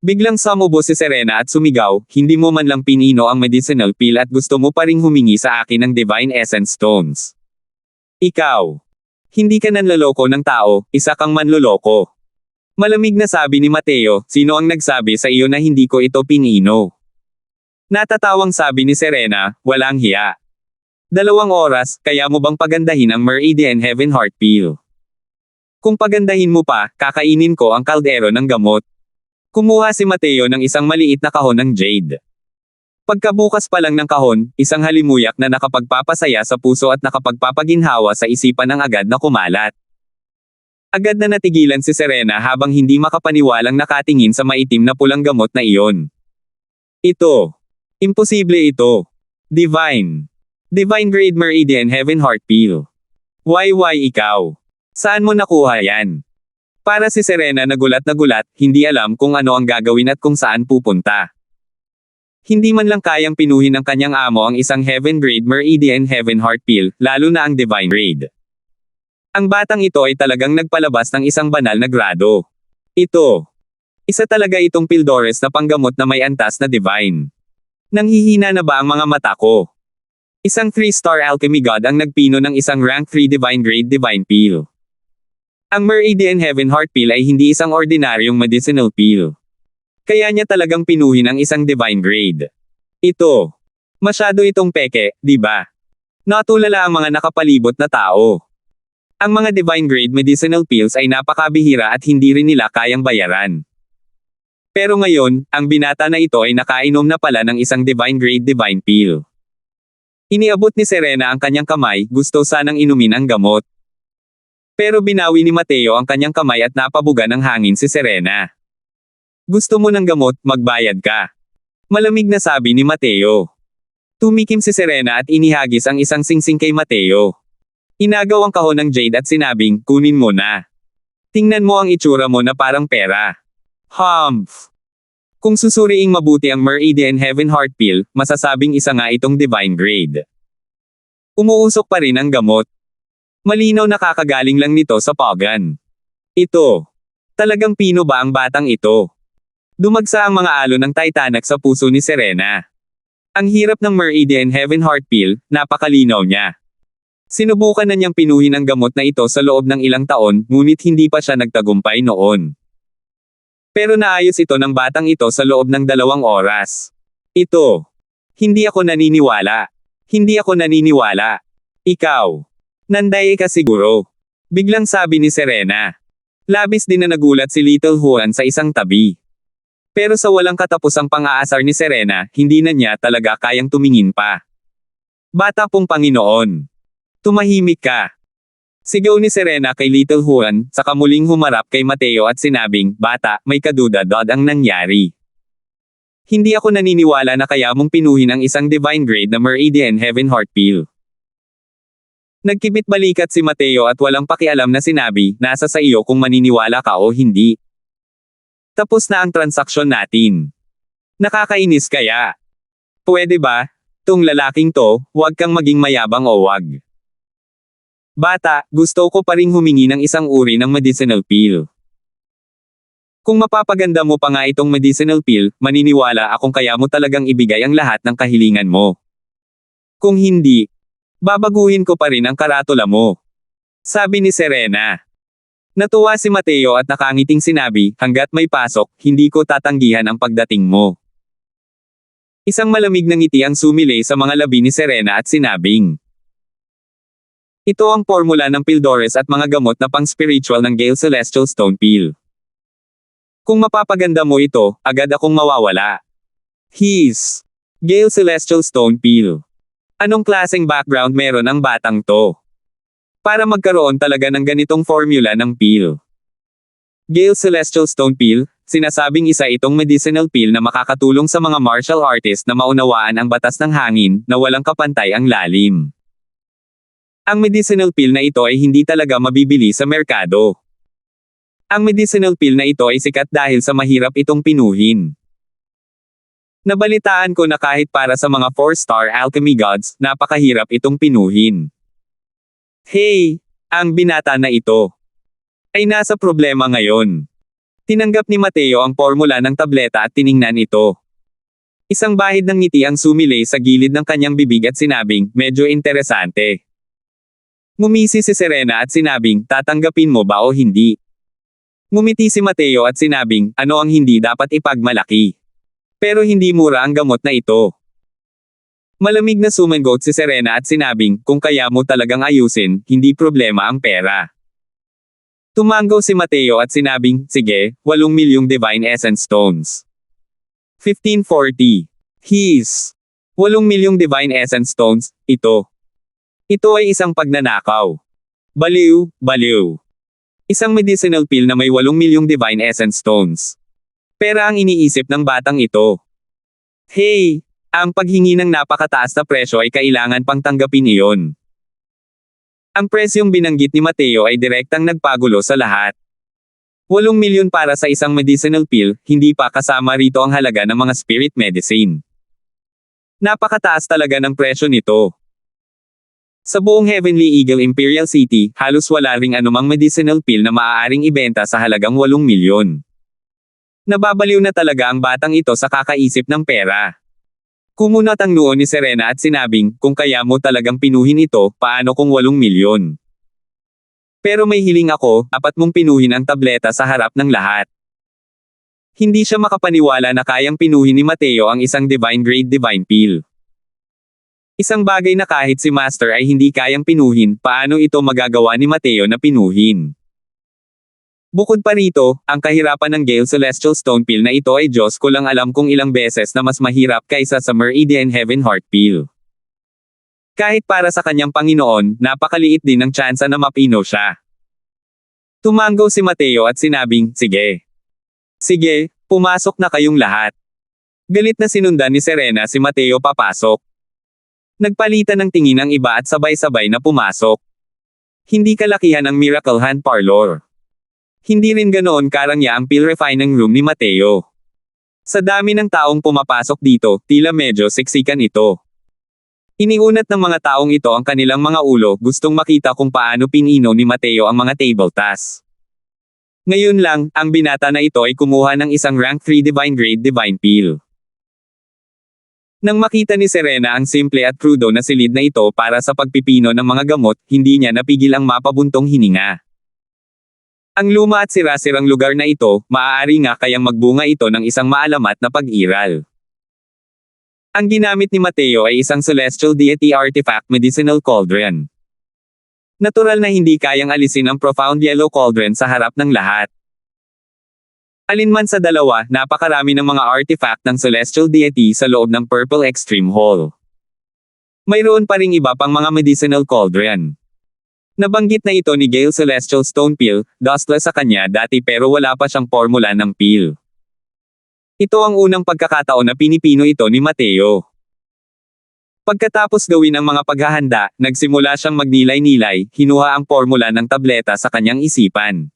Biglang sumubo si Serena at sumigaw, hindi mo man lang pinino ang medicinal pill at gusto mo pa ring humingi sa akin ng Divine Essence Stones. Ikaw. Hindi ka nanloloko ng tao, isa kang manloloko. Malamig na sabi ni Mateo, sino ang nagsabi sa iyo na hindi ko ito pinino? Natatawang sabi ni Serena, walang hiya. 2 oras, kaya mo bang pagandahin ang Meridian Heaven Heart Pill? Kung pagandahin mo pa, kakainin ko ang kaldero ng gamot. Kumuha si Mateo ng isang maliit na kahon ng jade. Pagkabukas pa lang ng kahon, isang halimuyak na nakapagpapasaya sa puso at nakapagpapaginhawa sa isipan ang agad na kumalat. Agad na natigilan si Serena habang hindi makapaniwalang nakatingin sa maitim na pulang gamot na iyon. Ito. Imposible ito. Divine. Divine Grade Meridian Heaven Heart Pill. Why ikaw? Saan mo nakuha yan? Para si Serena na gulat, hindi alam kung ano ang gagawin at kung saan pupunta. Hindi man lang kayang pinuhin ng kanyang amo ang isang Heaven Grade Meridian Heaven Heart Pill, lalo na ang Divine Grade. Ang batang ito ay talagang nagpalabas ng isang banal na grado. Ito. Isa talaga itong pildores na panggamot na may antas na divine. Nanghihina na ba ang mga mata ko? Isang 3-star alchemy god ang nagpino ng isang rank 3 Divine Grade Divine Pill. Ang Meridian Heaven Heart Pill ay hindi isang ordinaryong medicinal pill. Kaya niya talagang pinuhin ang isang Divine Grade. Ito. Masyado itong peke, di ba? Natulala ang mga nakapalibot na tao. Ang mga Divine Grade medicinal pills ay napakabihira at hindi rin nila kayang bayaran. Pero ngayon, ang binata na ito ay nakainom na pala ng isang Divine Grade Divine Pill. Iniabot ni Serena ang kanyang kamay, gusto sanang inumin ang gamot. Pero binawi ni Mateo ang kanyang kamay at napabuga ng hangin si Serena. Gusto mo ng gamot, magbayad ka. Malamig na sabi ni Mateo. Tumikim si Serena at inihagis ang isang singsing kay Mateo. Inagaw ang kahon ng jade at sinabing, kunin mo na. Tingnan mo ang itsura mo na parang pera. Humph! Kung susuriing mabuti ang Meridian Heaven Heart Pill, masasabing isa nga itong Divine Grade. Umuusok pa rin ang gamot. Malinaw na kakagaling lang nito sa pagan. Ito. Talagang pino ba ang batang ito? Dumagsa ang mga alon ng Titanic sa puso ni Serena. Ang hirap ng Meridian Heaven Heart Pill, napakalinaw niya. Sinubukan na niyang pinuhin ang gamot na ito sa loob ng ilang taon, ngunit hindi pa siya nagtagumpay noon. Pero naayos ito ng batang ito sa loob ng 2 oras. Ito. Hindi ako naniniwala. Hindi ako naniniwala. Ikaw. Nanday ka siguro. Biglang sabi ni Serena. Labis din na nagulat si Little Juan sa isang tabi. Pero sa walang katapusang pang-aasar ni Serena, hindi na niya talaga kayang tumingin pa. Bata pong Panginoon. Tumahimik ka. Sigaw ni Serena kay Little Juan, saka muling humarap kay Mateo at sinabing, bata, may kaduda-dod ang nangyari. Hindi ako naniniwala na kaya mong pinuhin ang isang Divine Grade na Meridian Heaven Heart Pill. Nagkibit balikat si Mateo at walang pakialam na sinabi, nasa sa iyo kung maniniwala ka o hindi. Tapos na ang transaksyon natin. Nakakainis kaya? Pwede ba? Tung lalaking to, huwag kang maging mayabang o wag. Bata, gusto ko pa ring humingi ng isang uri ng medicinal pill. Kung mapapaganda mo pa nga itong medicinal pill, maniniwala akong kaya mo talagang ibigay ang lahat ng kahilingan mo. Kung hindi, babaguhin ko pa rin ang karatula mo. Sabi ni Serena. Natuwa si Mateo at nakangiting sinabi, hanggat may pasok, hindi ko tatanggihan ang pagdating mo. Isang malamig na ngiti ang sumilay sa mga labi ni Serena at sinabing, ito ang formula ng Pildores at mga gamot na pang-spiritual ng Gale Celestial Stone Pill. Kung mapapaganda mo ito, agad akong mawawala. His Gale Celestial Stone Pill. Anong klaseng background meron ang batang to? Para magkaroon talaga ng ganitong formula ng pill. Gale Celestial Stone Pill, sinasabing isa itong medicinal pill na makakatulong sa mga martial artist na maunawaan ang batas ng hangin, na walang kapantay ang lalim. Ang medicinal pill na ito ay hindi talaga mabibili sa merkado. Ang medicinal pill na ito ay sikat dahil sa mahirap itong pinuhin. Nabalitaan ko na kahit para sa mga 4-star alchemy gods, napakahirap itong pinuhin. Hey! Ang binata na ito ay nasa problema ngayon. Tinanggap ni Mateo ang formula ng tableta at tiningnan ito. Isang bahid ng ngiti ang sumilay sa gilid ng kanyang bibig at sinabing, medyo interesante. Ngumisi si Serena at sinabing, tatanggapin mo ba o hindi? Ngumiti si Mateo at sinabing, ano ang hindi dapat ipagmalaki? Pero hindi mura ang gamot na ito. Malamig na sumagot si Serena at sinabing, kung kaya mo talagang ayusin, hindi problema ang pera. Tumango si Mateo at sinabing, sige, 8 milyong Divine Essence Stones. 1540. His. 8 milyong Divine Essence Stones, ito. Ito ay isang pagnanakaw. Baliw, baliw. Isang medicinal pill na may 8 milyong Divine Essence Stones. Pera ang iniisip ng batang ito. Hey! Ang paghingi ng napakataas na presyo ay kailangan pang tanggapin iyon. Ang presyong binanggit ni Mateo ay direktang nagpagulo sa lahat. 8 milyon para sa isang medicinal pill, hindi pa kasama rito ang halaga ng mga spirit medicine. Napakataas talaga ng presyo nito. Sa buong Heavenly Eagle Imperial City, halos wala ring anumang medicinal pill na maaaring ibenta sa halagang 8 milyon. Nababaliw na talaga ang batang ito sa kakaisip ng pera. Kumunat ang noo ni Serena at sinabing, kung kaya mo talagang pinuhin ito, paano kung 8 milyon? Pero may hiling ako, dapat mong pinuhin ang tableta sa harap ng lahat. Hindi siya makapaniwala na kayang pinuhin ni Mateo ang isang divine grade divine pill. Isang bagay na kahit si Master ay hindi kayang pinuhin, paano ito magagawa ni Mateo na pinuhin? Bukod pa rito, ang kahirapan ng Gale Celestial Stone Pill na ito ay Diyos ko lang alam kung ilang beses na mas mahirap kaysa sa Meridian Heaven Heart Pill. Kahit para sa kanyang Panginoon, napakaliit din ang tsansa na mapino siya. Tumango si Mateo at sinabing, sige. Sige, pumasok na kayong lahat. Galit na sinundan ni Serena si Mateo papasok. Nagpalitan ng tingin ang iba at sabay-sabay na pumasok. Hindi kalakihan ang Miracle Hand Parlor. Hindi rin ganoon karangya ang pill refining room ni Mateo. Sa dami ng taong pumapasok dito, tila medyo siksikan ito. Iniunat ng mga taong ito ang kanilang mga ulo, gustong makita kung paano pinino ni Mateo ang mga table tasks. Ngayon lang, ang binata na ito ay kumuha ng isang rank 3 divine grade divine pill. Nang makita ni Serena ang simple at crudo na silid na ito para sa pagpipino ng mga gamot, hindi niya napigil ang mapabuntong hininga. Ang luma at sira-sirang lugar na ito, maaari nga kayang magbunga ito ng isang maalamat na pag-iral. Ang ginamit ni Mateo ay isang Celestial Deity Artifact Medicinal Cauldron. Natural na hindi kayang alisin ang Profound Yellow Cauldron sa harap ng lahat. Alinman sa dalawa, napakarami ng mga artifact ng Celestial Deity sa loob ng Purple Extreme Hall. Mayroon pa ring iba pang mga medicinal cauldron. Nabanggit na ito ni Gale Celestial Stone Pill, dustless sa kanya dati pero wala pa siyang formula ng pill. Ito ang unang pagkakataon na pinipino ito ni Mateo. Pagkatapos gawin ang mga paghahanda, nagsimula siyang magnilay-nilay, hinuha ang formula ng tableta sa kanyang isipan.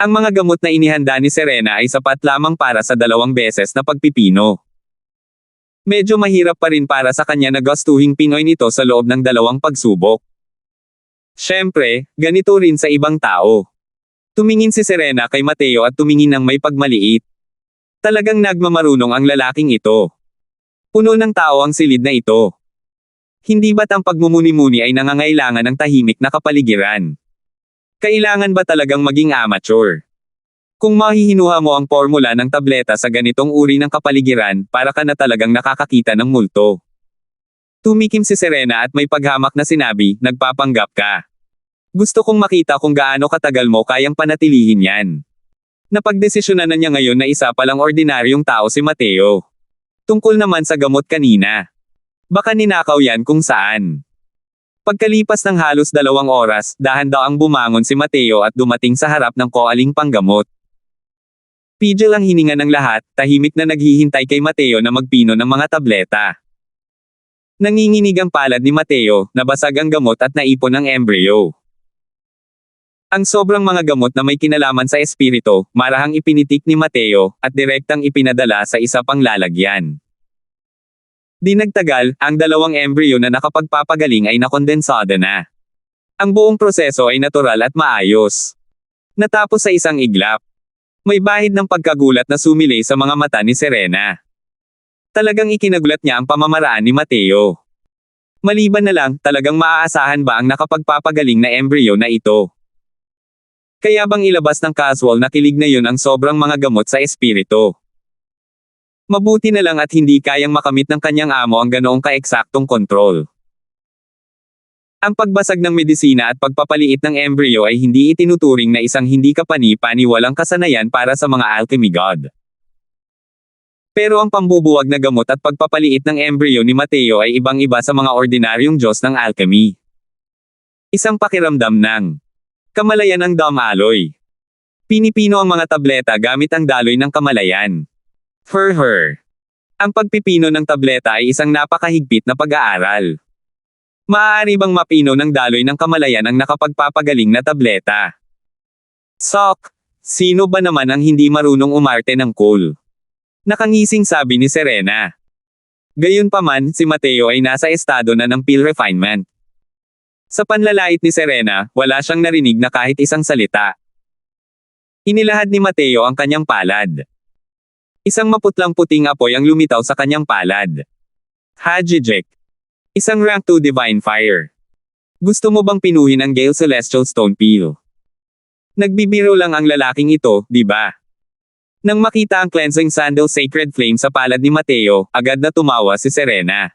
Ang mga gamot na inihanda ni Serena ay sapat lamang para sa 2 beses na pagpipino. Medyo mahirap pa rin para sa kanya na gastuhing pinoy nito sa loob ng 2 pagsubok. Siyempre, ganito rin sa ibang tao. Tumingin si Serena kay Mateo at tumingin ng may pagmaliit. Talagang nagmamarunong ang lalaking ito. Puno ng tao ang silid na ito. Hindi ba't ang pagmumuni-muni ay nangangailangan ng tahimik na kapaligiran? Kailangan ba talagang maging amateur? Kung mahihinuha mo ang formula ng tableta sa ganitong uri ng kapaligiran, para ka na talagang nakakakita ng multo. Tumikim si Serena at may paghamak na sinabi, nagpapanggap ka. Gusto kong makita kung gaano katagal mo kayang panatilihin yan. Napagdesisyonan na niya ngayon na isa palang ordinaryong tao si Mateo. Tungkol naman sa gamot kanina. Baka ninakaw yan kung saan. Pagkalipas ng halos 2 oras, dahan-daang bumangon si Mateo at dumating sa harap ng koaling panggamot. Pigil ang hininga ng lahat, tahimik na naghihintay kay Mateo na magpino ng mga tableta. Nanginginig ang palad ni Mateo, nabasag ang gamot at naipon ang embryo. Ang sobrang mga gamot na may kinalaman sa espiritu, marahang ipinitik ni Mateo, at direktang ipinadala sa isa pang lalagyan. Di nagtagal, ang 2 embryo na nakapagpapagaling ay nakondensado na. Ang buong proseso ay natural at maayos. Natapos sa isang iglap. May bahid ng pagkagulat na sumilay sa mga mata ni Serena. Talagang ikinagulat niya ang pamamaraan ni Mateo. Maliban na lang, talagang maaasahan ba ang nakapagpapagaling na embryo na ito? Kaya bang ilabas ng casual na kilig na yun ang sobrang mga gamot sa espiritu? Mabuti na lang at hindi kayang makamit ng kanyang amo ang ganoong kaeksaktong kontrol. Ang pagbasag ng medisina at pagpapaliit ng embryo ay hindi itinuturing na isang hindi kapani-paniwalang kasanayan para sa mga alchemy god. Pero ang pambubuwag na gamot at pagpapaliit ng embryo ni Mateo ay ibang-iba sa mga ordinaryong Diyos ng alchemy. Isang pakiramdam ng kamalayan ng Dam Alloy. Pinipino ang mga tableta gamit ang daloy ng kamalayan. Ang pagpipino ng tableta ay isang napakahigpit na pag-aaral. Maaari bang mapino ng daloy ng kamalayan ang nakapagpapagaling na tableta? Sok! Sino ba naman ang hindi marunong umarte ng cool? Nakangising sabi ni Serena. Gayunpaman, si Mateo ay nasa estado na ng pill refinement. Sa panlalait ni Serena, wala siyang narinig na kahit isang salita. Inilahad ni Mateo ang kanyang palad. Isang maputlang puting apoy ang lumitaw sa kanyang palad. Hajijek. Isang rank 2 Divine Fire. Gusto mo bang pinuhin ang Gale Celestial Stone Peel? Nagbibiro lang ang lalaking ito, di ba? Nang makita ang Cleansing Sandal Sacred Flame sa palad ni Mateo, agad na tumawa si Serena.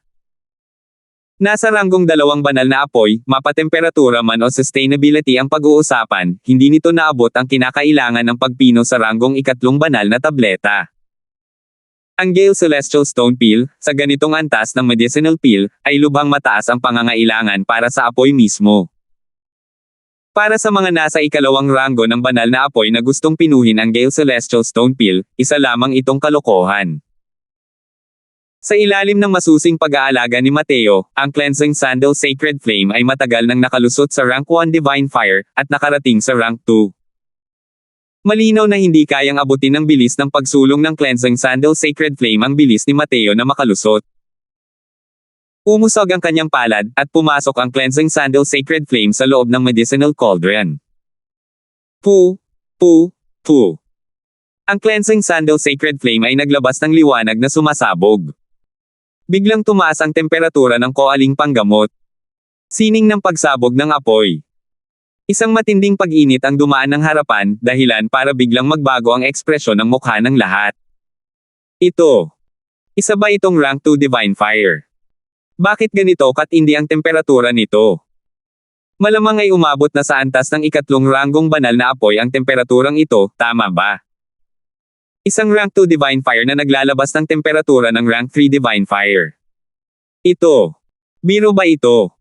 Nasa ranggong 2 banal na apoy, mapatemperatura man o sustainability ang pag-uusapan, hindi nito naabot ang kinakailangan ng pagpino sa ranggong 3 banal na tableta. Ang Gale Celestial Stone Peel, sa ganitong antas ng medicinal peel, ay lubhang mataas ang pangangailangan para sa apoy mismo. Para sa mga nasa 2 ranggo ng banal na apoy na gustong pinuhin ang Gale Celestial Stone Peel, isa lamang itong kalokohan. Sa ilalim ng masusing pag-aalaga ni Mateo, ang Cleansing Sandal Sacred Flame ay matagal nang nakalusot sa rank 1 Divine Fire, at nakarating sa rank 2. Malinaw na hindi kayang abutin ng bilis ng pagsulong ng Cleansing Sandal Sacred Flame ang bilis ni Mateo na makalusot. Umusog ang kanyang palad, at pumasok ang Cleansing Sandal Sacred Flame sa loob ng medicinal cauldron. Pu. Ang Cleansing Sandal Sacred Flame ay naglabas ng liwanag na sumasabog. Biglang tumaas ang temperatura ng koaling panggamot. Sining ng pagsabog ng apoy. Isang matinding pag-init ang dumaan ng harapan, dahilan para biglang magbago ang ekspresyon ng mukha ng lahat. Ito. Isa ba itong rank 2 Divine Fire? Bakit ganito katindi ang temperatura nito? Malamang ay umabot na sa antas ng 3 ranggong banal na apoy ang temperaturang ito, tama ba? Isang rank 2 Divine Fire na naglalabas ng temperatura ng rank 3 Divine Fire. Ito. Biro ba ito?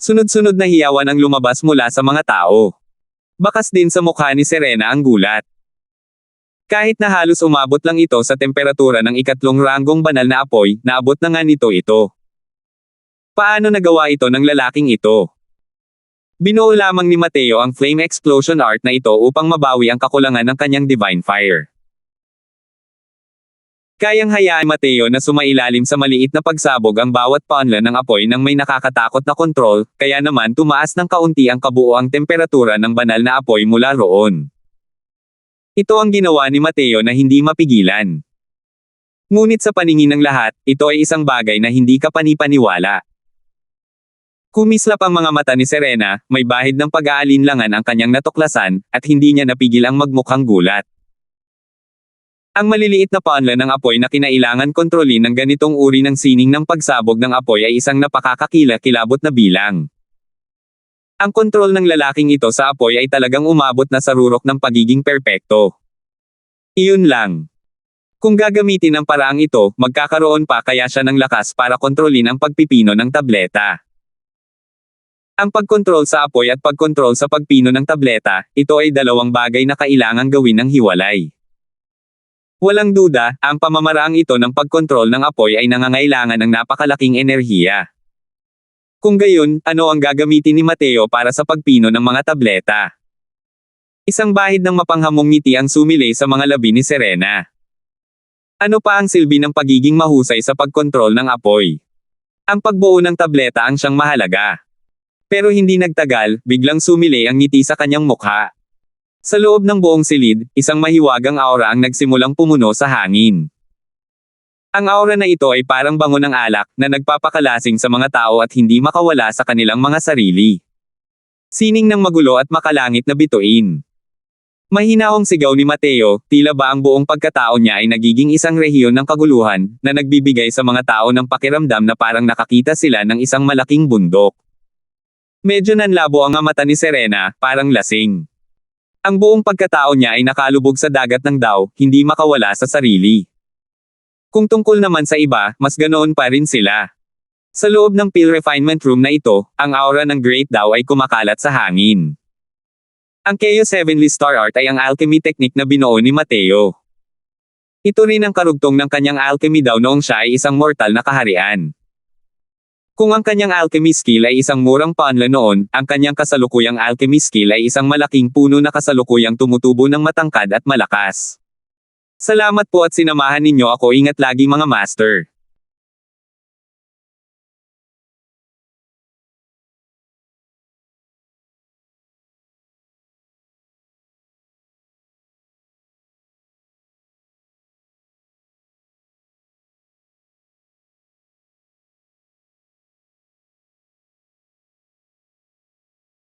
Sunod-sunod na hiyawan ang lumabas mula sa mga tao. Bakas din sa mukha ni Serena ang gulat. Kahit na halos umabot lang ito sa temperatura ng 3 ranggong banal na apoy, naabot na nga nito ito. Paano nagawa ito ng lalaking ito? Binuo lamang ni Mateo ang Flame Explosion Art na ito upang mabawi ang kakulangan ng kanyang Divine Fire. Kayang hayaan Mateo na sumailalim sa maliit na pagsabog ang bawat punla ng apoy nang may nakakatakot na kontrol, kaya naman tumaas ng kaunti ang kabuoang temperatura ng banal na apoy mula roon. Ito ang ginawa ni Mateo na hindi mapigilan. Ngunit sa paningin ng lahat, ito ay isang bagay na hindi kapani-paniwala. Kumislap ang mga mata ni Serena, may bahid ng pag-aalinlangan ang kanyang natuklasan, at hindi niya napigil ang magmukhang gulat. Ang maliliit na punla ng apoy na kinailangan kontrolin ng ganitong uri ng sining ng pagsabog ng apoy ay isang napakakakila-kilabot na bilang. Ang kontrol ng lalaking ito sa apoy ay talagang umabot na sa rurok ng pagiging perpekto. Iyon lang. Kung gagamitin ang paraang ito, magkakaroon pa kaya siya ng lakas para kontrolin ang pagpipino ng tableta. Ang pagkontrol sa apoy at pagkontrol sa pagpino ng tableta, ito ay dalawang bagay na kailangang gawin ng hiwalay. Walang duda, ang pamamaraang ito ng pagkontrol ng apoy ay nangangailangan ng napakalaking enerhiya. Kung gayon, ano ang gagamitin ni Mateo para sa pagpino ng mga tableta? Isang bahid ng mapanghamong ngiti ang sumilay sa mga labi ni Serena. Ano pa ang silbi ng pagiging mahusay sa pagkontrol ng apoy? Ang pagbuo ng tableta ang siyang mahalaga. Pero hindi nagtagal, biglang sumili ang ngiti sa kanyang mukha. Sa loob ng buong silid, isang mahiwagang aura ang nagsimulang pumuno sa hangin. Ang aura na ito ay parang bango ng alak, na nagpapakalasing sa mga tao at hindi makawala sa kanilang mga sarili. Sining ng magulo at makalangit na bituin. Mahinahong sigaw ni Mateo, tila ba ang buong pagkatao niya ay nagiging isang rehiyon ng kaguluhan, na nagbibigay sa mga tao ng pakiramdam na parang nakakita sila ng isang malaking bundok. Medyo nanlabo ang mata ni Serena, parang lasing. Ang buong pagkatao niya ay nakalubog sa dagat ng daw, hindi makawala sa sarili. Kung tungkol naman sa iba, mas ganoon pa rin sila. Sa loob ng pill refinement room na ito, ang aura ng Great Daw ay kumakalat sa hangin. Ang Chaos Heavenly Star Art ay ang alchemy technique na binuo ni Mateo. Ito rin ang karugtong ng kanyang alchemy daw noong siya ay isang mortal na kaharian. Kung ang kanyang alchemy skill ay isang murang paanla noon, ang kanyang kasalukuyang alchemy skill ay isang malaking puno na kasalukuyang tumutubo ng matangkad at malakas. Salamat po at sinamahan ninyo ako, ingat lagi mga master.